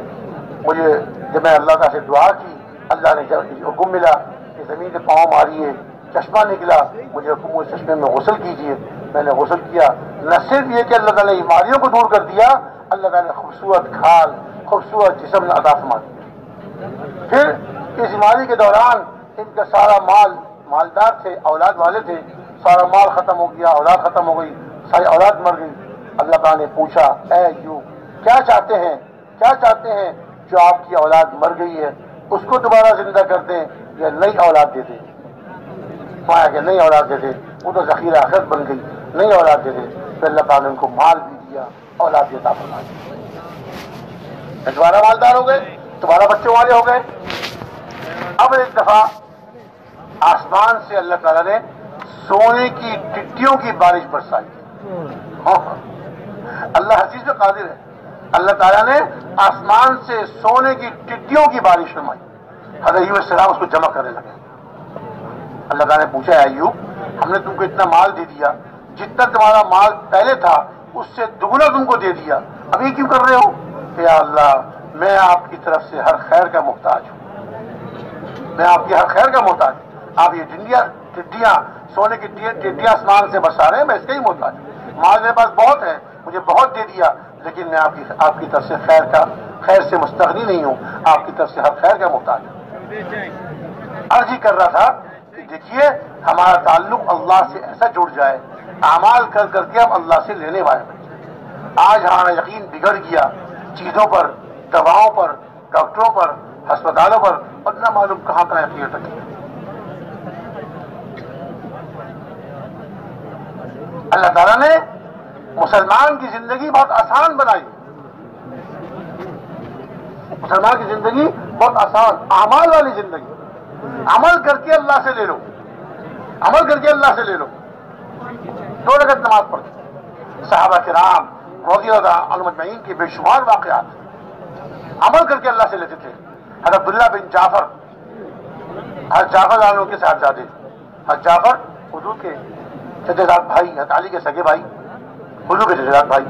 مجھے، جب میں اللہ تعالیٰ سے دعا کی، اللہ نے جب حکم ملا کہ زمین کے پاؤں ماریے، چشمہ نکلا، مجھے حکم اس چشمے میں غسل کیجیے، میں نے غسل کیا، نہ صرف یہ کہ اللہ تعالیٰ نے بیماریوں کو دور کر دیا، اللہ تعالیٰ نے خوبصورت کھال، خوبصورت جسم عطا فرما دیا۔ پھر اس بیماری کے دوران ان کا سارا مال، مالدار تھے، اولاد والے تھے، سارا مال ختم ہو گیا، اولاد ختم ہو گئی، ساری اولاد مر گئی۔ اللہ تعالیٰ نے پوچھا، اے ایوب کیا چاہتے ہیں، کیا چاہتے ہیں جو آپ کی اولاد مر گئی ہے اس کو دوبارہ زندہ کر دیں یا نئی اولاد دے دیں؟ پایا کہ نئی اولاد دے دے، وہ تو ذخیرہ آخرت بن گئی، نئی اولاد دے دے۔ پھر اللہ تعالیٰ نے ان کو مال بھی دیا، اولاد بھی عطا فرما دی، دوبارہ مالدار ہو گئے، دوبارہ بچوں والے ہو گئے۔ اب ایک دفعہ آسمان سے اللہ تعالیٰ نے سونے کی ٹٹیوں کی بارش برسائی۔ اللہ حسیس و قادر ہے، اللہ تعالیٰ نے آسمان سے سونے کی ٹٹیوں کی بارش فرمائی۔ حضرت ایوب السلام اس کو جمع کرنے لگے۔ اللہ تعالیٰ نے پوچھا، ایوب ہم نے تم کو اتنا مال دے دیا، جتنا تمہارا مال پہلے تھا اس سے دگنا تم کو دے دیا، اب یہ کیوں کر رہے ہو؟ یا اللہ میں آپ کی طرف سے ہر خیر کا محتاج ہوں، میں آپ کی ہر خیر کا محتاج ہوں۔ آپ یہ ٹڈیاں سونے کی ٹڈیاں آسمان سے برسا رہے ہیں، میں اس کا ہی محتاج ہوں۔ مال میرے پاس بہت ہے، مجھے بہت دے دیا، لیکن میں آپ کی طرف سے خیر سے مستغنی نہیں ہوں، آپ کی طرف سے ہر خیر کا محتاج ہوں۔ عرض ہی کر رہا تھا کہ دیکھیے ہمارا تعلق اللہ سے ایسا جڑ جائے، اعمال کر کر کے ہم اللہ سے لینے والے بن جائیں۔ آج ہمارا یقین بگڑ گیا چیزوں پر، دواؤں پر، ڈاکٹروں پر، ہسپتالوں پر، اور نہ معلوم کہاں کا یقین رکھے۔ اللہ تعالیٰ نے مسلمان کی زندگی بہت آسان بنائی، مسلمان کی زندگی بہت آسان، اعمال والی زندگی۔ عمل کر کے اللہ سے لے لو، عمل کر کے اللہ سے لے لو۔ 2 رکعت نماز پڑھی، صحابہ کرام رضی اللہ عنہم اجمعین کے بے شمار واقعات عمل کر کے اللہ سے لیتے تھے۔ حضرت عبداللہ بن جعفر، حضرت جعفر عنہ کے صاحبزادے، حضرت جعفر حضور کے چچا بھائی، حضرت علی کے سگے بھائی، حضور کے چچا بھائی،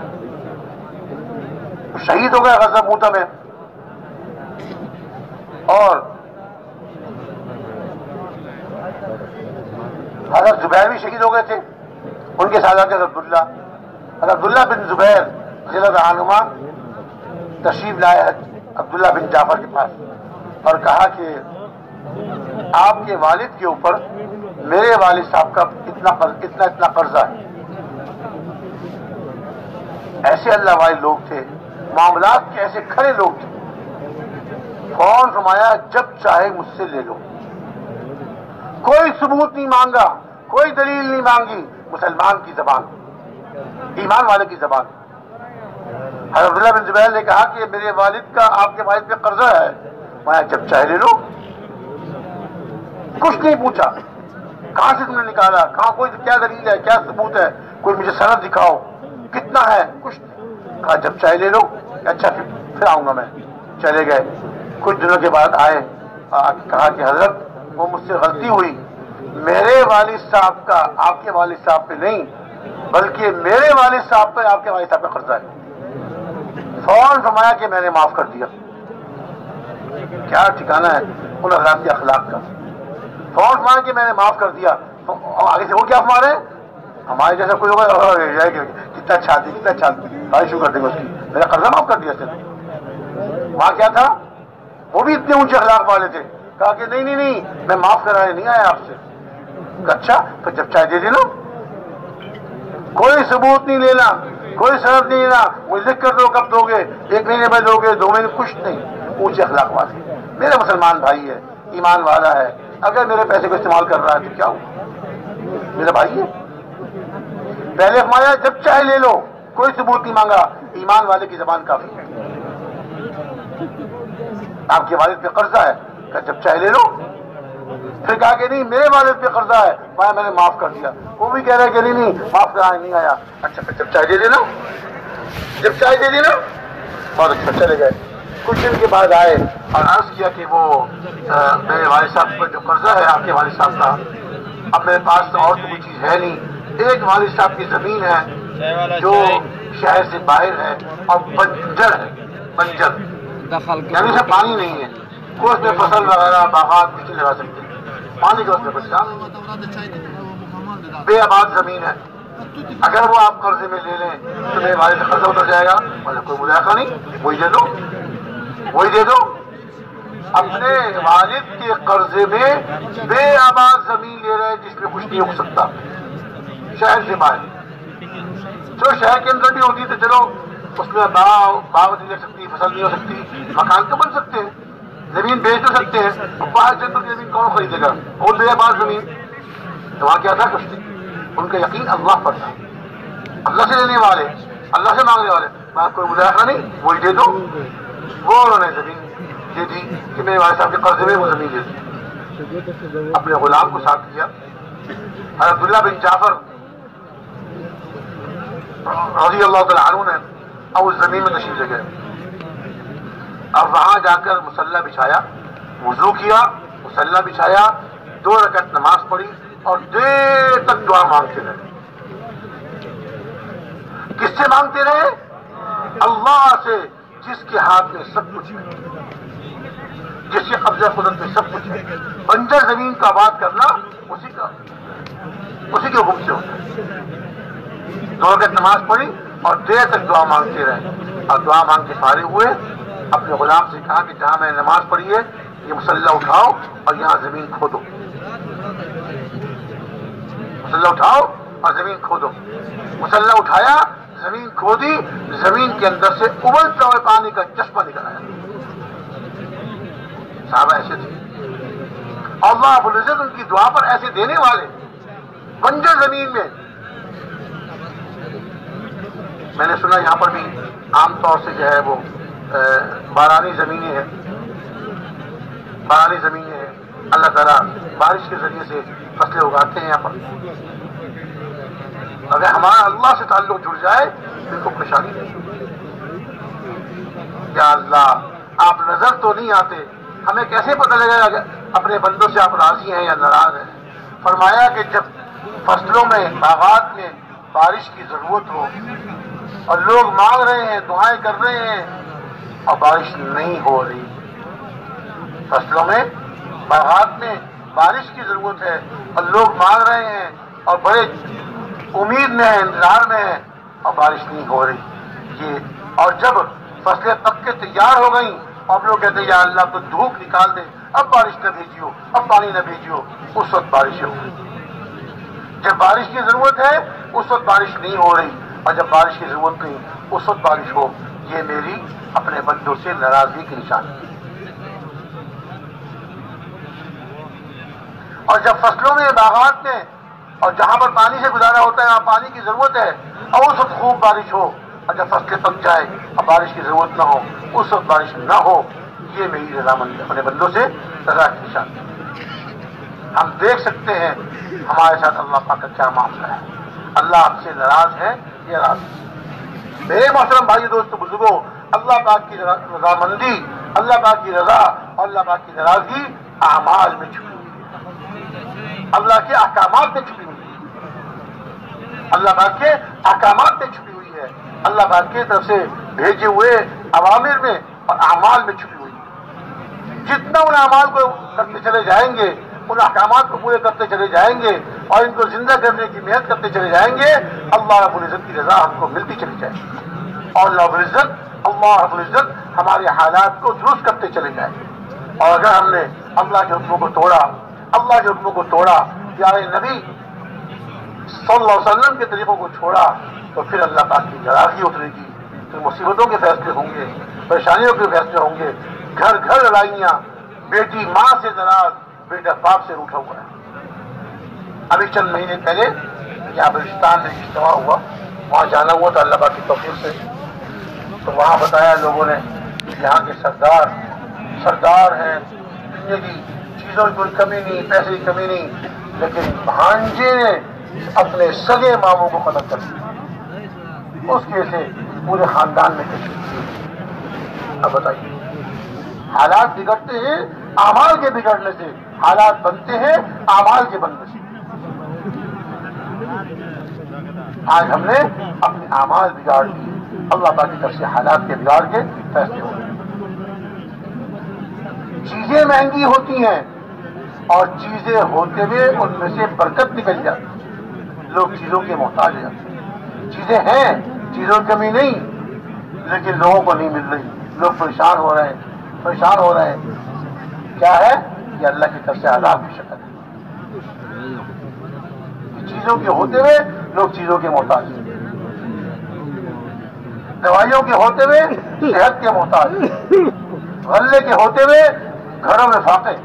شہید ہو گئے غزوہ موتہ میں۔ اور حضرت زبیر بھی شہید ہو گئے تھے، ان کے صاحبزادے حضرت عبداللہ بن زبیر رضی اللہ عنہما تشریف لائے عبداللہ بن جعفر کے پاس اور کہا کہ آپ کے والد کے اوپر میرے والد صاحب کا اتنا قرضہ ہے۔ ایسے اللہ والے لوگ تھے، معاملات کے ایسے کھڑے لوگ تھے۔ فوراً فرمایا جب چاہے مجھ سے لے لو، کوئی ثبوت نہیں مانگا، کوئی دلیل نہیں مانگی، مسلمان کی زبان، ایمان والے کی زبان۔ حضرت عبداللہ بن زبیر نے کہا کہ میرے والد کا آپ کے والد پہ قرضہ ہے، میں جب چاہے لے لو، کچھ نہیں پوچھا، کہاں سے تم نے نکالا، کہاں کوئی کیا دلیل ہے، کیا ثبوت ہے، کوئی مجھے سند دکھاؤ، کتنا ہے، کچھ نہیں، کہا جب چاہے لے لو، اچھا پھر آؤں گا میں۔ چلے گئے، کچھ دنوں کے بعد آئے، کہا کہ حضرت وہ مجھ سے غلطی ہوئی، میرے والد صاحب کا آپ کے والد صاحب پہ نہیں بلکہ میرے والد صاحب پہ آپ کے والد صاحب پہ قرضہ ہے۔ فوراً فرمایا کہ میں نے معاف کر دیا۔ کیا ٹھکانہ ہے ان حضرات کے اخلاق کا، فوراً فرمایا کہ میں نے معاف کر دیا۔ آگے سے وہ کیا فرما رہے ہیں، ہمارے جیسا کوئی ہوگا کتنا اچھا آدمی، کتنا اچھا آدمی، شروع کر دیں گے اس کی، میرا قرضہ معاف کر دیا اس نے۔ وہاں کیا تھا، وہ بھی اتنے اونچے اخلاق والے تھے، کہا کہ نہیں میں معاف کرانے نہیں آیا آپ سے۔ اچھا تو جب چاہے دے دینا، کوئی ثبوت نہیں لینا، کوئی سند نہیں لینا، مجھے لکھ کر دو کب دو گے، 1 مہینے میں دو گے، 2 مہینے، کچھ نہیں۔ اونچے اخلاق والے، میرا مسلمان بھائی ہے، ایمان والا ہے، اگر میرے پیسے کو استعمال کر رہا ہے تو کیا ہوا، میرا بھائی ہے۔ پہلے فرمایا جب چاہے لے لو، کوئی ثبوت نہیں مانگا، ایمان والے کی زبان کافی ہے۔ آپ کے والد پہ قرضہ ہے، کہ جب چاہے لے لو۔ پھر کہا کہ نہیں میرے والد پہ قرضہ ہے، میں نے معاف کر دیا۔ وہ بھی کہہ رہے کہ نہیں معاف کرانے نہیں آیا۔ اچھا پھر جب چاہے دے دینا، جب چاہے دے دینا۔ بہت اچھا، چلے گئے۔ کچھ دن کے بعد آئے اور عرض کیا کہ وہ میرے والد صاحب پر جو قرضہ ہے آپ کے والد صاحب کا، اب میرے پاس اور تو کوئی چیز ہے نہیں، ایک والد صاحب کی زمین ہے جو شہر سے باہر ہے اور بنجر ہے، بنجر یعنی اسے پانی نہیں ہے، کوئی اس میں فصل وغیرہ باغات کچھ نہیں لگا سکتے، پانی کا اس میں کچھ کام، بے آباد زمین ہے۔ اگر وہ آپ قرضے میں لے لیں تو میرے والد سے قرضہ اتر جائے گا، مطلب کوئی مذاکرہ نہیں، وہی دے دو، وہی دے دو۔ اپنے والد کے قرضے میں بے آباد زمین لے رہے جس میں کچھ نہیں ہو سکتا، شہر سے باہر، جو شہر کے اندر بھی ہوتی تو چلو اس میں باغ نہیں لگ سکتی، فصل نہیں ہو سکتی، مکان تو بن سکتے ہیں، زمین بیچ تو سکتے ہیں، باہر جنگل کی زمین کون خریدے گا؟ اور بے آباد زمین، تو وہاں کیا تھا؟ کچھ نہیں، ان کا یقین اللہ پر تھا، اللہ سے لینے والے، اللہ سے مانگنے والے، وہاں کوئی مذاکرہ نہیں، وہی دے دو۔ وہ انہوں نے زمین دے دی کہ میرے والد صاحب کے قرضے میں وہ زمین دے دی، اپنے غلام کو ساتھ کیا۔ اور عبداللہ بن جعفر رضی اللہ تعالیٰ عنہ نے اب اس زمین میں تشریف لے گئے، اب وہاں جا کر مصلی بچھایا، وضو کیا، مصلی بچھایا، 2 رکعت نماز پڑھی اور دیر تک دعا مانگتے رہے۔ کس سے مانگتے رہے؟ اللہ سے، جس کے ہاتھ میں سب کچھ ہے، جس کے قبضہ قدرت میں سب کچھ ہے۔ بنجر زمین کا آباد کرنا اسی کے حکم سے ہوتا ہے۔ 2 رکعت نماز پڑھی اور دیر تک دعا مانگتے رہے، اور دعا مانگ کے فارغ ہوئے، اپنے غلام سے کہا کہ جہاں میں نے نماز پڑھی ہے یہ مصلی اٹھاؤ اور یہاں زمین کھودو، مصلی اٹھاؤ اور زمین کھودو۔ مصلی اٹھایا، زمین کھودی، زمین کے اندر سے ابلتا ہوئے پانی کا چشمہ نکل آیا۔ صحابہ ایسے تھے، اللہ رب العزت ان کی دعا پر ایسے دینے والے، بنجر زمین میں۔ میں نے سنا یہاں پر بھی عام طور سے جو ہے وہ بارانی زمینیں ہیں، بارانی زمینیں ہیں، اللہ تعالیٰ بارش کے ذریعے سے فصلیں اگاتے ہیں یہاں پر۔ اگر ہمارا اللہ سے تعلق جڑ جائے پھر کو پریشانی نہیں۔ یا اللہ آپ نظر تو نہیں آتے، ہمیں کیسے پتہ لگے گا کہ اپنے بندوں سے آپ راضی ہیں یا ناراض ہیں؟ فرمایا کہ جب فصلوں میں، باغات میں بارش کی ضرورت ہو اور لوگ مانگ رہے ہیں، دعائیں کر رہے ہیں اور بارش نہیں ہو رہی، فصلوں میں، باغات میں بارش کی ضرورت ہے اور لوگ مانگ رہے ہیں اور بڑے امید میں ہیں، انتظار میں ہیں اور بارش نہیں ہو رہی یہ، اور جب فصلیں پک کے تیار ہو گئیں اور لوگ کہتے ہیں یا اللہ تو دھوپ نکال دے، اب بارش نہ بھیجیو، اب پانی نہ بھیجیو، اس وقت بارش ہو۔ جب بارش کی ضرورت ہے اس وقت بارش نہیں ہو رہی، اور جب بارش کی ضرورت نہیں اس وقت بارش ہو، یہ میری اپنے بندوں سے ناراضگی کی نشانی ہے۔ اور جب فصلوں میں، باغات میں اور جہاں پر پانی سے گزارا ہوتا ہے وہاں پانی کی ضرورت ہے اور اس وقت خوب بارش ہو، اور جب فصلیں پک جائے اور بارش کی ضرورت نہ ہو اس وقت بارش نہ ہو، یہ میری رضامندی اپنے بندوں سے رضا کی نشانی ہے۔ ہم دیکھ سکتے ہیں ہمارے ساتھ اللہ پاک کا کیا معاملہ ہے، اللہ آپ سے ناراض ہے یا راضی۔ میرے محترم بھائی دوستو بزرگوں، اللہ پاک کی رضامندی، اللہ پاک کی رضا اور اللہ پاک کی ناراضگی اعمال میں چھپی ہوئی ہے، اللہ کے احکامات میں چھپی ہوئی ہے، اللہ پاک کے احکامات میں چھپی ہوئی ہے، اللہ پاک کی طرف سے بھیجے ہوئے اوامر میں اور اعمال میں چھپی ہوئی ہے۔ جتنا ان اعمال کو کرتے چلے جائیں گے، ان احکامات کو پورے کرتے چلے جائیں گے اور ان کو زندہ کرنے کی محنت کرتے چلے جائیں گے، اللہ رب العزت کی رضا ہم کو ملتی چلی جائے گی، اور اللہ رب العزت ہمارے حالات کو درست کرتے چلے جائیں گے۔ اور اگر ہم نے اللہ کے حکموں کو توڑا، اللہ کے حکموں کو توڑا، پیارے نبی صلی اللہ علیہ وسلم کے طریقوں کو چھوڑا، تو پھر اللہ پاک کی ناراضگی اترے گی، پھر مصیبتوں کے فیصلے ہوں گے، پریشانیوں کے فیصلے ہوں گے، گھر گھر لڑائیاں، بیٹی ماں سے ناراض، بیٹا باپ سے روٹھا ہوا ہے۔ ابھی چند مہینے پہلے یہاں بلوچستان میں اجتماع ہوا، وہاں جانا ہوا تو اللہ پاک کی توفیق سے، تو وہاں بتایا لوگوں نے یہاں کے سردار ہیں، دنیا کی چیزوں کی کوئی کمی نہیں، پیسے کی کمی نہیں، لیکن بھانجے نے اپنے سگے ماموں کو قتل کر دیا، اس کی وجہ سے پورے خاندان میں تشویش۔ اب بتائیے، حالات بگڑتے ہیں اعمال کے بگڑنے سے، حالات بنتے ہیں اعمال کے بننے سے۔ آج ہم نے اپنے اعمال بگاڑ دیے، اللہ پاک کی طرف سے حالات کے بگاڑ کے فیصلے ہو گئے۔ چیزیں مہنگی ہوتی ہیں اور چیزیں ہوتے ہوئے ان میں سے برکت نکل جاتی ہے، لوگ چیزوں کے محتاج ہو جاتے ہیں. چیزیں ہیں، چیزوں کی کمی نہیں، لیکن لوگوں کو نہیں مل رہی، لوگ پریشان ہو رہے ہیں، پریشان ہو رہے ہیں. کیا ہے؟ یہ اللہ کی طرف سے عذاب کی شکل ہے. چیزوں کے ہوتے ہوئے لوگ چیزوں کے محتاج ہیں، دوائیوں کے ہوتے ہوئے صحت کے محتاج، غلے کے ہوتے ہوئے گھروں میں فاقے،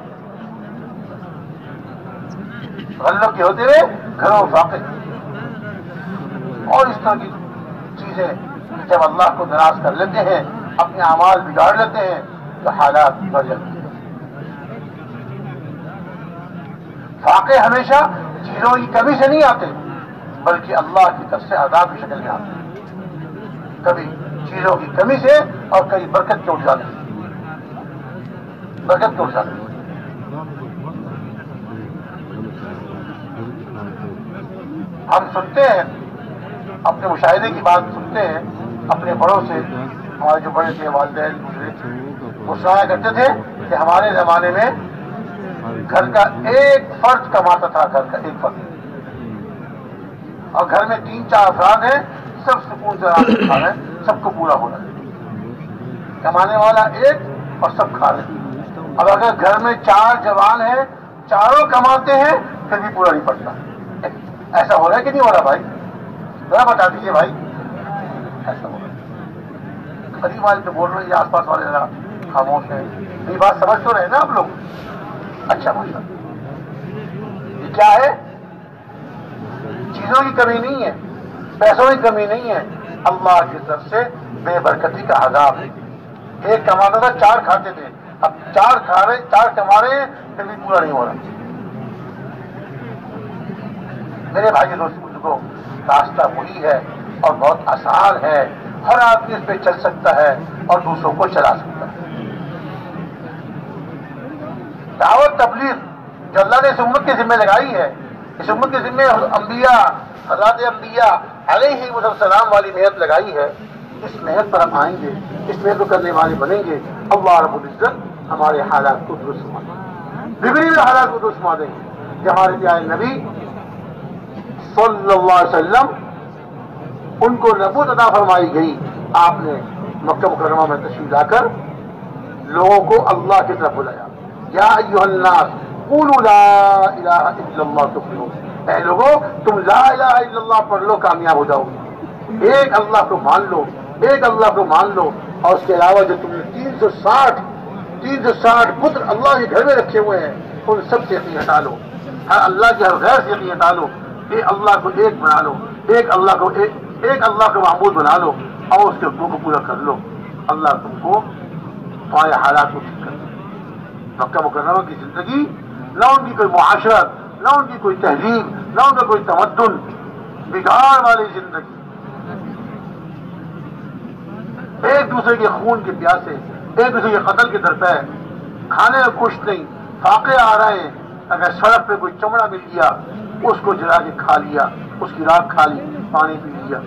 غلوں کے ہوتے ہوئے گھروں میں فاقے، اور اس طرح کی چیزیں جب اللہ کو ناراض کر لیتے ہیں، اپنے اعمال بگاڑ لیتے ہیں، تو حالات بڑھ جاتے ہیں. فاقے ہمیشہ چیزوں کی کمی سے نہیں آتے، بلکہ اللہ کی طرف سے عذاب کی شکل میں آتے ہیں. کبھی چیزوں کی کمی سے اور کبھی برکت کے اٹھ جاتے ہیں، برکت کے اٹھ جاتے ہیں. ہم سنتے ہیں، اپنے مشاہدے کی بات سنتے ہیں اپنے بڑوں سے. ہمارے جو بڑے تھے، والدین گزرے تھے، وہ سنایا کرتے تھے کہ ہمارے زمانے میں گھر کا ایک فرد کماتا تھا، گھر کا ایک فرد، اور گھر میں 3-4 افراد ہیں، سب سکون سے آرام سے کھا رہے ہیں، سب کو پورا ہو رہا ہے. کمانے والا ایک اور سب کھا رہے ہیں. اب اگر گھر میں 4 جوان ہیں، چاروں کماتے ہیں، پھر بھی پورا نہیں پڑتا. ایسا ہو رہا ہے کہ نہیں ہو رہا بھائی؟ ذرا بتا دیجیے بھائی. ایسا ہو رہا ہے. قریب والے تو بول رہے ہیں، یہ آس پاس والے ذرا خاموش ہیں. یہ بات سمجھ تو رہے نا آپ لوگ؟ اچھا ماشاء اللہ. یہ کیا ہے؟ چیزوں کی کمی نہیں ہے، پیسوں کی کمی نہیں ہے، اللہ کی طرف سے بے برکتی کا عذاب ہے. ایک کماتا تھا، 4 کھاتے تھے، اب 4 کھا رہے، 4 کما رہے ہیں، پھر بھی پورا نہیں ہو رہا. میرے بھائی دوست بزرگوں، راستہ وہی ہے اور بہت آسان ہے. ہر آدمی اس پہ چل سکتا ہے اور دوسروں کو چلا سکتا ہے. دعوت تبلیغ جو اللہ نے اس امت کے ذمہ لگائی ہے، اس امت کے ذمہ انبیاء، حضرات انبیاء علیہ السلام والی محنت لگائی ہے. اس محنت پر ہم آئیں گے، اس محنت کو کرنے والے بنیں گے. اللہ رب العزت ہمارے حالات کو درست فرما دیں گے، بگڑے ہوئے حالات کو درست فرما دیں گے. کہ ہمارے پیارے نبی صلی اللہ علیہ وسلم، ان کو نبوت عطا فرمائی گئی. آپ نے مکہ مکرمہ میں تشریف لا کر لوگوں کو اللہ کی طرف بلایا. یا ایھا الناس قولوا لا الہ الا اللہ تفلحوا. اے لوگوں، تم لا الہ الا اللہ پڑھ لو، کامیاب ہو جاؤ گے. ایک اللہ کو مان لو، ایک اللہ کو مان لو، اور اس کے علاوہ جو تم نے 360 پتر اللہ کے گھر میں رکھے ہوئے ہیں، ان سب سے یقین ہٹا لو. ہر اللہ کے ہر غیر سے یقین ہٹا لو. اللہ کو ایک بنا لو، ایک اللہ کو معبود بنا لو، اور اس کے حقوق کو پورا کر لو. اللہ تم کو تمہارے حالات کو ٹھیک کر دے. مکہ مکرمہ کی زندگی، نہ ان کی کوئی معاشرت، نہ ان کی کوئی تہذیب، نہ ان کا کوئی تمدن، بگاڑ والی زندگی. ایک دوسرے کے خون کے پیاسے، ایک دوسرے کے قتل کے درپے، کھانے میں کچھ نہیں، فاقے آ رہے ہیں. اگر سڑک پہ کوئی چمڑا مل گیا، اس کو جلا کے کھا لیا، اس کی راکھ کھا لی، پانی پی لیا.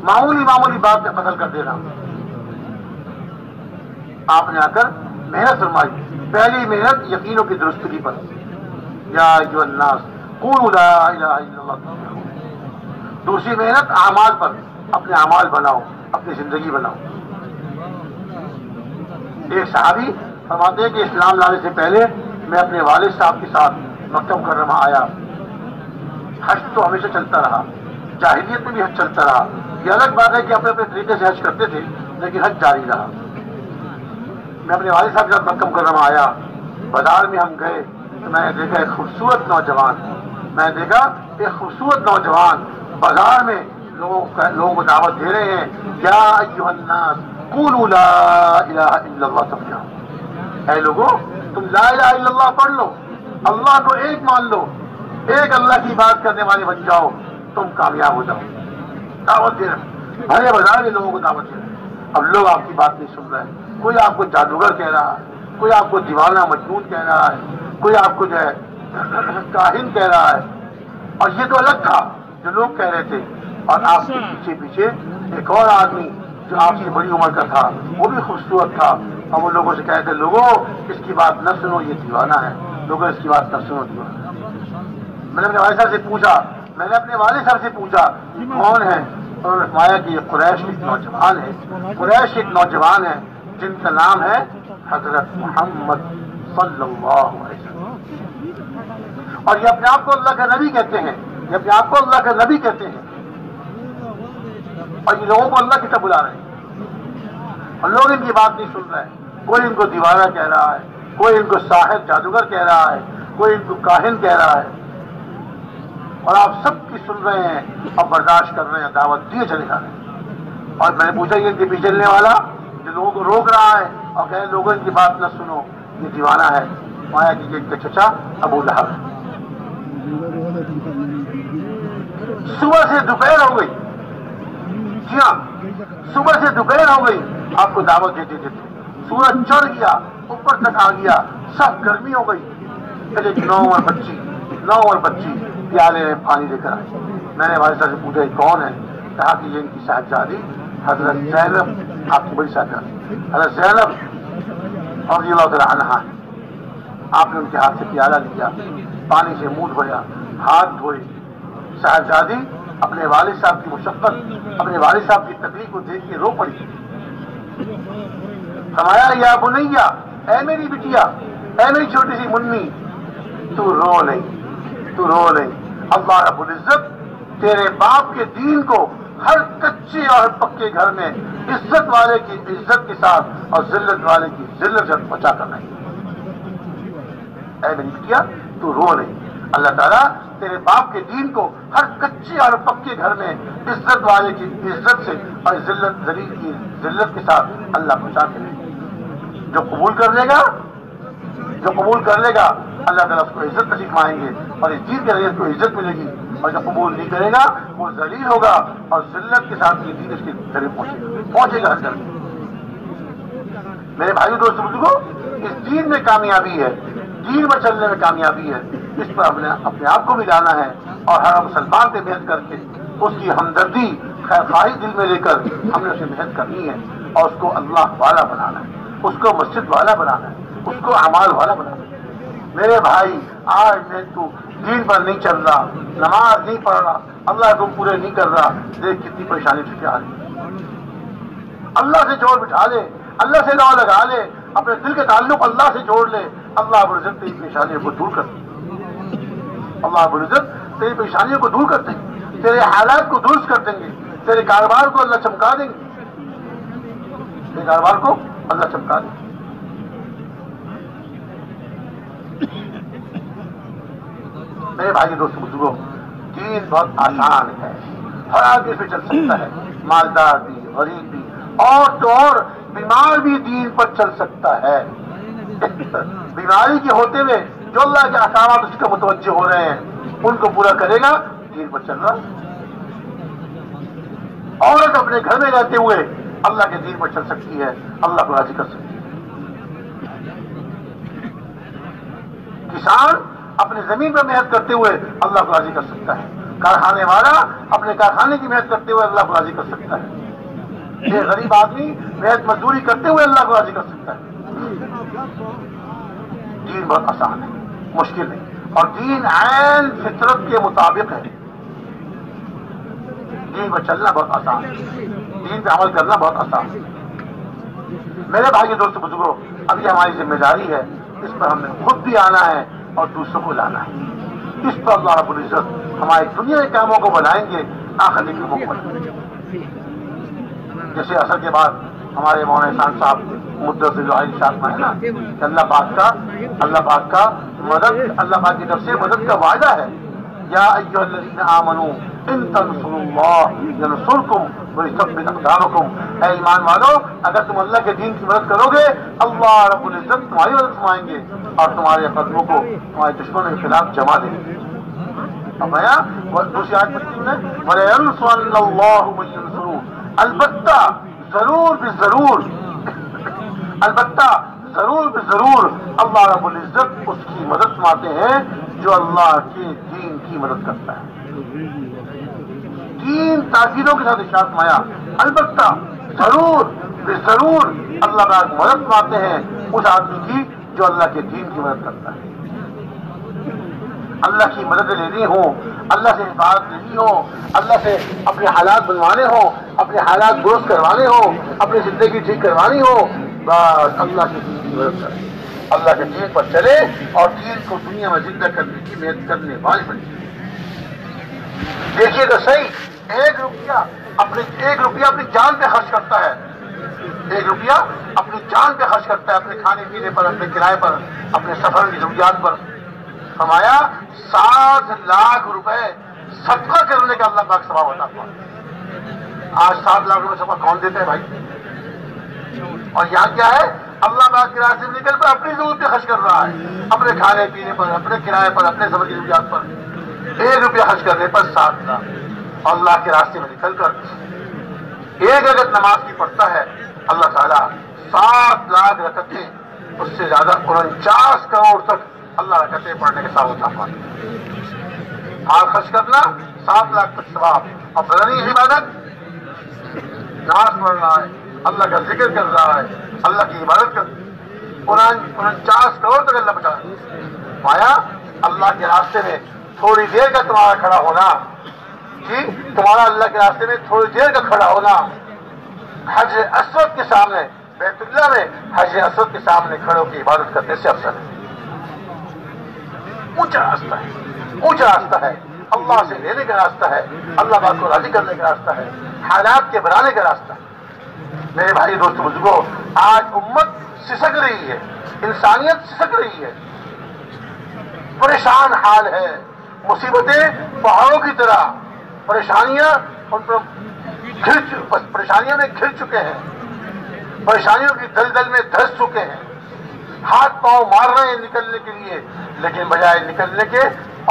معمولی بات پہ قتل کر دینا. آپ نے آ کر محنت فرمائی. پہلی محنت یقینوں کی درستگی پر. یا ایھا الناس قولوا لا الہ الا اللہ تفلحوا. دوسری محنت اعمال پر. اپنے اعمال بناؤ، اپنی زندگی بناؤ. ایک صحابی فرماتے ہیں کہ اسلام لانے سے پہلے میں اپنے والد صاحب کے ساتھ مکہ مکرمہ آیا. حج تو ہمیشہ چلتا رہا، جاہلیت میں بھی حج چلتا رہا. یہ الگ بات ہے کہ اپنے اپنے طریقے سے حج کرتے تھے، لیکن حج جاری رہا. میں اپنے والد صاحب کے ساتھ مکہ مکرمہ آیا. بازار میں ہم گئے تو میں نے دیکھا ایک خوبصورت نوجوان بازار میں لوگوں کو دعوت دے رہے ہیں. یا ایھا الناس قولوا لا الہ الا اللہ تفلحوا. اے لوگوں، تم لا الہ الا اللہ پڑھ لو، اللہ کو ایک مان لو، ایک اللہ کی بات کرنے والے بن جاؤ، تم کامیاب ہو جاؤ. دعوت دے رہے، بھرے بازار میں لوگوں کو دعوت دے رہے. اب لوگ آپ کی بات نہیں سن رہے ہیں. کوئی آپ کو جادوگر کہہ رہا ہے، کوئی آپ کو دیوانہ مجنون کہہ رہا ہے، کوئی آپ کو جو ہے کاہن کہہ رہا ہے. اور یہ تو الگ تھا جو لوگ کہہ رہے تھے. اور آپ کے پیچھے ایک اور آدمی جو آپ سے بڑی عمر کا تھا، وہ بھی خوبصورت تھا، اور وہ لوگوں سے کہتے تھے لوگوں اس کی بات نہ سنو، یہ دیوانہ ہے. لوگوں اس کی بات نہ سنو، دیوانہ. میں نے اپنے والد صاحب سے پوچھا، میں نے اپنے والد صاحب سے پوچھا کون ہے، اور فرمایا کہ یہ قریش کے ایک نوجوان ہے، قریش کے ایک نوجوان ہے جن کا نام ہے حضرت محمد صلی اللہ علیہ وسلم، اور یہ اپنے آپ کو اللہ کا نبی کہتے ہیں، یہ اپنے آپ کو اللہ کا نبی کہتے ہیں، اور یہ لوگوں کو اللہ کی طرف بلا رہے ہیں، اور لوگ ان کی بات نہیں سن رہے ہیں، کوئی ان کو دیوانہ کہہ رہا ہے، کوئی ان کو ساحر جادوگر کہہ رہا ہے، کوئی ان کو کاہن کہہ رہا ہے، اور آپ سب کی سن رہے ہیں اور برداشت کر رہے ہیں، دعوت دیے چلے جا رہے ہیں۔ اور میں نے پوچھا یہ ان کے پیچھے چلنے والا جو لوگوں کو روک رہا ہے اور کہے لوگوں ان کی بات نہ سنو، یہ دیوانہ ہے، مایا کہ ان کا چچا ابو لہب ہے۔ صبح سے دوپہر ہو گئی، جی ہاں صبح سے دوپہر ہو گئی آپ کو دعوت دیتے دیتے، سورج چڑھ گیا اوپر تک آ گیا، سب گرمی ہو گئی، پھر ایک 9 اور بچی پیالے میں پانی لے کر آئی۔ میں نے والد صاحب سے پوچھا یہ کون ہے، کہا کہ یہ ان کی صاحبزادی حضرت زینب، آپ کی بڑی صاحبزادی حضرت زینب رضی اللہ تعالی عنہا ہے۔ آپ نے ان کے ہاتھ سے پیالہ لیا، پانی سے منہ دھویا، ہاتھ دھوئے، صاحبزادی اپنے والد صاحب کی مشقت، اپنے والد صاحب کی تکلیف کو دیکھ کے رو پڑی، فرمایا یا بنیا، اے میری بٹیا، اے میری چھوٹی سی منی، تو رو نہیں، تو رو نہیں، اللہ رب العزت تیرے باپ کے دین کو ہر کچے اور پکے گھر میں عزت والے کی عزت کے ساتھ اور ذلت والے کی ذلت سے بچا کر رہے، اے میری بٹیا تو رو نہیں، اللہ تعالیٰ تیرے باپ کے دین کو ہر کچے اور پکے گھر میں عزت والے کی عزت سے اور ذلت ذلیل کی ذلت کے ساتھ اللہ بچا کے رہے۔ جو قبول کر لے گا اللہ تعالیٰ اس کو عزت نصیب فرمائیں گے اور اس دین کے ذریعے اس کو عزت ملے گی، اور جو قبول نہیں کرے گا وہ ذلیل ہوگا اور ذلت کے ساتھ یہ دین اس کے ذریعے پہنچے گا ہر جگہ۔ میرے بھائی دوستوں بزرگوں، اس دین میں کامیابی ہے، دین میں چلنے میں کامیابی ہے، اس پر اپنے آپ کو بھی لانا ہے اور ہر مسلمان پہ محنت کر کے اس کی ہمدردی خیر خواہی دل میں لے کر ہم نے اسے محنت کرنی ہے اور اس کو اللہ والا بنانا ہے، اس کو مسجد والا بنانا ہے، اس کو اعمال والا بنانا ہے۔ میرے بھائی آج میں تو دین پر نہیں چل رہا، نماز نہیں پڑھ رہا، اللہ کو پورے نہیں کر رہا، دیکھ کتنی پریشانی چھٹے آ رہی، اللہ سے جوڑ بٹھا لے، اللہ سے لو لگا لے، اپنے دل کے تعلق اللہ سے جوڑ لے، اللہ رب العزت تیری پریشانیوں کو دور کر دیں، اللہ رب العزت تیری پریشانیوں کو دور کر دیں گے، تیرے حالات کو درست کر دیں گے، تیرے کاروبار کو اللہ چمکا دیں گے، تیرے کاروبار کو اللہ چمکا دیں گے۔ میرے بھائی دوستوں بزرگوں، دین بہت آسان ہے، ہر آدمی پہ چل سکتا ہے، مالدار بھی، غریب بھی، اور تو اور بیمار بھی دین پر چل سکتا ہے۔ بیماری کے ہوتے ہوئے جو اللہ کے احکامات اس کا متوجہ ہو رہے ہیں ان کو پورا کرے گا، دین پر چل رہا۔ عورت اپنے گھر میں رہتے ہوئے اللہ کے دین پر چل سکتی ہے، اللہ کو راضی کر سکتی ہے۔ کسان اپنے زمین پر محنت کرتے ہوئے اللہ کو راضی کر سکتا ہے، کارخانے والا اپنے کارخانے کی محنت کرتے ہوئے اللہ کو راضی کر سکتا ہے، یہ غریب آدمی محنت مزدوری کرتے ہوئے اللہ کو راضی کر سکتا ہے۔ دین بہت آسان ہے، مشکل نہیں، اور دین عین فطرت کے مطابق ہے، دین پر چلنا بہت آسان ہے، دین پہ عمل کرنا بہت آسان ہے۔ میرے بھائی دوستوں بزرگوں، اب یہ ہماری ذمہ داری ہے، اس پر ہم نے خود بھی آنا ہے اور دوسروں کو لانا ہے، اس پر اللہ رب العزت ہمارے دنیا کے کاموں کو بنائیں گے، آخر کے کاموں کو بنائیں گے۔ جیسے اثر کے بعد ہمارے مولانا احسان صاحب مدت سے جو شاخ میں ہے نا کہ اللہ پاک کا مدد، اللہ پاک کی طرف سے مدد کا وعدہ ہے، یا ایھا الذین آمنوا ان تنصروا اللہ ینصرکم ویثبت اقدامکم، اے ایمان والو اگر تم اللہ کے دین کی مدد کرو گے اللہ رب العزت تمہاری مدد فرمائیں گے اور تمہارے قدموں کو تمہارے دشمنوں کے خلاف جما دیں گے۔ اب آیا دوسری آیت پڑھی نے وَلَيَنصُرَنَّ اللَّهُ مَن يَنصُرُهُ، البتہ ضرور ضرور اللہ رب العزت اس کی مدد فرماتے ہیں جو اللہ کے دین کی مدد کرتا ہے۔ تین تاکیدوں کے ساتھ ارشاد فرمایا، البتہ ضرور اللہ تعالیٰ مدد فرماتے ہیں اس آدمی کی جو اللہ کے دین کی مدد کرتا ہے۔ اللہ کی مدد لینی ہو، اللہ سے حفاظت لینی ہو، اللہ سے اپنے حالات بنوانے ہوں، اپنے حالات درست کروانے ہوں، اپنی زندگی ٹھیک کروانی ہو، بس اللہ کے دین کی مدد کرے، اللہ کے دین پر چلے اور دین کو دنیا میں زندہ کرنے کی محنت کرنے والے بنے۔ دیکھیے تو صحیح، ایک روپیہ اپنی جان پہ خرچ کرتا ہے، ایک روپیہ اپنی جان پہ خرچ کرتا ہے، اپنے کھانے پینے پر، اپنے کرائے پر، اپنے سفر کی ضروریات پر۔ فرمایا 7 لاکھ روپے صدقہ کرنے کا اللہ پاک ثواب عطا فرماتا۔ آج 7 لاکھ روپے صدقہ کون دیتا ہے بھائی؟ اور یہاں کیا ہے؟ اللہ پاک کے راستے میں نکل کر اپنی ضرورت پہ خرچ کر رہا ہے، اپنے کھانے پینے پر، اپنے کرائے پر، اپنے سفر کی ضروریات پر۔ 1 روپیہ خرچ کرنے پر 7 لاکھ۔ اللہ کے راستے میں نکل کر ایک رکعت نماز کی پڑھتا ہے، اللہ تعالیٰ 7 لاکھ رکعتیں، اس سے زیادہ 49 کروڑ تک اللہ رکعتیں پڑھنے کے ساتھ عطا فرماتا ہے۔ مال خرچ کرنا 7 لاکھ تک ثواب، اور بدنی عبادت نماز پڑھ رہا ہے، اللہ کا ذکر کر رہا ہے، اللہ کی عبادت کر 49 کروڑ تک اللہ بچا رہا ہے۔ مایا اللہ کے راستے میں تھوڑی دیر کا تمہارا کھڑا ہونا، جی تمہارا اللہ کے راستے میں تھوڑی دیر کا کھڑا ہونا، حجر اسود کے سامنے، بیت اللہ میں حجر اسود کے سامنے کھڑے ہو کے عبادت کرنے سے افضل ہے۔ اونچا راستہ ہے، اونچا راستہ ہے، اللہ سے لینے کا راستہ ہے، اللہ پاک کو راضی کرنے کا راستہ ہے، حالات کے بنانے کا راستہ ہے۔ میرے بھائی دوستو بزرگوں، آج امت سسک رہی ہے، انسانیت سسک رہی ہے، پریشان حال ہے، مصیبتیں پہاڑوں کی طرح، پریشانیاں ان پر پریشانیوں میں گھر چکے ہیں، پریشانیوں کی دلدل میں دھس چکے ہیں، ہاتھ پاؤں مار رہے ہیں نکلنے کے لیے، لیکن بجائے نکلنے کے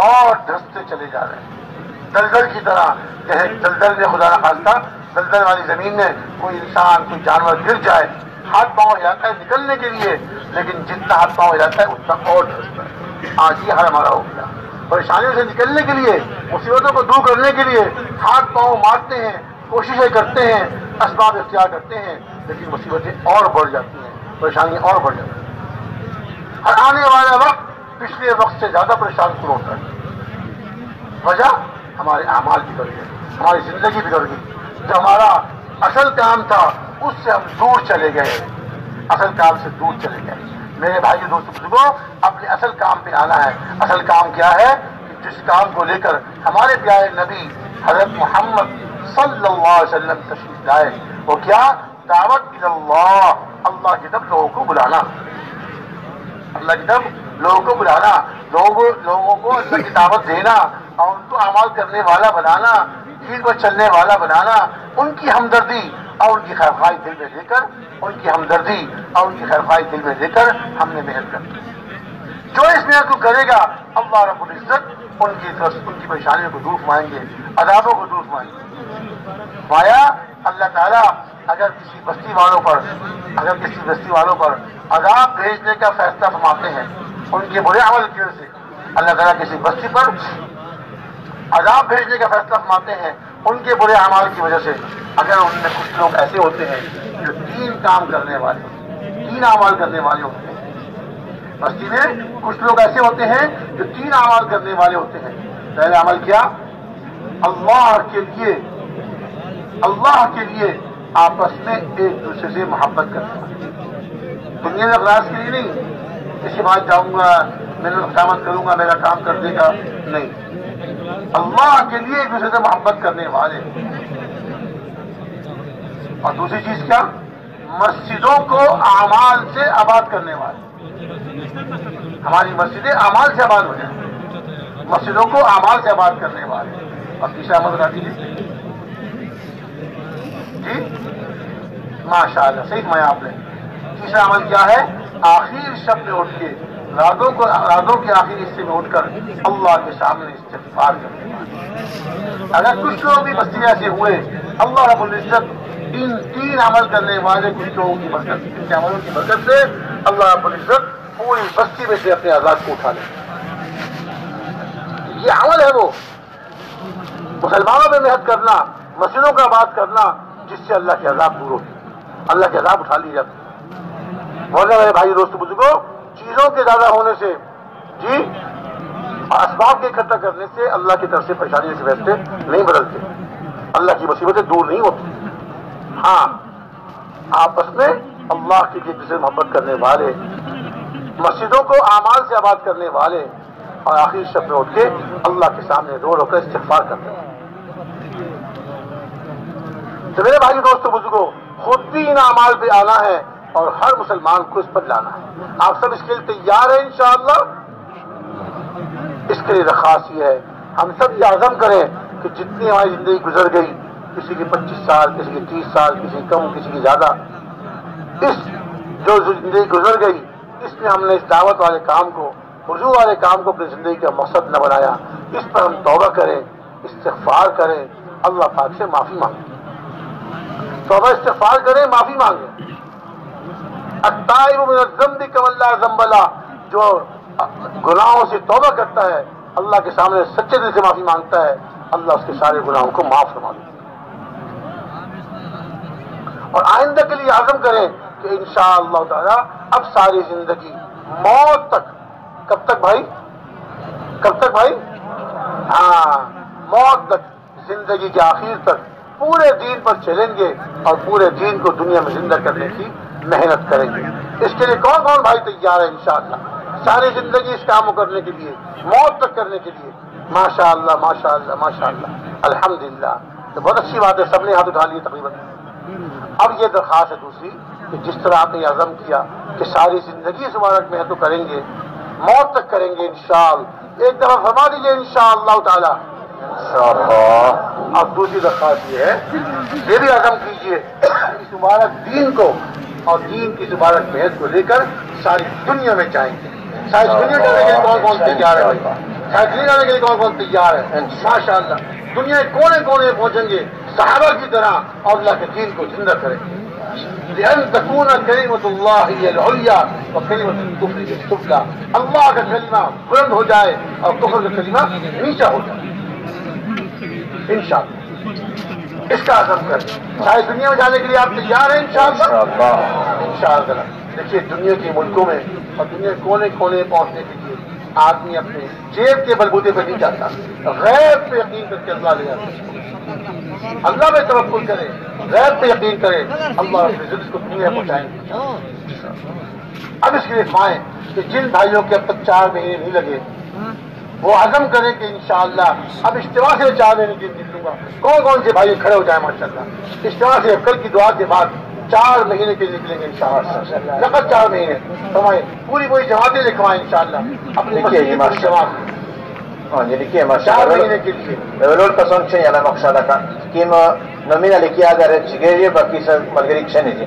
اور دھستے چلے جا رہے ہیں دلدل کی طرح۔ کہیں دلدل میں خدا نخواستہ دلدل والی زمین میں کوئی انسان کوئی جانور گر جائے، ہاتھ پاؤں ہلاتا ہے نکلنے کے لیے، لیکن جتنا ہاتھ پاؤں ہلاتا ہے اتنا اور دھستا ہے۔ آج یہ حال ہمارا ہو گیا، پریشانیوں سے نکلنے کے لیے، مصیبتوں کو دور کرنے کے لیے ہاتھ پاؤں مارتے ہیں، کوششیں کرتے ہیں، اسباب اختیار کرتے ہیں، لیکن مصیبتیں اور بڑھ جاتی ہیں، پریشانیاں اور بڑھ جاتی ہیں۔ اور آنے والا وقت پچھلے وقت سے زیادہ پریشان کن ہوتا ہے۔ وجہ ہمارے اعمال بگڑ گئے، ہماری زندگی بگڑ گئی، جو ہمارا اصل کام تھا اس سے ہم دور چلے گئے، اصل کام سے دور چلے گئے۔ میرے بھائی دوستو بزرگوں، اپنے اصل کام پہ آنا ہے۔ اصل کام کیا ہے؟ جس کام کو لے کر ہمارے پیارے نبی حضرت محمد صلی اللہ علیہ وسلم تشریف لائے، وہ کیا؟ دعوت اللہ، اللہ کی طرف لوگوں کو بلانا، اللہ کی طرف لوگوں کو بلانا، لوگوں کو اللہ کی دعوت دینا اور ان کو اعمال کرنے والا بنانا، دین پر چلنے والا بنانا، ان کی ہمدردی اور ان کی خیرخواہی دل میں لے کر، ان کی ہمدردی اور ان کی خیرخواہی دل میں لے کر ہم نے محنت کرنی۔ جو اس محنت کو کرے گا اللہ رب العزت ان کی پریشانیوں کو دور فرمائیں گے، عذابوں کو دور فرمائیں گے۔ مایا اللہ تعالیٰ اگر کسی بستی والوں پر عذاب بھیجنے کا فیصلہ فرماتے ہیں ان کے برے عمل کی وجہ سے، اللہ تعالیٰ کسی بستی پر عذاب بھیجنے کا فیصلہ فرماتے ہیں ان کے برے اعمال کی وجہ سے، اگر ان میں کچھ لوگ ایسے ہوتے ہیں جو 3 کام کرنے والے، 3 اعمال کرنے والے ہوتے ہیں، بستی میں کچھ لوگ ایسے ہوتے ہیں جو 3 اعمال کرنے والے ہوتے ہیں۔ پہلا عمل کیا؟ اللہ کے لیے آپس میں ایک دوسرے سے محبت کرنا، دنیا میں اخلاص کے لیے نہیں، اس کے بعد جاؤں گا میں نے قیامت کروں گا میرا کام کر دے گا، نہیں، اللہ کے لیے ایک دوسرے سے محبت کرنے والے۔ اور دوسری چیز کیا؟ مسجدوں کو اعمال سے آباد کرنے والے، ہماری مسجدیں اعمال سے آباد ہو جائیں، مسجدوں کو اعمال سے آباد کرنے والے۔ اور تیسرا عمل بتا دیجیے جی، ماشاءاللہ صحیح فرمایا آپ نے۔ تیسرا عمل کیا ہے؟ آخر شب میں اٹھ کے، راتوں کے آخری حصے میں اٹھ کر اللہ کے سامنے استغفار کرنے والے۔ اگر کچھ لوگ بھی بستی ایسے ہوئے، اللہ رب العزت ان 3 عمل کرنے والے کچھ لوگوں کی برکت، ان کے عملوں کی برکت سے اللہ رب العزت پوری بستی میں سے اپنے عذاب کو اٹھا لے۔ یہ عمل ہے وہ مسلمانوں پہ محنت کرنا، مسجدوں کا آباد کرنا، جس سے اللہ کے عذاب دور ہوتے، اللہ کے عذاب اٹھا لی جاتی۔ بولے میرے بھائی دوست بزرگوں، چیزوں کے زیادہ ہونے سے جی اسباب کے اکٹھا کرنے سے اللہ کی طرف سے پریشانیوں کے فیصلے نہیں بدلتے، اللہ کی مصیبتیں دور نہیں ہوتی۔ ہاں، آپس میں اللہ کی ایک دوسرے سے محبت کرنے والے، مسجدوں کو اعمال سے آباد کرنے والے، اور آخری شب میں اٹھ کے اللہ کے سامنے رو کر استغفار کرتے ہیں۔ تو میرے بھائی دوستوں بزرگوں، خود بھی ان اعمال پہ آنا ہے اور ہر مسلمان کو اس پر لانا ہے۔ آپ سب اس کے لیے تیار ہیں انشاءاللہ؟ اس کے لیے درخواست یہ ہے، ہم سب یہ عزم کریں کہ جتنی ہماری زندگی گزر گئی، کسی کی 25 سال، کسی کی 30 سال، کسی کی کم، کسی کی زیادہ، اس جو زندگی گزر گئی اس میں ہم نے اس دعوت والے کام کو، رجوع والے کام کو اپنی زندگی کا مقصد نہ بنایا۔ اس پر ہم توبہ کریں، استغفار کریں، اللہ پاک سے معافی مانگیں، توبہ استغفار کریں، معافی مانگیں۔ التائب من الذنب کمن لا ذنب لہ، جو گناہوں سے توبہ کرتا ہے، اللہ کے سامنے سچے دل سے معافی مانگتا ہے، اللہ اس کے سارے گناہوں کو معاف فرما دیتا ہے۔ اور آئندہ کے لیے عزم کریں کہ انشاءاللہ تعالی اب ساری زندگی موت تک، کب تک بھائی؟ کب تک بھائی؟ ہاں، موت تک، زندگی کے آخر تک پورے دین پر چلیں گے اور پورے دین کو دنیا میں زندہ کرنے کی محنت کریں گے۔ اس کے لیے کون کون بھائی تیار ہے انشاءاللہ ساری زندگی اس کام کو کرنے کے لیے، موت تک کرنے کے لیے؟ ماشاءاللہ ماشاءاللہ ماشاءاللہ، الحمدللہ۔ تو بہت اچھی بات ہے، سب نے ہاتھ اٹھا لیے تقریباً۔ اب یہ درخواست ہے دوسری کہ جس طرح آپ نے عزم کیا کہ ساری زندگی اس مبارک میں تو کریں گے، موت تک کریں گے انشاءاللہ، ایک دفعہ فرما دیجیے انشاءاللہ تعالی۔ اب دوسری درخواست یہ ہے، یہ بھی عزم کیجیے اس مبارک دین کو اور دین کی مبارک محنت کو لے کر ساری دنیا میں جائیں گے۔ ساری دنیا جانے کے لیے کون کون تیار ہے بھائی؟ ساری دنیا جانے کے لیے کون کون تیار ہے؟ ماشاءاللہ، دنیا کے کونے کونے پہنچیں گے صحابہ کی طرح اور اللہ کے دین کو زندہ کریں گے۔ لأن تكون كلمة الله هي العليا وكلمة الكفر هي السفلى، اللہ کا کلمہ بلند ہو جائے اور کفر کا کلمہ نیچا ہو جائے انشاءاللہ۔ اس کا عزم کریں، ساری دنیا میں جانے کے لیے آپ تیار ہیں انشاءاللہ؟ انشاءاللہ۔ دیکھیے دنیا کے ملکوں میں اور دنیا کے کونے کونے پہنچنے کے لیے آدمی اپنے جیب کے بلبوتے پہ نہیں جاتا، غیب پہ یقین کر کے اللہ لے جاتا ہے۔ اللہ پہ توکل کرے، غیب پہ یقین کرے، اللہ اپنے رزق کو دنیا پہنچائیں گے۔ اب اس کے لیے فرمائیں کہ جن بھائیوں کے اب تک 4 مہینے نہیں لگے وہ عزم کریں کہ انشاءاللہ اب اجتماع سے 4 مہینے کی دن لوں گا۔ کون کون سے بھائی کھڑے ہو جائیں ماشاءاللہ، اجتماع سے کل کی دعا کے بعد 4 مہینے کے نکلیں گے انشاءاللہ، لقد 4 مہینے فرمائیں، پوری جماعتیں لکھوائیں انشاءاللہ اپنی جماعت Jadi چار مہینے کے لیے Lord pasang siya na maksada ka. Kim nomina likhi agar chigeye baki sab malgari chene ji.